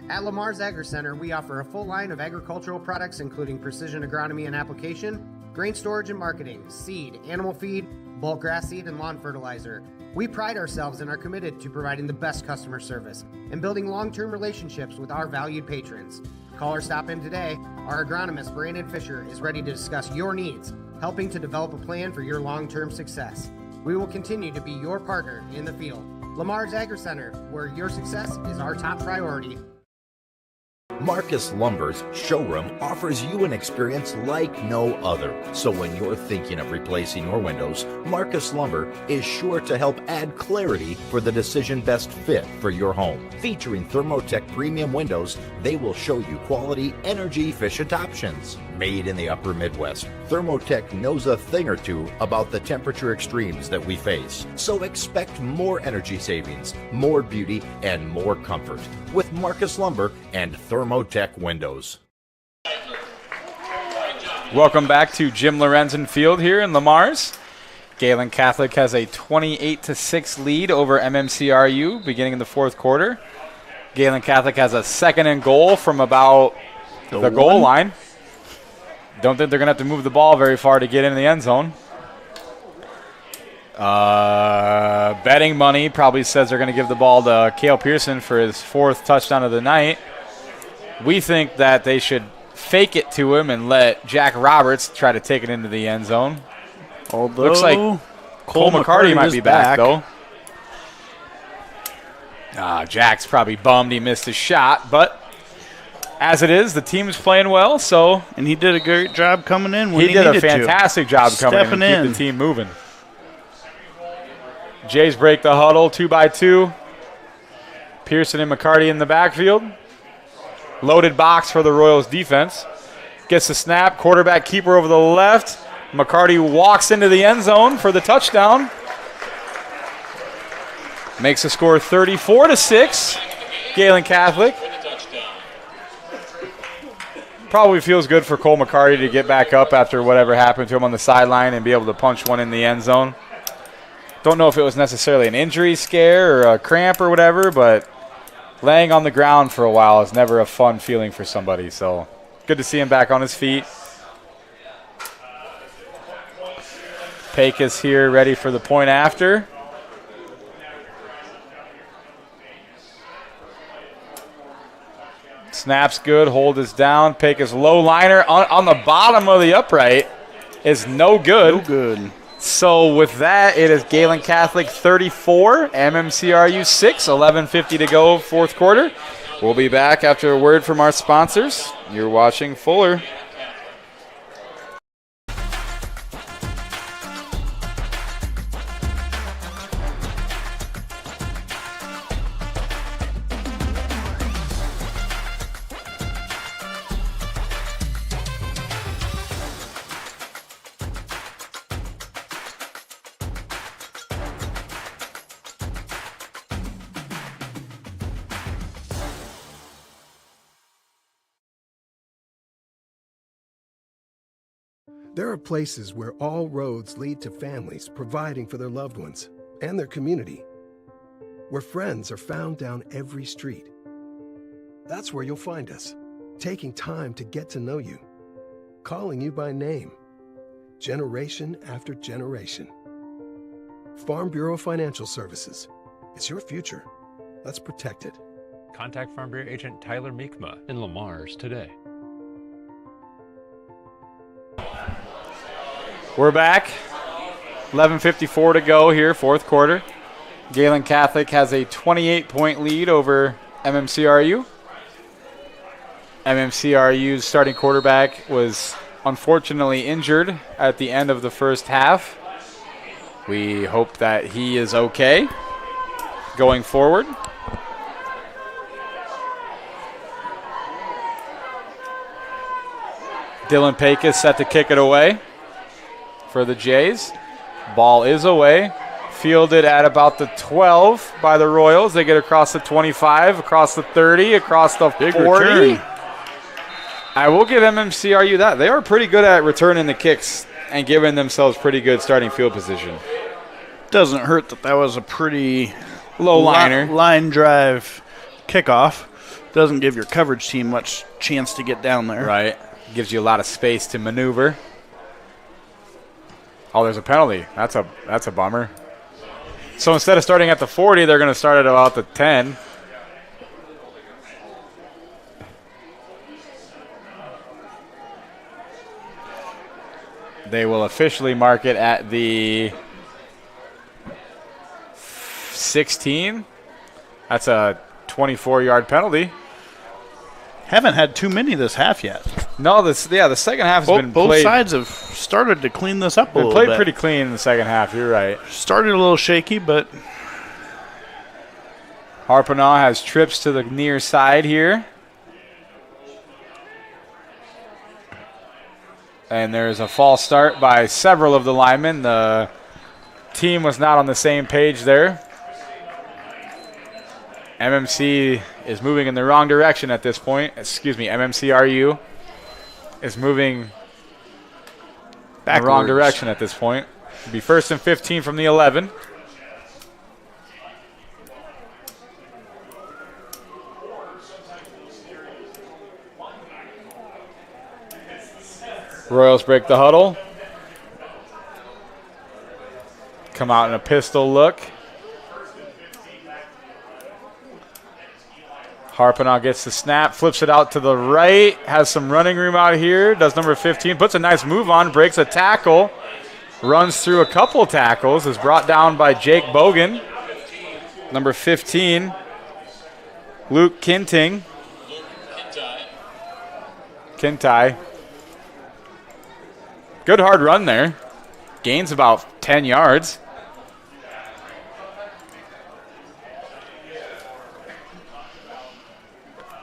At Lamar's Agri Center, we offer a full line of agricultural products including precision agronomy and application, grain storage and marketing, seed, animal feed, bulk grass seed, and lawn fertilizer. We pride ourselves and are committed to providing the best customer service and building long-term relationships with our valued patrons. Call or stop in today. Our agronomist, Brandon Fisher, is ready to discuss your needs, helping to develop a plan for your long-term success. We will continue to be your partner in the field. Lamar's Agri Center, where your success is our top priority. Marcus Lumber's showroom offers you an experience like no other. So when you're thinking of replacing your windows, Marcus Lumber is sure to help add clarity for the decision best fit for your home. Featuring Thermotech premium windows, they will show you quality, energy-efficient options. Made in the upper Midwest, Thermotech knows a thing or two about the temperature extremes that we face. So expect more energy savings, more beauty, and more comfort with Marcus Lumber and Thermotech windows. Welcome back to Jim Lorenzen Field here in Lamar's. Gehlen Catholic has a 28-6 lead over MMCRU beginning in the 4th quarter. Gehlen Catholic has a 2nd and goal from about the goal line. Don't think they're going to have to move the ball very far to get in the end zone. Betting money probably says they're going to give the ball to Cale Pearson for his 4th touchdown of the night. We think that they should fake it to him and let Jack Roberts try to take it into the end zone. Although looks like Cole McCarty might be back, though. Jack's probably bummed he missed his shot, but as it is, the team's playing well, so. And he did a great job coming in when he did needed a fantastic job coming in and keep the team moving. Jays break the huddle, 2x2. Pearson and McCarty in the backfield. Loaded box for the Royals defense. Gets the snap, quarterback keeper over the left. McCarty walks into the end zone for the touchdown. Makes the score 34-6. Gehlen Catholic. Probably feels good for Cole McCarty to get back up after whatever happened to him on the sideline and be able to punch one in the end zone. Don't know if it was necessarily an injury scare or a cramp or whatever, but laying on the ground for a while is never a fun feeling for somebody. So good to see him back on his feet. Pecos here ready for the point after. Snap's good, hold is down. Pecos low liner on the bottom of the upright is no good. No good. So with that, it is Gehlen Catholic 34, MMCRU 6, 11:50 to go, fourth quarter. We'll be back after a word from our sponsors. You're watching Fuller. There are places where all roads lead to families providing for their loved ones and their community, where friends are found down every street. That's where you'll find us, taking time to get to know you, calling you by name, generation after generation. Farm Bureau Financial Services. It's your future. Let's protect it. Contact Farm Bureau agent Tyler Meekma in Lamar's today. We're back. 11:54 to go here, fourth quarter. Gehlen Catholic has a 28-point lead over MMCRU. MMCRU's starting quarterback was unfortunately injured at the end of the first half. We hope that he is okay going forward. Dylan Pecos set to kick it away for the Jays. Ball is away. Fielded at about the 12 by the Royals. They get across the 25, across the 30, across the 40. Return. I will give MMCRU that. They are pretty good at returning the kicks and giving themselves pretty good starting field position. Doesn't hurt that was a pretty low liner. Line drive kickoff. Doesn't give your coverage team much chance to get down there. Right. Gives you a lot of space to maneuver. Oh, there's a penalty. That's a bummer. So instead of starting at the 40, they're going to start at about the 10. They will officially mark it at the 16. That's a 24-yard penalty. Haven't had too many this half yet. No, the second half has been both played. Both sides have started to clean this up a little bit. Played pretty clean in the second half. You're right. Started a little shaky, but Harpanaugh has trips to the near side here. And there's a false start by several of the linemen. The team was not on the same page there. MMC is moving in the wrong direction at this point. MMCRU is moving in the wrong direction at this point. It'll be 1st and 15 from the 11. Royals break the huddle. Come out in a pistol look. Harpanaugh gets the snap, flips it out to the right, has some running room out here, does number 15, puts a nice move on, breaks a tackle, runs through a couple tackles, is brought down by Jake Bogan. Number 15, Luke Kintai. Good hard run there. Gains about 10 yards.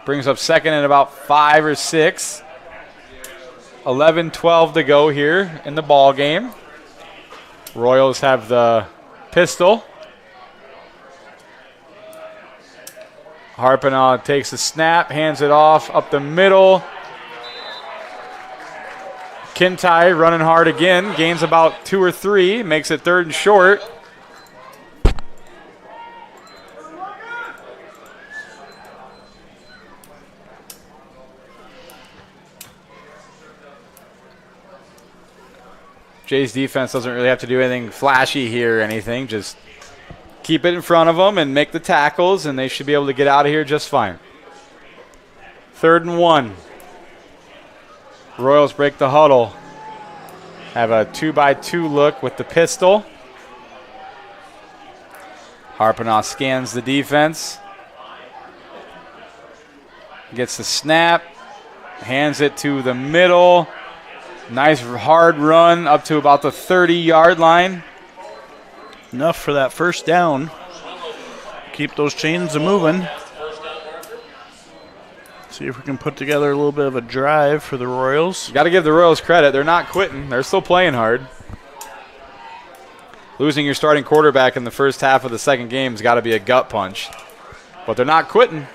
Brings up second at about 5 or 6. 11-12 to go here in the ball game. Royals have the pistol. Harpinaugh takes the snap, hands it off up the middle. Kintai running hard again, gains about 2 or 3, makes it 3rd and short. Jay's defense doesn't really have to do anything flashy here or anything. Just keep it in front of them and make the tackles, and they should be able to get out of here just fine. 3rd and 1. Royals break the huddle. Have a 2-by-2 look with the pistol. Harpinaugh scans the defense. Gets the snap. Hands it to the middle. Nice hard run up to about the 30-yard line. Enough for that first down. Keep those chains moving. See if we can put together a little bit of a drive for the Royals. Got to give the Royals credit. They're not quitting. They're still playing hard. Losing your starting quarterback in the first half of the second game has got to be a gut punch. But they're not quitting.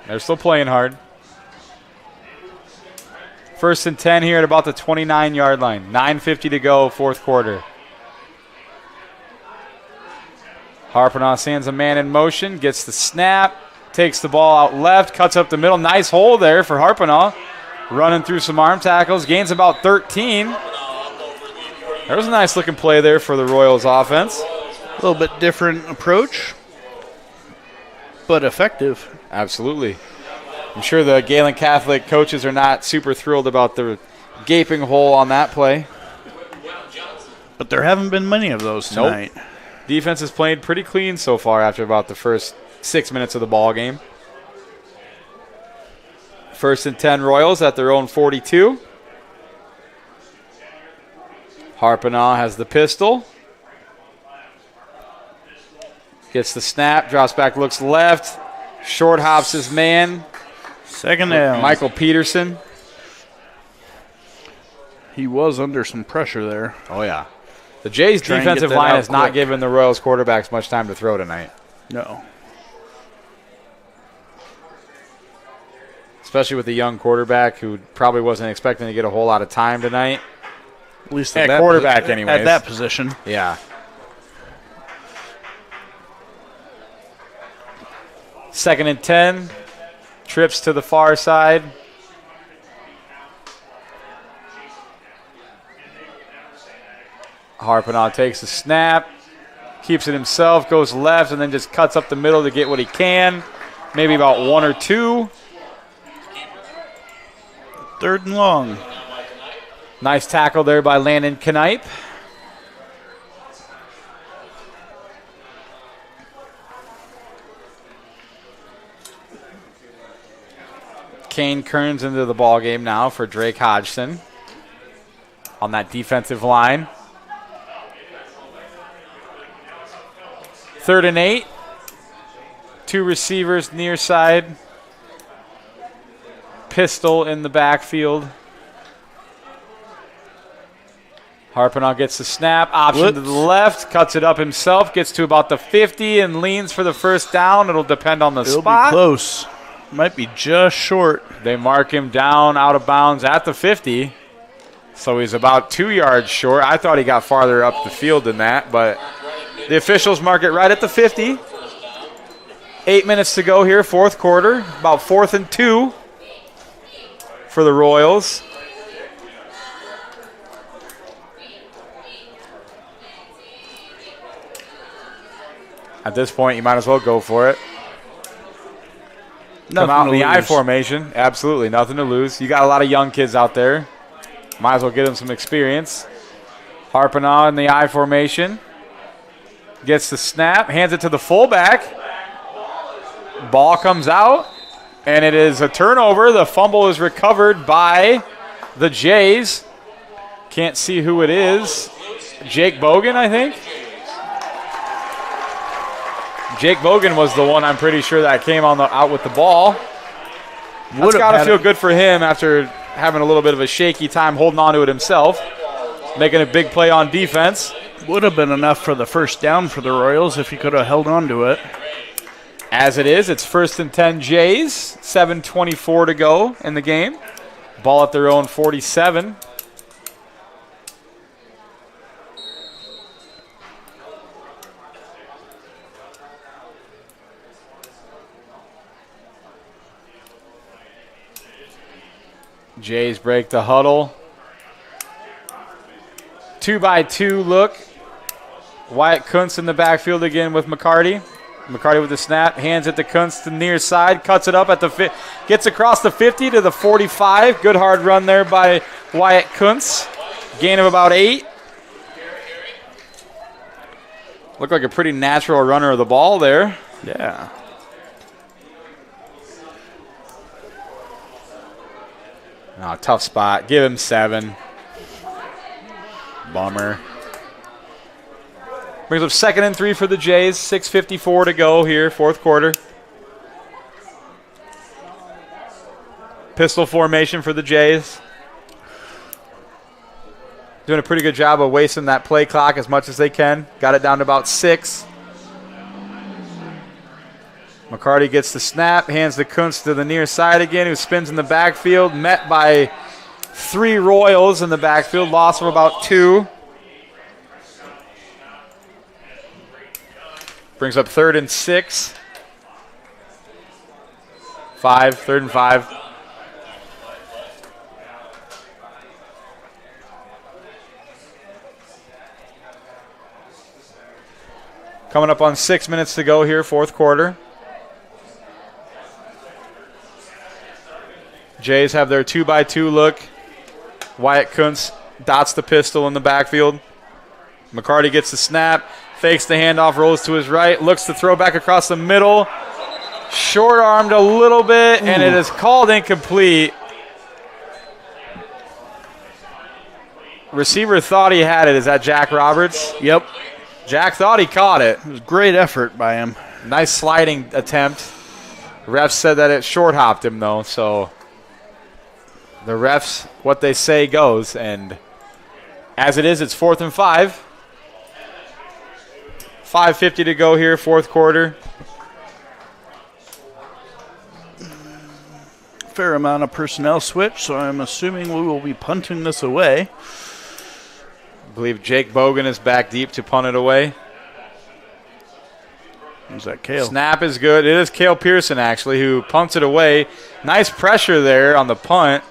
They're still playing hard. 1st and 10 here at about the 29-yard line. 9:50 to go, 4th quarter. Harpinaugh sends a man in motion, gets the snap, takes the ball out left, cuts up the middle. Nice hole there for Harpinaugh. Running through some arm tackles, gains about 13. There was a nice looking play there for the Royals offense. A little bit different approach, but effective. Absolutely. I'm sure the Gehlen Catholic coaches are not super thrilled about the gaping hole on that play. But there haven't been many of those tonight. Nope. Defense has played pretty clean so far after about the first 6 minutes of the ball game. 1st and 10 Royals at their own 42. Harpinaugh has the pistol. Gets the snap, drops back, looks left. Short hops his man. 2nd down. Michael Peterson. He was under some pressure there. Oh, yeah. The Jays' defensive line has not given the Royals quarterbacks much time to throw tonight. No. Especially with the young quarterback who probably wasn't expecting to get a whole lot of time tonight. At least at quarterback, anyways. At that position. Yeah. 2nd and 10. Trips to the far side. Harpinaugh takes the snap, keeps it himself, goes left, and then just cuts up the middle to get what he can. Maybe about 1 or 2. 3rd and long. Nice tackle there by Landon Knipe. Kane Kearns into the ball game now for Drake Hodgson on that defensive line. 3rd and 8. 2 receivers near side. Pistol in the backfield. Harpinaugh gets the snap, option to the left, cuts it up himself, gets to about the 50 and leans for the first down. It'll depend on the spot. It'll be close. Might be just short. They mark him down out of bounds at the 50. So he's about 2 yards short. I thought he got farther up the field than that, but the officials mark it right at the 50. 8 minutes to go here, 4th quarter. About 4th and 2 for the Royals. At this point, you might as well go for it. Come out in the I formation. Absolutely, nothing to lose. You got a lot of young kids out there. Might as well get them some experience. Harpinaugh in the I formation. Gets the snap, hands it to the fullback. Ball comes out, and it is a turnover. The fumble is recovered by the Jays. Can't see who it is. Jake Bogan, I think. Jake Bogan was the one, I'm pretty sure, that came out with the ball. That's got to feel good for him after having a little bit of a shaky time holding on to it himself. Making a big play on defense. Would have been enough for the first down for the Royals if he could have held on to it. As it is, it's 1st and 10 Jays. 7:24 to go in the game. Ball at their own 47. Jays break the huddle. 2-by-2 look. Wyatt Kuntz in the backfield again with McCarty. McCarty with the snap, hands it to Kuntz to the near side, cuts it up at the gets across the 50 to the 45. Good hard run there by Wyatt Kuntz. Gain of about 8. Looked like a pretty natural runner of the ball there. Yeah. Oh, tough spot. Give him 7. Bummer. Brings up 2nd and 3 for the Jays. 6:54 to go here, 4th quarter. Pistol formation for the Jays. Doing a pretty good job of wasting that play clock as much as they can. Got it down to about 6. McCarty gets the snap, hands the Kuntz to the near side again, who spins in the backfield, met by 3 Royals in the backfield, loss of about 2. Brings up 3rd and 6. 3rd and 5. Coming up on 6 minutes to go here, 4th quarter. Jays have their 2-by-2 look. Wyatt Kuntz dots the pistol in the backfield. McCarty gets the snap, fakes the handoff, rolls to his right, looks to throw back across the middle. Short-armed a little bit, and it is called incomplete. Receiver thought he had it. Is that Jack Roberts? Yep. Jack thought he caught it. It was great effort by him. Nice sliding attempt. Refs said that it short-hopped him, though, so the refs, what they say goes. And as it is, it's 4th and 5. 5:50 to go here, 4th quarter. Fair amount of personnel switch, so I'm assuming we will be punting this away. I believe Jake Bogan is back deep to punt it away. Is that Cale? Snap is good. It is Cale Pearson, actually, who punts it away. Nice pressure there on the punt.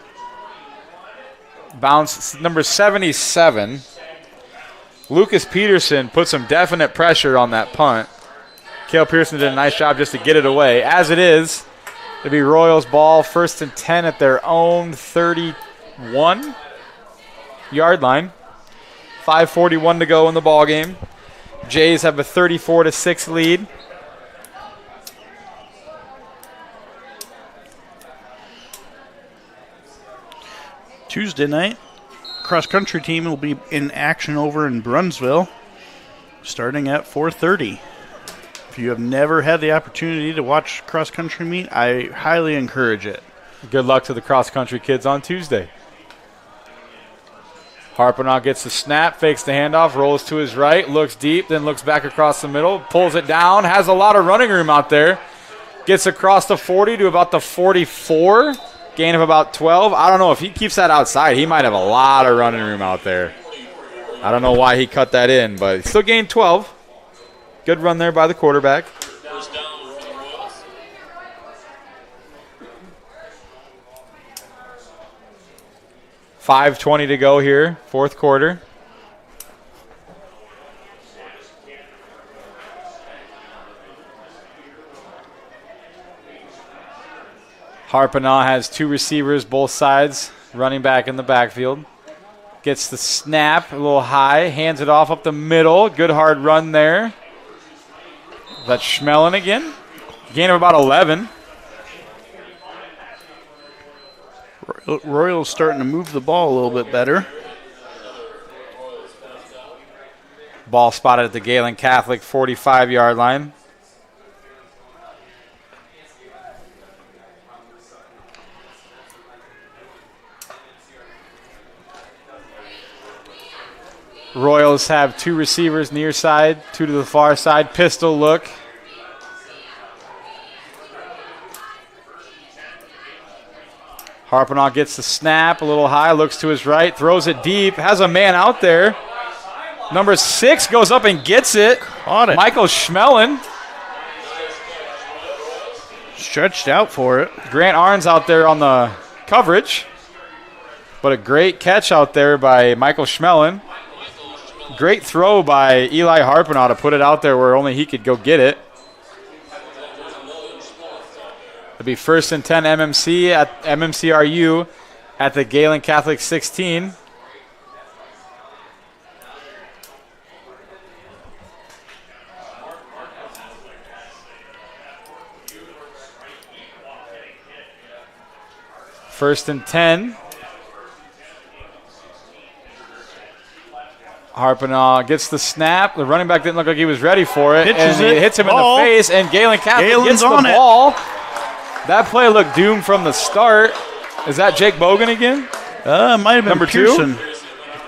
Bounce number 77. Lucas Peterson put some definite pressure on that punt. Cale Pearson did a nice job just to get it away. As it is, it'll be Royals ball, 1st and 10 at their own 31-yard line. 5:41 to go in the ball game. Jays have a 34-6 lead. Tuesday night, cross-country team will be in action over in Brunsville starting at 4:30. If you have never had the opportunity to watch cross-country meet, I highly encourage it. Good luck to the cross-country kids on Tuesday. Harpenow gets the snap, fakes the handoff, rolls to his right, looks deep, then looks back across the middle, pulls it down, has a lot of running room out there. Gets across the 40 to about the 44. Gain of about 12. I don't know if he keeps that outside. He might have a lot of running room out there. I don't know why he cut that in, but he still gained 12. Good run there by the quarterback. $5:20 to go here, 4th quarter. Harpenow has 2 receivers, both sides, running back in the backfield. Gets the snap a little high, hands it off up the middle. Good hard run there. That's Schmelin again. Gain of about 11. Royals starting to move the ball a little bit better. Ball spotted at the Gehlen Catholic 45-yard line. Royals have 2 receivers near side, 2 to the far side. Pistol look. Harpanaugh gets the snap a little high, looks to his right, throws it deep, has a man out there. Number 6 goes up and gets it. Caught it. Michael Schmelin. Stretched out for it. Grant Arns out there on the coverage. But a great catch out there by Michael Schmelin. Great throw by Eli Harpanaugh to put it out there where only he could go get it. It'll be 1st and 10 MMCRU at the Gehlen Catholic 16. First and 10. Harpanaugh gets the snap. The running back didn't look like he was ready for it. Pitches and it. it hits him Ball. in the face, and Gehlen Catholic Galen's gets the on it. ball. That play looked doomed from the start. Is that Jake Bogan again? Might have been Number Pearson. 2?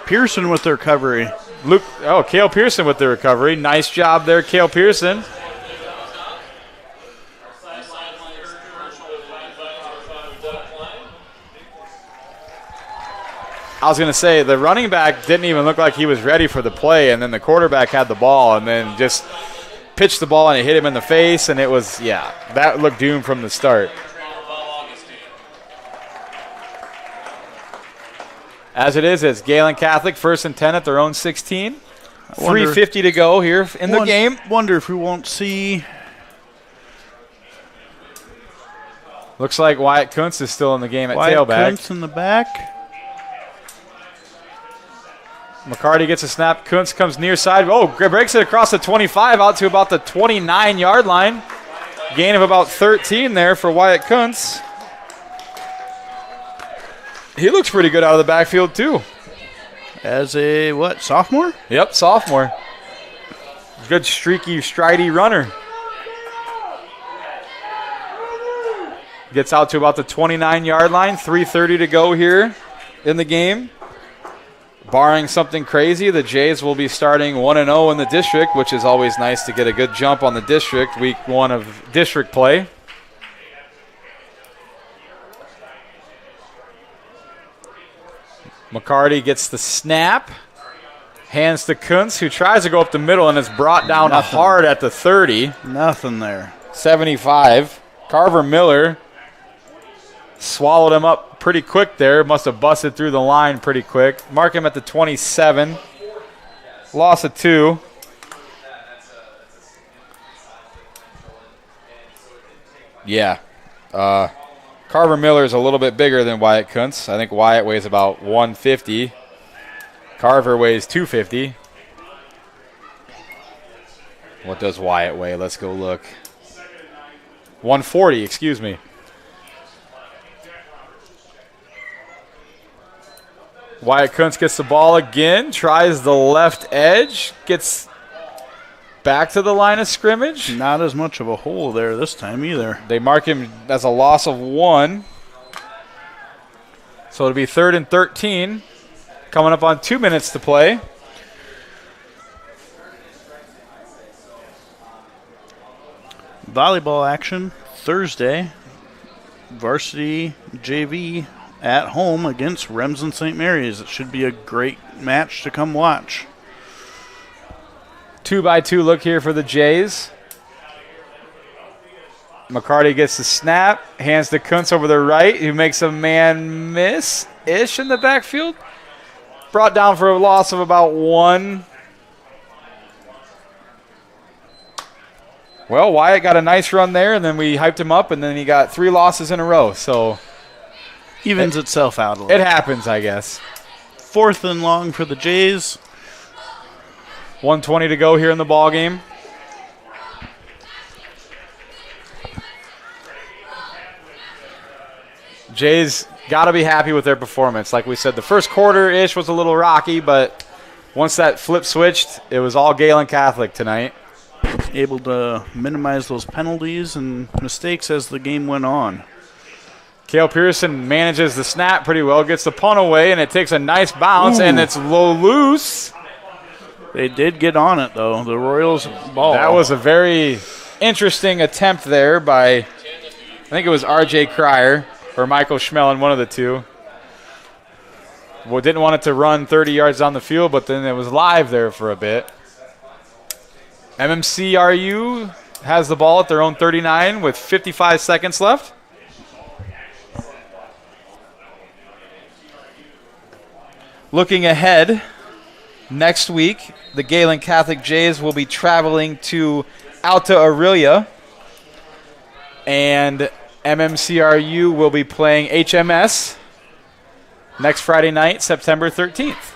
Pearson with the recovery. Cale Pearson with the recovery. Nice job there, Cale Pearson. I was going to say, the running back didn't even look like he was ready for the play, and then the quarterback had the ball and then just pitched the ball and it hit him in the face, and it was, that looked doomed from the start. As it is, it's Gehlen Catholic, 1st and 10 at their own 16. 3:50 to go here in the game. Wonder if we won't see. Looks like Wyatt Kuntz is still in the game at Wyatt tailback. Kuntz in the back. McCarty gets a snap. Kuntz comes near side. Oh, breaks it across the 25 out to about the 29-yard line. Gain of about 13 there for Wyatt Kuntz. He looks pretty good out of the backfield, too. As a, sophomore? Yep, sophomore. Good streaky, stridey runner. Gets out to about the 29-yard line. 3:30 to go here in the game. Barring something crazy, the Jays will be starting 1-0 in the district, which is always nice to get a good jump on the district, week 1 of district play. McCarty gets the snap. Hands to Kuntz, who tries to go up the middle and is brought down hard at the 30. Nothing there. 75. Carver Miller swallowed him up pretty quick there. Must have busted through the line pretty quick. Mark him at the 27. Loss of 2. Yeah. Carver Miller is a little bit bigger than Wyatt Kuntz. I think Wyatt weighs about 150. Carver weighs 250. What does Wyatt weigh? Let's go look. 140, excuse me. Wyatt Kuntz gets the ball again, tries the left edge, gets back to the line of scrimmage. Not as much of a hole there this time either. They mark him as a loss of 1. So it'll be 3rd and 13. Coming up on 2 minutes to play. Volleyball action Thursday. Varsity JV at home against Remsen St. Mary's. It should be a great match to come watch. 2-by-2 look here for the Jays. McCarty gets the snap, hands to Kuntz over the right, who makes a man miss-ish in the backfield. Brought down for a loss of about 1. Well, Wyatt got a nice run there, and then we hyped him up, and then he got 3 losses in a row. So evens itself out a little. It happens, I guess. 4th and long for the Jays. 1:20 to go here in the ball game. Jays got to be happy with their performance. Like we said, the first quarter-ish was a little rocky, but once that flip switched, it was all Gehlen Catholic tonight. Able to minimize those penalties and mistakes as the game went on. Cale Pearson manages the snap pretty well, gets the punt away, and it takes a nice bounce, and it's low loose. They did get on it, though. The Royals ball. That was a very interesting attempt there by, I think it was R.J. Cryer or Michael Schmellen, one of the two. Well, didn't want it to run 30 yards down the field, but then it was live there for a bit. MMCRU has the ball at their own 39 with 55 seconds left. Looking ahead, next week, the Gehlen Catholic Jays will be traveling to Alta Aurelia, and MMCRU will be playing HMS next Friday night, September 13th.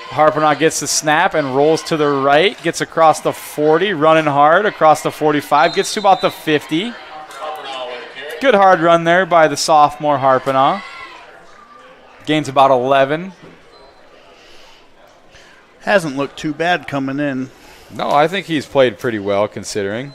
Harpenock gets the snap and rolls to the right, gets across the 40, running hard across the 45, gets to about the 50. Good hard run there by the sophomore Harpenock. Gains about 11. Hasn't looked too bad coming in. No, I think he's played pretty well considering.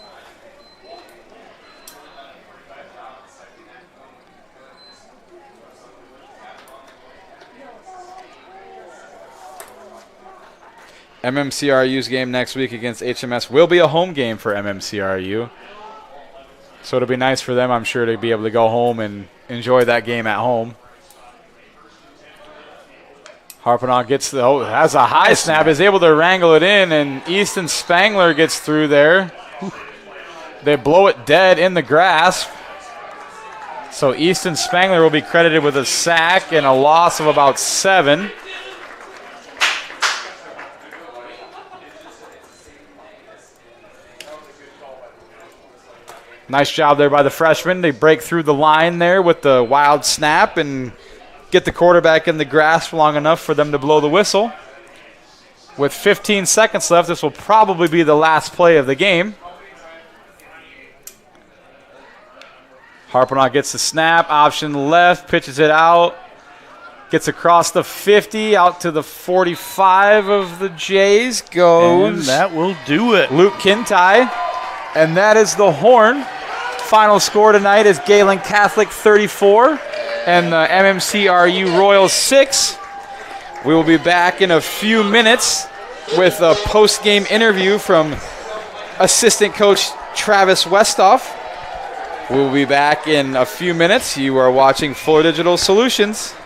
MMCRU's game next week against HMS will be a home game for MMCRU. So it'll be nice for them, I'm sure, to be able to go home and enjoy that game at home. Harpenock has a high snap, is able to wrangle it in, and Easton Spangler gets through there. They blow it dead in the grasp. So Easton Spangler will be credited with a sack and a loss of about 7. Nice job there by the freshman. They break through the line there with the wild snap and get the quarterback in the grasp long enough for them to blow the whistle. With 15 seconds left, this will probably be the last play of the game. Harpenock gets the snap, option left, pitches it out, gets across the 50, out to the 45 of the Jays, goes. And that will do it. Luke Kintai, and that is the horn. Final score tonight is Gehlen Catholic 34 and the MMCRU Royals 6. We will be back in a few minutes with a post-game interview from assistant coach Travis Westhoff. We will be back in a few minutes. You are watching Floor Digital Solutions.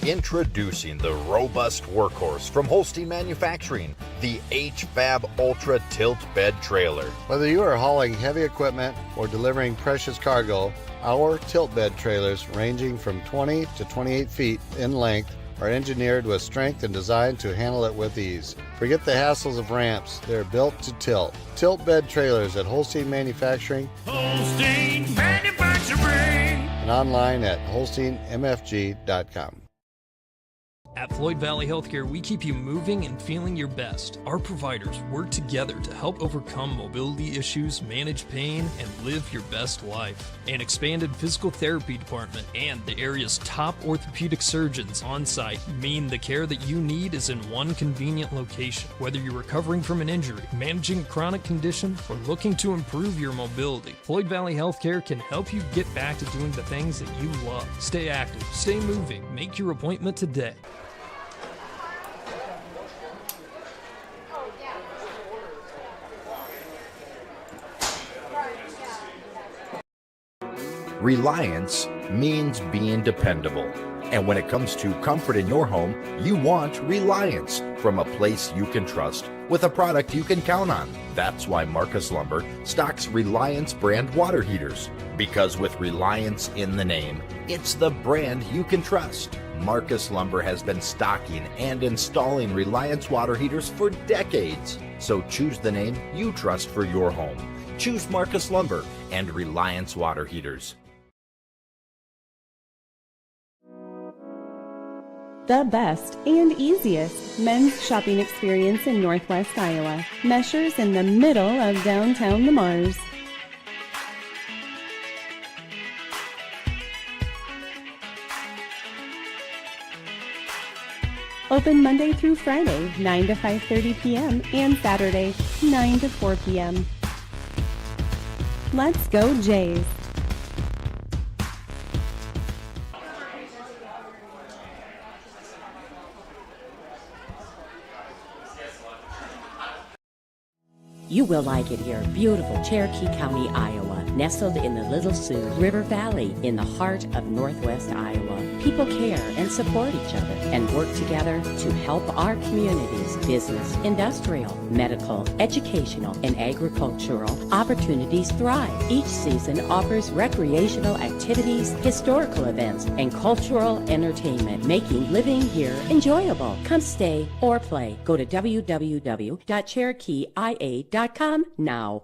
Introducing the robust workhorse from Holstein Manufacturing, the HFAB Ultra Tilt Bed Trailer. Whether you are hauling heavy equipment or delivering precious cargo, our tilt bed trailers, ranging from 20 to 28 feet in length, are engineered with strength and designed to handle it with ease. Forget the hassles of ramps. They're built to tilt. Tilt bed trailers at Holstein Manufacturing. Holstein Manufacturing. And online at holsteinmfg.com. At Floyd Valley Healthcare, we keep you moving and feeling your best. Our providers work together to help overcome mobility issues, manage pain, and live your best life. An expanded physical therapy department and the area's top orthopedic surgeons on site mean the care that you need is in one convenient location. Whether you're recovering from an injury, managing a chronic condition, or looking to improve your mobility, Floyd Valley Healthcare can help you get back to doing the things that you love. Stay active, stay moving, make your appointment today. Reliance means being dependable. And when it comes to comfort in your home, you want Reliance from a place you can trust with a product you can count on. That's why Marcus Lumber stocks Reliance brand water heaters. Because with Reliance in the name, it's the brand you can trust. Marcus Lumber has been stocking and installing Reliance water heaters for decades. So choose the name you trust for your home. Choose Marcus Lumber and Reliance water heaters. The best and easiest men's shopping experience in Northwest Iowa. Measures in the middle of downtown Le Mars. Open Monday through Friday, 9 to 5:30 p.m. and Saturday, 9 to 4 p.m. Let's go Jays! You will like it here. Beautiful Cherokee County, Iowa, nestled in the Little Sioux River Valley in the heart of Northwest Iowa. People care and support each other and work together to help our communities, business, industrial, medical, educational, and agricultural opportunities thrive. Each season offers recreational activities, historical events, and cultural entertainment, making living here enjoyable. Come stay or play. Go to www.cherokeeia.com now.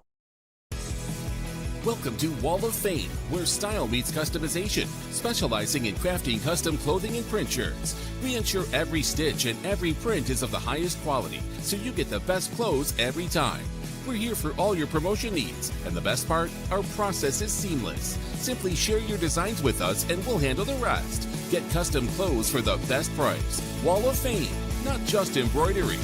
Welcome to Wall of Fame, where style meets customization, specializing in crafting custom clothing and print shirts. We ensure every stitch and every print is of the highest quality, so you get the best clothes every time. We're here for all your promotion needs, and the best part, our process is seamless. Simply share your designs with us and we'll handle the rest. Get custom clothes for the best price. Wall of Fame, not just embroidery.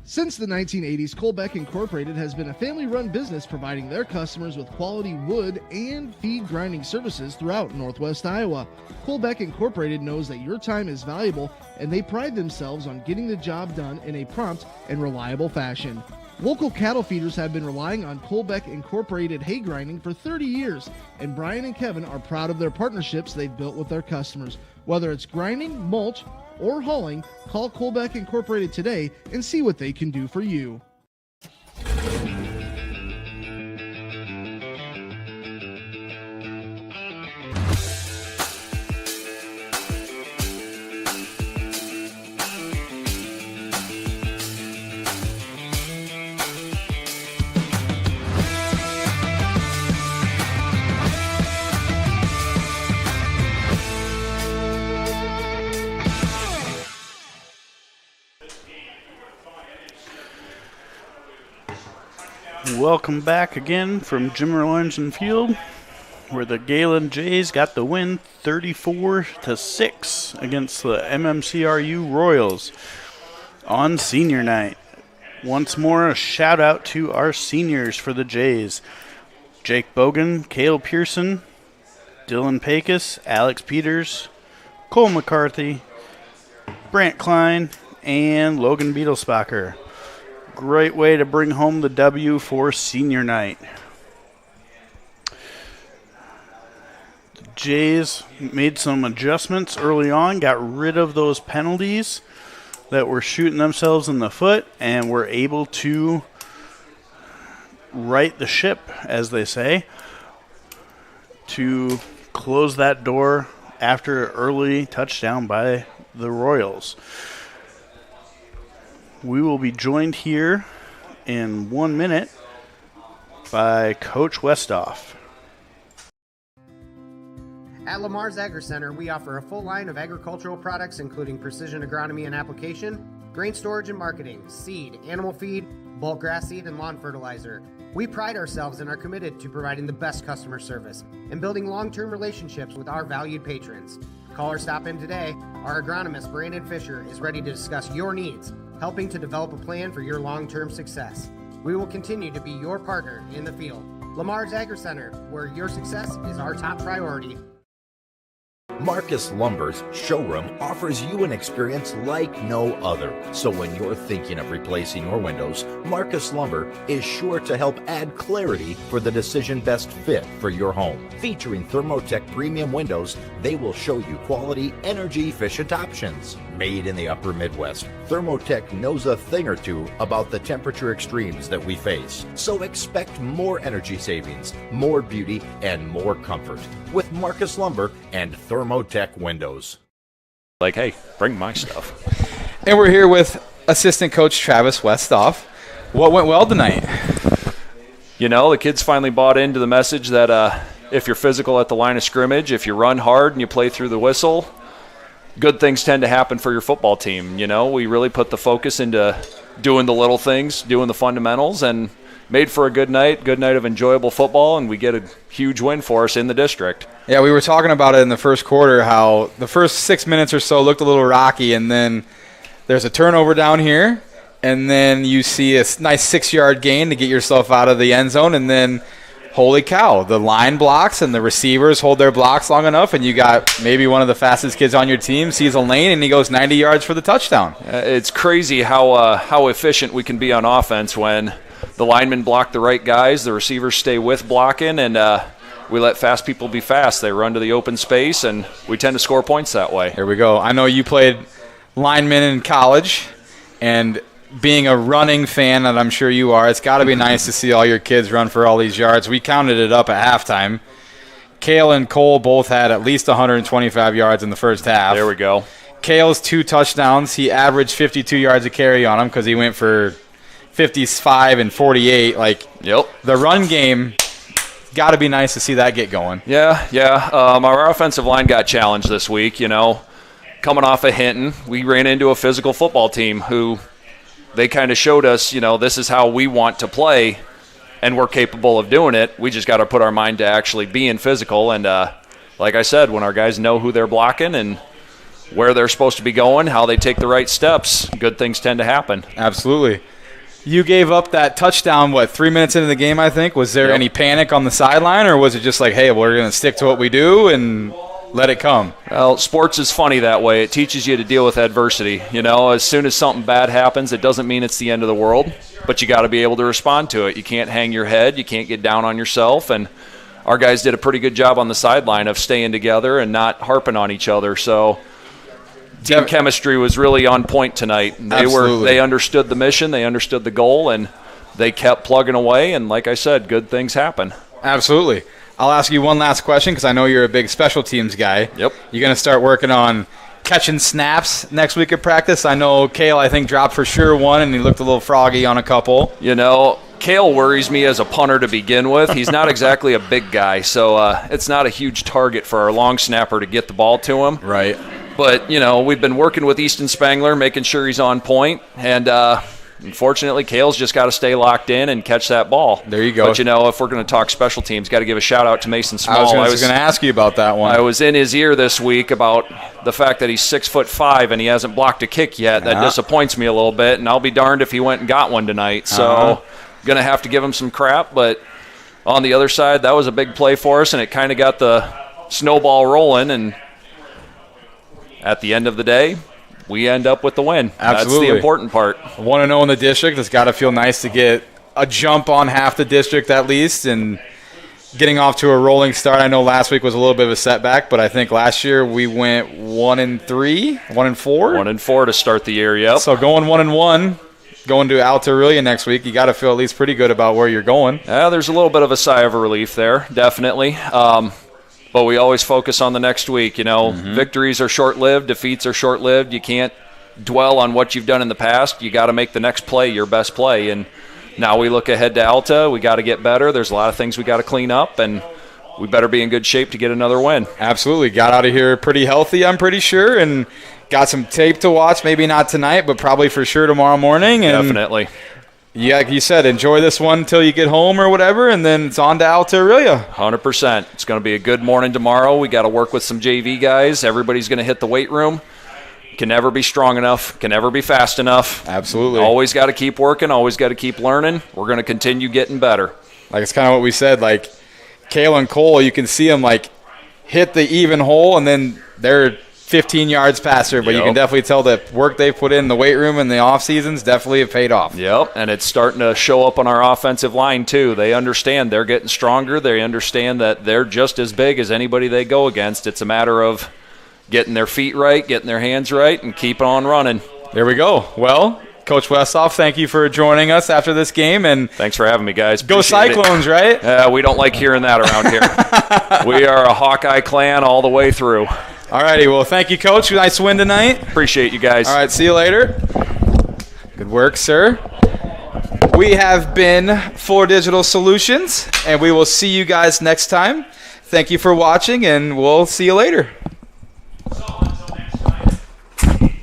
Since the 1980s, Colbeck Incorporated has been a family-run business providing their customers with quality wood and feed grinding services throughout Northwest Iowa. Colbeck Incorporated knows that your time is valuable, and they pride themselves on getting the job done in a prompt and reliable fashion. Local cattle feeders have been relying on Colbeck Incorporated hay grinding for 30 years, and Brian and Kevin are proud of their partnerships they've built with their customers. Whether it's grinding, mulch, or hauling, call Colbeck Incorporated today and see what they can do for you. Welcome back again from Jimmer Luncheon Field, where the Gehlen Jays got the win 34-6 against the MMCRU Royals on senior night. Once more, a shout out to our seniors for the Jays: Jake Bogan, Cale Pearson, Dylan Pecos, Alex Peters, Cole McCarthy, Brant Klein, and Logan Beetlespacher. Great way to bring home the W for senior night. The Jays made some adjustments early on, got rid of those penalties that were shooting themselves in the foot, and were able to right the ship, as they say, to close that door after an early touchdown by the Royals. We will be joined here in 1 minute by Coach Westhoff. At Lamar's Agri Center, we offer a full line of agricultural products including precision agronomy and application, grain storage and marketing, seed, animal feed, bulk grass seed, and lawn fertilizer. We pride ourselves and are committed to providing the best customer service and building long-term relationships with our valued patrons. Call or stop in today. Our agronomist, Brandon Fisher, is ready to discuss your needs, helping to develop a plan for your long-term success. We will continue to be your partner in the field. Lamar's Agri Center, where your success is our top priority. Marcus Lumber's showroom offers you an experience like no other. So when you're thinking of replacing your windows, Marcus Lumber is sure to help add clarity for the decision best fit for your home. Featuring Thermotech premium windows, they will show you quality, energy-efficient options. Made in the upper Midwest, Thermotech knows a thing or two about the temperature extremes that we face. So expect more energy savings, more beauty, and more comfort with Marcus Lumber and Thermotech windows. Like, hey, bring my stuff. And we're here with assistant coach Travis Westhoff. What went well tonight? You know, the kids finally bought into the message that if you're physical at the line of scrimmage, if you run hard and you play through the whistle, good things tend to happen for your football team. You know, we really put the focus into doing the little things, doing the fundamentals, and made for a good night of enjoyable football, and we get a huge win for us in the district. Yeah, we were talking about it in the first quarter, how the first 6 minutes or so looked a little rocky, and then there's a turnover down here, and then you see a nice 6-yard gain to get yourself out of the end zone, and then holy cow, the line blocks and the receivers hold their blocks long enough, and you got maybe one of the fastest kids on your team sees a lane, and he goes 90 yards for the touchdown. It's crazy how efficient we can be on offense when the linemen block the right guys, the receivers stay with blocking, and we let fast people be fast. They run to the open space, and we tend to score points that way. Here we go. I know you played lineman in college, and being a running fan that I'm sure you are, it's got to be nice to see all your kids run for all these yards. We counted it up at halftime. Cale and Cole both had at least 125 yards in the first half. There we go. Cale's 2 touchdowns. He averaged 52 yards a carry on him because he went for 55 and 48. Yep. The run game, got to be nice to see that get going. Yeah. Our offensive line got challenged this week, Coming off of Hinton, we ran into a physical football team who they kind of showed us, this is how we want to play, and we're capable of doing it. We just got to put our mind to actually being physical. And like I said, when our guys know who they're blocking and where they're supposed to be going, how they take the right steps, good things tend to happen. Absolutely. You gave up that touchdown, 3 minutes into the game, I think. Was there any panic on the sideline, or was it just like, hey, we're going to stick to what we do and let it come? Well, sports is funny that way. It teaches you to deal with adversity. As soon as something bad happens, it doesn't mean it's the end of the world, but you got to be able to respond to it. You can't hang your head. You can't get down on yourself. And our guys did a pretty good job on the sideline of staying together and not harping on each other. So team chemistry was really on point tonight. They understood the mission, they understood the goal, and they kept plugging away. And like I said, good things happen. Absolutely. I'll ask you one last question because I know you're a big special teams guy. Yep. You're going to start working on catching snaps next week at practice. I know Cale, I think, dropped for sure one, and he looked a little froggy on a couple. Cale worries me as a punter to begin with. He's not exactly a big guy, so it's not a huge target for our long snapper to get the ball to him. Right. But, we've been working with Easton Spangler, making sure he's on point, and unfortunately, Cale's just got to stay locked in and catch that ball. There you go. But, if we're going to talk special teams, got to give a shout-out to Mason Small. I was going to ask you about that one. I was in his ear this week about the fact that he's 6'5" and he hasn't blocked a kick yet. That disappoints me a little bit, and I'll be darned if he went and got one tonight. So, going to have to give him some crap. But on the other side, that was a big play for us, and it kind of got the snowball rolling, and at the end of the day, we end up with the win. Absolutely. That's the important part. 1-0 in the district. It's got to feel nice to get a jump on half the district at least, and getting off to a rolling start. I know last week was a little bit of a setback, but I think last year we went 1-3, 1-4. 1-4 to start the year, yep. So going 1-1, going to Alta Aurelia next week, you got to feel at least pretty good about where you're going. Yeah, there's a little bit of a sigh of relief there, definitely. But we always focus on the next week. Victories are short-lived, defeats are short-lived. You can't dwell on what you've done in the past. You got to make the next play your best play. And now we look ahead to Alta. We got to get better. There's a lot of things we got to clean up, and we better be in good shape to get another win. Absolutely. Got out of here pretty healthy, I'm pretty sure, and got some tape to watch. Maybe not tonight, but probably for sure tomorrow morning. And definitely. Yeah, like you said, enjoy this one until you get home or whatever, and then it's on to Alta Aurelia. 100%. It's going to be a good morning tomorrow. We got to work with some JV guys. Everybody's going to hit the weight room. Can never be strong enough. Can never be fast enough. Absolutely. Always got to keep working. Always got to keep learning. We're going to continue getting better. It's kind of what we said. Cale and Cole, you can see them hit the even hole, and then they're 15 yards past her, but you can definitely tell the work they've put in the weight room in the off seasons definitely have paid off. Yep, and it's starting to show up on our offensive line too. They understand they're getting stronger. They understand that they're just as big as anybody they go against. It's a matter of getting their feet right, getting their hands right, and keeping on running. There we go. Well, Coach Westhoff, thank you for joining us after this game, and thanks for having me, guys. Go Appreciate Cyclones, right? We don't like hearing that around here. We are a Hawkeye clan all the way through. All righty, well, thank you, Coach. Nice win tonight. Appreciate you guys. All right, see you later. Good work, sir. We have been 4 Digital Solutions, and we will see you guys next time. Thank you for watching, and we'll see you later.